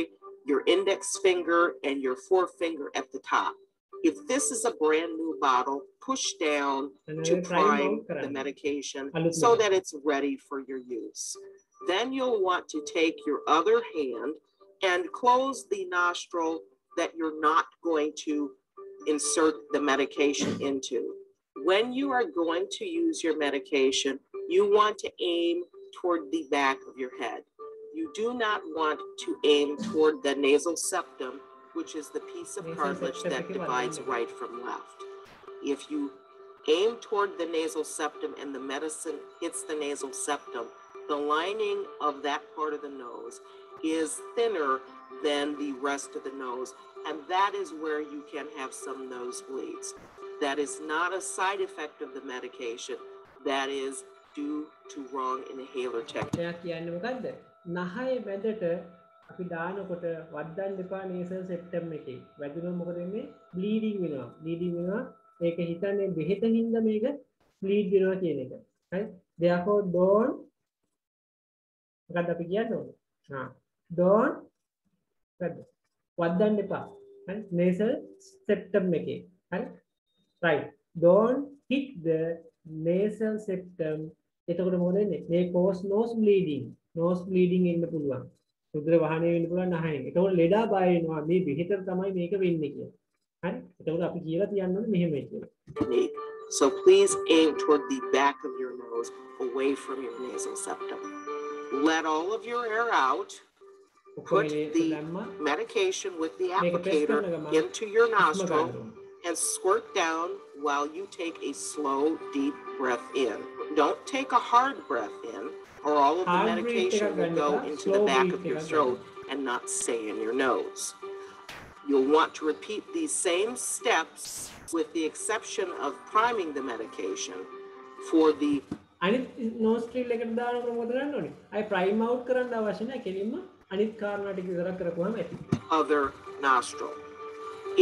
your index finger and your forefinger at the top. If this is a brand new bottle, push down to prime the medication so that it's ready for your use. Then you'll want to take your other hand and close the nostril that you're not going to insert the medication into. When you are going to use your medication, you want to aim toward the back of your head. You do not want to aim toward the nasal septum, which is the piece of cartilage that divides right from left. If you aim toward the nasal septum and the medicine hits the nasal septum, the lining of that part of the nose is thinner than the rest of the nose, and that is where you can have some nosebleeds. That is not a side effect of the medication. That is due to wrong inhaler technique. නහය මැදට අපි දානකොට වද්දන්න එපා නේසල් සෙප්ටම් එකේ. වැදුනොත් මොකද වෙන්නේ? Bleeding වෙනවා. Bleeding වෙනවා. ඒක හිතන්නේ බෙහෙත හින්දා මේක බ්ලීඩ් වෙනවා කියන එක. right? Therefore don't මොකක්ද අපි කියන්නේ? don't වද්දන්න එපා. right? Nasal septum එකේ. right? Don't hit the nasal septum. එතකොට මොකද වෙන්නේ? මේ cause nose bleeding. nose bleeding එන්න පුළුවන්. රුධිර වහනය වෙන්න පුළුවන් නහයෙන්. එතකොට ලෙඩා බය වෙනවා මේ බෙහෙතට තමයි මේක වෙන්නේ කියලා. හරි? එතකොට අපි කියලා තියන්න ඕනේ මෙහෙමයි කියලා. So please aim toward the back of your nose, away from your nasal septum. Let all of your air out. Put the medication with the applicator into your nostril and squirt down while you take a slow, deep breath in. Don't take a hard breath in, or all of the medication will go into the back of your throat and not stay in your nose. You'll want to repeat these same steps with the exception of priming the medication for the අනිත් nostril එකට දානකොට මොකද කරන්න ඕනේ? අය prime out කරන්න අවශ්‍ය නැහැ. කෙලින්ම අනිත් කාරණා ටික විතරක් කරපුවාම ඇති. other nostril.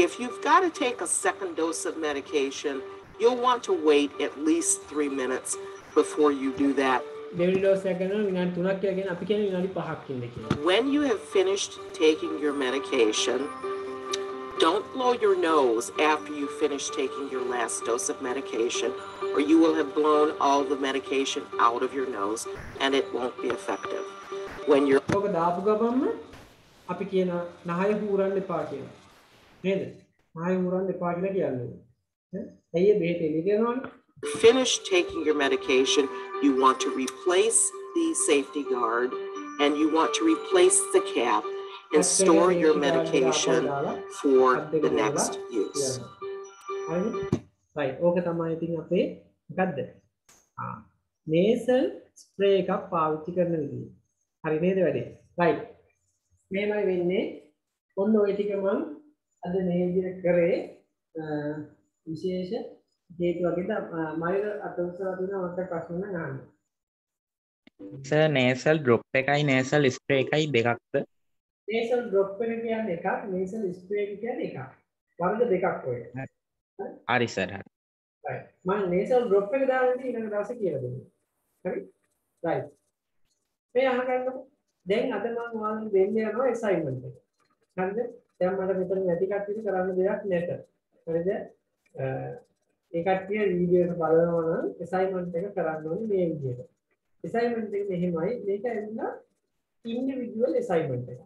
If you've got to take a second dose of medication, you'll want to wait at least 3 minutes before you do that. දෙවෙනි ඩෝස් එක ගන්නවා විනාඩි 3ක් කියලා කියන අපි කියන්නේ විනාඩි 5ක් ඉන්න කියලා. When you have finished taking your medication, don't blow your nose after you finish taking your last dose of medication, or you will have blown all the medication out of your nose and it won't be effective. When you're ඔක දාපු ගමන්ම අපි කියනවා නහය හූරන්න එපා කියලා. නේද? නහය හූරන්න එපා කියලා කියන්නේ. ඇයි ඒ බෙහෙත එළිය යනවනේ? finish taking your medication, you want to replace the safety guard and you want to replace the cap and store your medication for the next use. Right. ඕක තමයි ඉතින් අපේ මොකද්ද? nasal spray එකක් පාවිච්චි කරන විදිහ. හරි නේද වැඩේ? right. මේමයි වෙන්නේ. ඔන්න ඔය ටික මම අද මේ විදිහට කරේ විශේෂ හේතු වගේද මයිර අතොස්සලා තියෙන මට ප්‍රශ්න නෑ. සර් nasal drop එකයි nasal spray එකයි දෙකක්ද? nasal drop එක කියන්නේ එකක්, nasal spray එක කියන්නේ එකක්. වර්ග දෙකක් ඔය. හරි සර්. right. මම nasal drop එක දාලා ඊළඟ දවසේ කියලා දෙන්නම්. හරි? right. මේ අහගන්නකො. දැන් අද මම ඔයාලට දෙන්න යනවා assignment එක. හරිද? දැන් මට මෙතන නැති කට්ටියට කරන්න දෙයක් නැත. හරිද? ඒ කට්ටිය වීඩියෝ එක බලනවා නම් assignment එක කරන්න ඕනේ මේ විදිහට. assignment එක මෙහෙමයි. මේක ඇවිල්ලා individual assignment එක.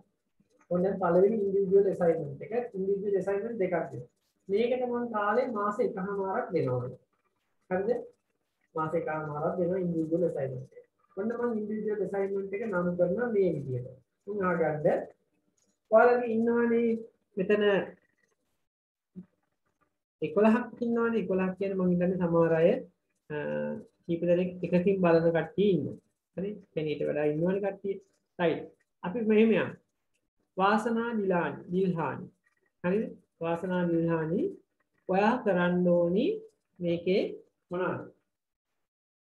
ඔන්න පළවෙනි individual assignment එක. individual assignment දෙකක් දෙනවා. මේකට මම කාලේ මාස එකමාරක් දෙනවා. හරිද? මාස එකමාරක් දෙනවා individual assignment එක. ඔන්න මම individual assignment එක නම් කරනවා මේ විදිහට. උන් ආගන්න. ඔයාලගේ ඉන්නවනේ මෙතන 11ක් ඉන්නවනේ 11ක් කියන්නේ මම හිතන්නේ සමහර අය කීප දෙනෙක් එකකින් බලන කට්ටිය ඉන්නවා. හරි? කෙනෙක්ට වඩා ඉන්නවනේ කට්ටිය. right. අපි මෙහෙම යමු. වාසනා දිල්හානි. හරිද? වාසනා දිල්හානි ඔයා කරන්න ඕනි මේකේ මොනවද?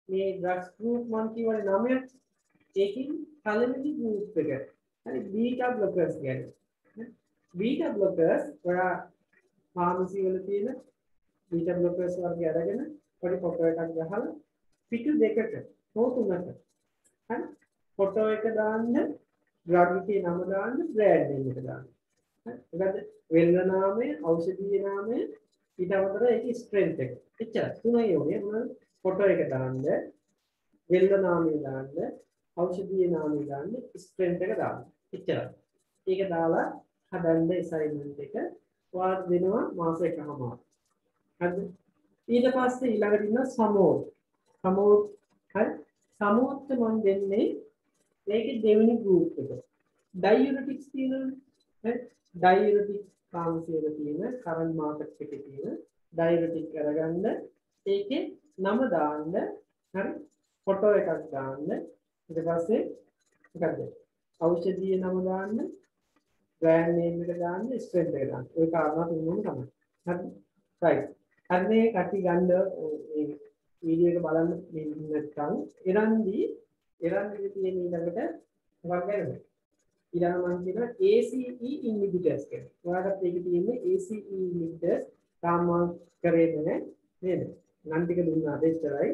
මේ ඩ්‍රග්ස් ගෲප් මම කියවනේ 9ක්. ඒකින් පළවෙනි ගෲප් එක. හරි බීටා බ්ලොකර්ස් කියන්නේ. බීටා බ්ලොකර්ස් ඔයා ෆාමසි වල තියෙන බීටා බ්ලොකර්ස් වර්ගය අරගෙන පොඩි පොකර් එකක් ගහලා පිටු දෙකට හෝ තුනකට හරි ෆොටෝ එක දාන්න, ඩ්‍රග් එකේ නම දාන්න, බ්‍රෑන්ඩ් නේම් එක දාන්න. හරි. වෙළඳ නාමය, ඖෂධීය නාමය, ඊට අමතරව ඒකේ ස්ට්‍රෙන්ත් එක. එච්චරයි. තුනයි ඕනේ. මොනවද? ෆොටෝ එක දාන්න, වෙළඳ නාමය දාන්න, ඖෂධීය නාමය දාන්න, ස්ට්‍රෙන්ත් එක දාන්න. එච්චරයි. ඒක දාලා හදන්න assignment එක ඔයාලට දෙනවා මාස එකමාර. හරිද? ඊට පස්සේ ඊළඟට ඉන්න සමෝත්. සමෝත් හරි. සමෝත් මම දෙන්නේ මේකේ දෙවෙනි ගෲප් එක. ඩයුරටික්ස් තියෙනවනේ. හරි. ඩයුරටික් කාන්සියල තියෙන කරන්ට් මාකට් එකේ තියෙන ඩයුරටික් අරගන්න ඒකේ නම දාන්න. හරි. ෆොටෝ එකක් දාන්න. ඊට පස්සේ මොකද? ඖෂධීය නම දාන්න. බ්‍රෑන්ඩ් නේම් එක දාන්න, ස්ට්‍රෙන්ත් එක දාන්න. ඔය කාරණා තුනම තමයි. හරි. රයිට්. අර මේ කටි ගන්න මේ වීඩියෝ එක බලන්න නැත්නම් එරන්දි තියෙන ඊළඟට මොකක් ගැනද? ඊළඟ මම කියනවා ACE inhibitors කියලා. ඔයාලට ඒක තියෙන්නේ ACE inhibitors තාම කරේ නැහැ නේද? නම් ටික දුන්නාද එච්චරයි.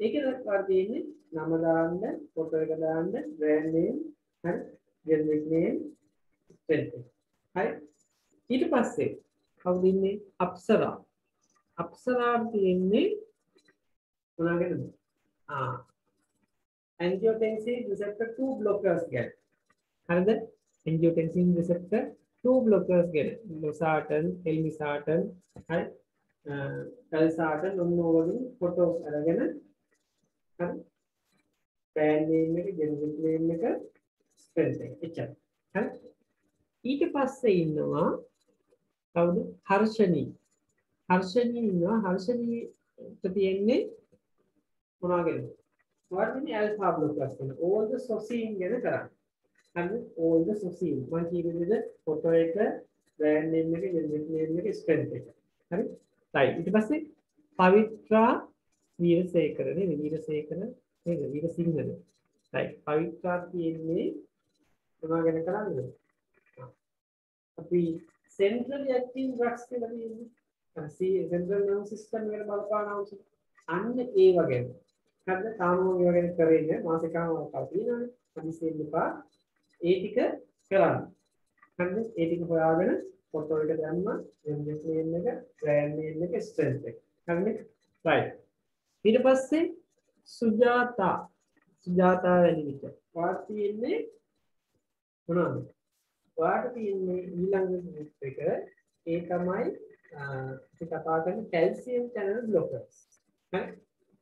ඒකේ වල තියෙන්නේ නම දාන්න, ෆොටෝ එක දාන්න, බ්‍රෑන්ඩ් නේම්, හරි, ජෙනරික් නේම්, ස්ට්‍රෙන්ත්. හරි. ඊට පස්සේ කවුද ඉන්නේ? අප්සරා. අප්සරා තියෙන්නේ මොනවාගේද? angiotensin receptor 2 blockers ගැන. හරිද? angiotensin receptor 2 blockers ගැන. losartan, elmisartan, හරි. valsartan ඔන්නෝවගේ ෆොටෝස් අරගෙන හරි. brand name එක, generic name එක, strength එක. එච්චරයි. හරි. ඊට පස්සේ ඉන්නවා කවුද? හර්ෂණී. හර්ෂණී ඉන්නවා. හර්ෂණීට තියෙන්නේ මොනවාගේද? ඔයාලනේ alpha blockers කියන all the sourcing ගැන කරන්නේ. හරිද? all the sourcing. මම කියන විදිහට ෆොටෝ එක, brand name එක, generic name එක, strength එක. හරි? right. ඊට පස්සේ පවිත්‍රා වීරසේකර නේද? වීරසේකර නේද? වීරසිංහද? right. පවිත්‍රා කියන්නේ මොනවා ගැන කරන්නේ? අපි centrally acting drugs කියලා තියෙන්නේ. central nervous system එකට බලපාන ඖෂධ. අන්න ඒ වගේ. හරිද? තාම ඒ වගේ කරේ නෑ. මාසිකාවක් තියෙනවානේ. හදිසියෙන් එපා. ඒ ටික කරන්න. හරිද? ඒ ටික හොයාගෙන ෆොටෝ එක දැම්මා, ජෙනරික් නේම් එක, බ්‍රෑන්ඩ් නේම් එක, ස්ට්‍රෙන්ත් එක. හරිද? රයිට්. ඊට පස්සේ සුජාතා. සුජාතා වැනි විදිහ. වාත් තියෙන්නේ මොනවද? වාට තියෙන්නේ ඊළඟ ගෲප් එක. ඒ තමයි අපි කතා කරන calcium channel blockers. හරි?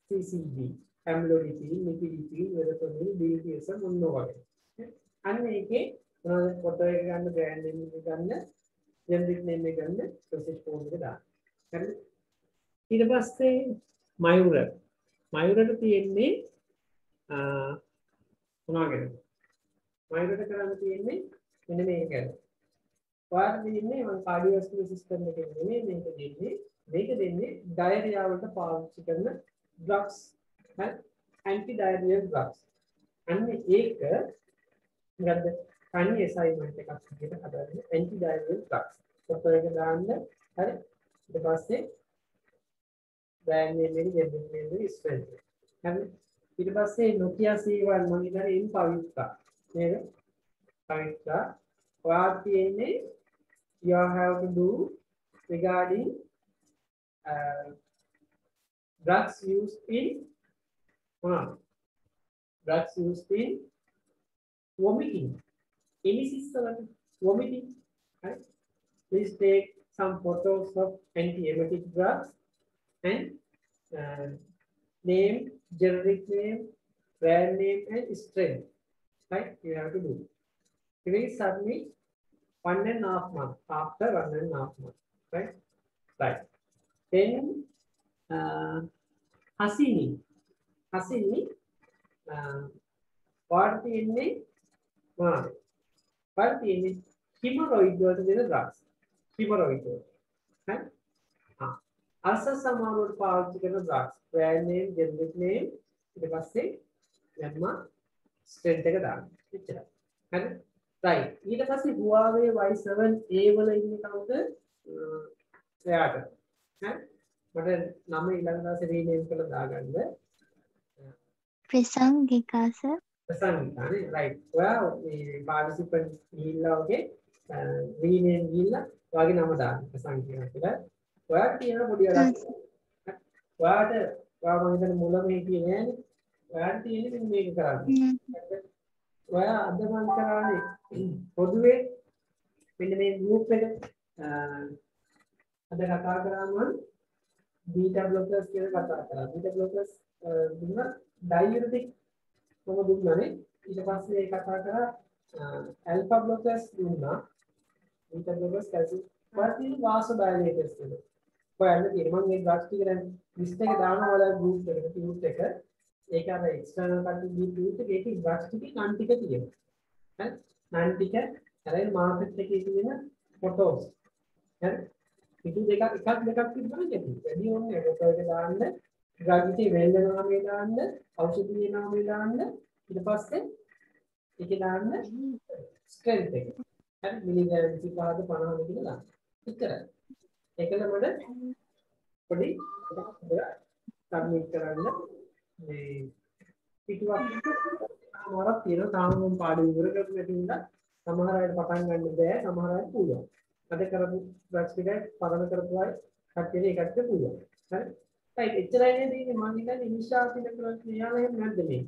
CCB, amlodipine, nifedipine, verapamil, DPSM මොනවා වගේ. අන්න ඒකේ මොනවද? ෆොටෝ එක ගන්න, බ්‍රෑන්ඩ් නේම් එක ගන්න, ජෙනරික් නේම් එක ගන්න, ප්‍රොසෙස් කෝඩ් එක දාන්න. හරිද? ඊට පස්සේ මයුර. මයුරට තියෙන්නේ මොනවාද? මයුරට කරන්න තියෙන්නේ මෙන්න මේක ගැන. ඔයාලට දෙන්නේ මම කාඩියෝවැස්කුලර් සිස්ටම් එකේ නෙමෙයි මේක දෙන්නේ ඩයරියා වලට පාවිච්චි කරන ඩ්‍රග්ස්. හරි? Anti diarrhoeal drugs. අන්න ඒක මොකද්ද? තනි assignment එකක් විදිහට හදාගන්න ඇන්ටි ඩයරියල් ඩ්‍රග්ස්. ෆොටෝ එක දාන්න. හරි? ඊට පස්සේ බ්‍රෑන්ඩ් නේම් එක, ජෙනරික් නේම් එක, ස්ට්‍රෙන්ත් එක. හරි? ඊට පස්සේ Nokia C1 මම ඉතින් එන් පවිත්තා. නේද? පවිත්තා. ඔයාට තියෙන්නේ you have to do regarding drugs used in drugs used in vomiting. Emesis vomiting. Right? Please take some photos of anti-emetic drugs and name, generic name, brand name, and strength. Right? You have to do. You will submit 1.5 months after 1.5 months. Right? Right. Then Hasini. What in the hemorrhoid වලට දෙන drugs. Hemorrhoid. Right? Ulcer සමානවට පාවිච්චි කරන drugs. Brand name, generic name, ඊට පස්සේ දැම්මා strength එක දාන්න. එච්චරයි. හරි? right. ඊට පස්සේ Huawei Y7A වල ඉන්නේ කවුද? එයාට. හරි? මට නම ඊළඟ දවසේ රීනේම් කරලා දාගන්න. ප්‍රසංගිකා සර්. ප්‍රසංගිකා නේ රයිට්. ඔයා මේ පාටිසිපන්ට් ගිහිල්ලා වගේ රීනේම් ගිහිල්ලා ඔයාගේ නම දාන්න ප්‍රසංගිකා කියලා. ඔයාට තියෙන පොඩි වැඩක්. ඔයාට ඔයා මම හිතන්නේ මුලම හිටියේ නෑනේ. ඔයාට තියෙන්නේ මේක කරන්න. ඔයා අද මම කරන්නේ පොදුවේ මෙන්න මේ ගෲප් එක අද කතා කරාම බීටා බ්ලොකර්ස් කියලා කතා කරා. බීටා බ්ලොකර්ස් දුන්නා ඩයුරිටික් කොහොමද දුන්නානේ. ඊට පස්සේ කතා කරා ඇල්ෆා බ්ලොකර්ස් දුන්නා. බීටා බ්ලොකර්ස් කැල්සියම් වර්තින වාසෝ ඩයලේටර්ස් කියලා. ඔයාලට තියෙනවා මම මේ ඩ්‍රග්ස් ටික දැන් ලිස්ට් එක දානවා ඔයාලා ගෲප් එකට ටියුට් එක. ඒක අර එක්ස්ටර්නල් කට්ටිය ටියුට් එක ඒකේ ඩ්‍රග්ස් ටිකේ නන් ටික තියෙනවා. හරි නන් ටික අරගෙන මාකට් එකේ තියෙන ෆොටෝස්. හරි පිටු දෙකක් දෙකක් තිබුණා නේද? වැඩි ඕනේ ෆොටෝ එක දාන්න ඩ්‍රග් එකේ වෙල්ල නාමය දාන්න ඖෂධයේ නාමය දාන්න ඊට පස්සේ ඒකේ දාන්න ස්ට්‍රෙන්ත් එක. හරි මිලිග්‍රෑම් 25ද 50ද කියලා දාන්න. එච්චරයි. ඒකල මොකද පොඩි සබ්මිට් කරන්න මේ පිටුවක් මාරක් තියෙනවා තාම මම පාඩු ඉවර කරපු නැතිනම් සමහර අයට පටන් ගන්න බෑ සමහර අයට පුළුවන්. අද කරපු ඩ්‍රග්ස් ටික පරණ කරපු අය කට්ටියට ඒකට පුළුවන්. හරි. right එච්චරයි නේද ඉන්නේ මම හිතන්නේ ඉනිෂියාටිව් කරලා ක්‍රියාව එහෙම නැද්ද මේ?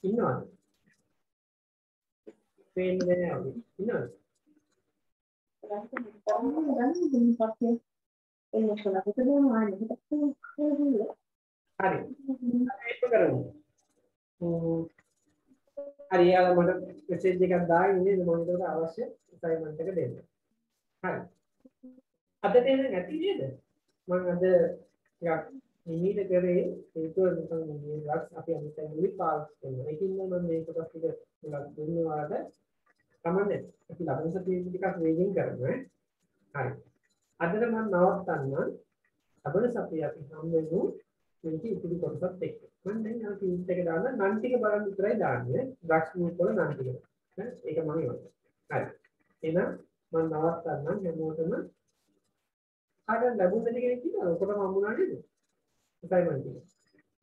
ඉන්නවද? පේන්නේ නැහැ වගේ. ඉන්නවද? හරි. ඒක කරමු. හරි යාළුවා මට මෙසේජ් එකක් දාගෙන ඉන්නේ මම ඒකට අවශ්‍ය අසයින්මන්ට් එක දෙන්න. හරි. අද දෙන්න නැති නේද? මම අද ටිකක් නිමිත කරේ ඒක නිකන් මේ ලක්ස් අපි අනිත් ඇඟිලි පාවිච්චි කරනවා. ඒකින් මම මේක පස්සේ ටිකක් දුන්නවාද කමන්නේ. අපි ලබන සතියේ ටිකක් වේගින් කරනවා. හරි. අදට මම නවත්තන්න. ලබන සතියේ අපි හම් වෙමු මේක ඉතිරි කොටසත් එක්ක. මම දැන් අර ටීච් එක දාන්න නන් ටික බලන්න විතරයි දාන්නේ. ඩ්‍රග්ස් ගෲප් වල නන් ටික. ඒක මම ඉවරයි. හරි. එහෙනම් මම නවත්තන්න හැමෝටම අර ලැබුණ දෙයක් කියනවා. ඔකොටම හම්බුණා නේද? අසයින්මන්ට් එක.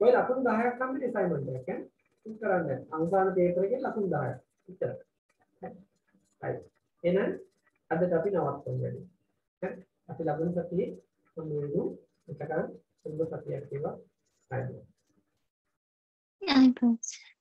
ඔය ලකුණු 10ක් හම්බෙන්නේ අසයින්මන්ට් එකක් ඈ. උත් කරන්න. අවසාන පේපර් එකේ ලකුණු 10ක්. ඉතින්. හරි. එහෙනම් අදට අපි නවත්තමු වැඩි. හරි. අපි ලබන සතියේ මොනවද? එකකට සුබ සතියක් වේවා. හරි. I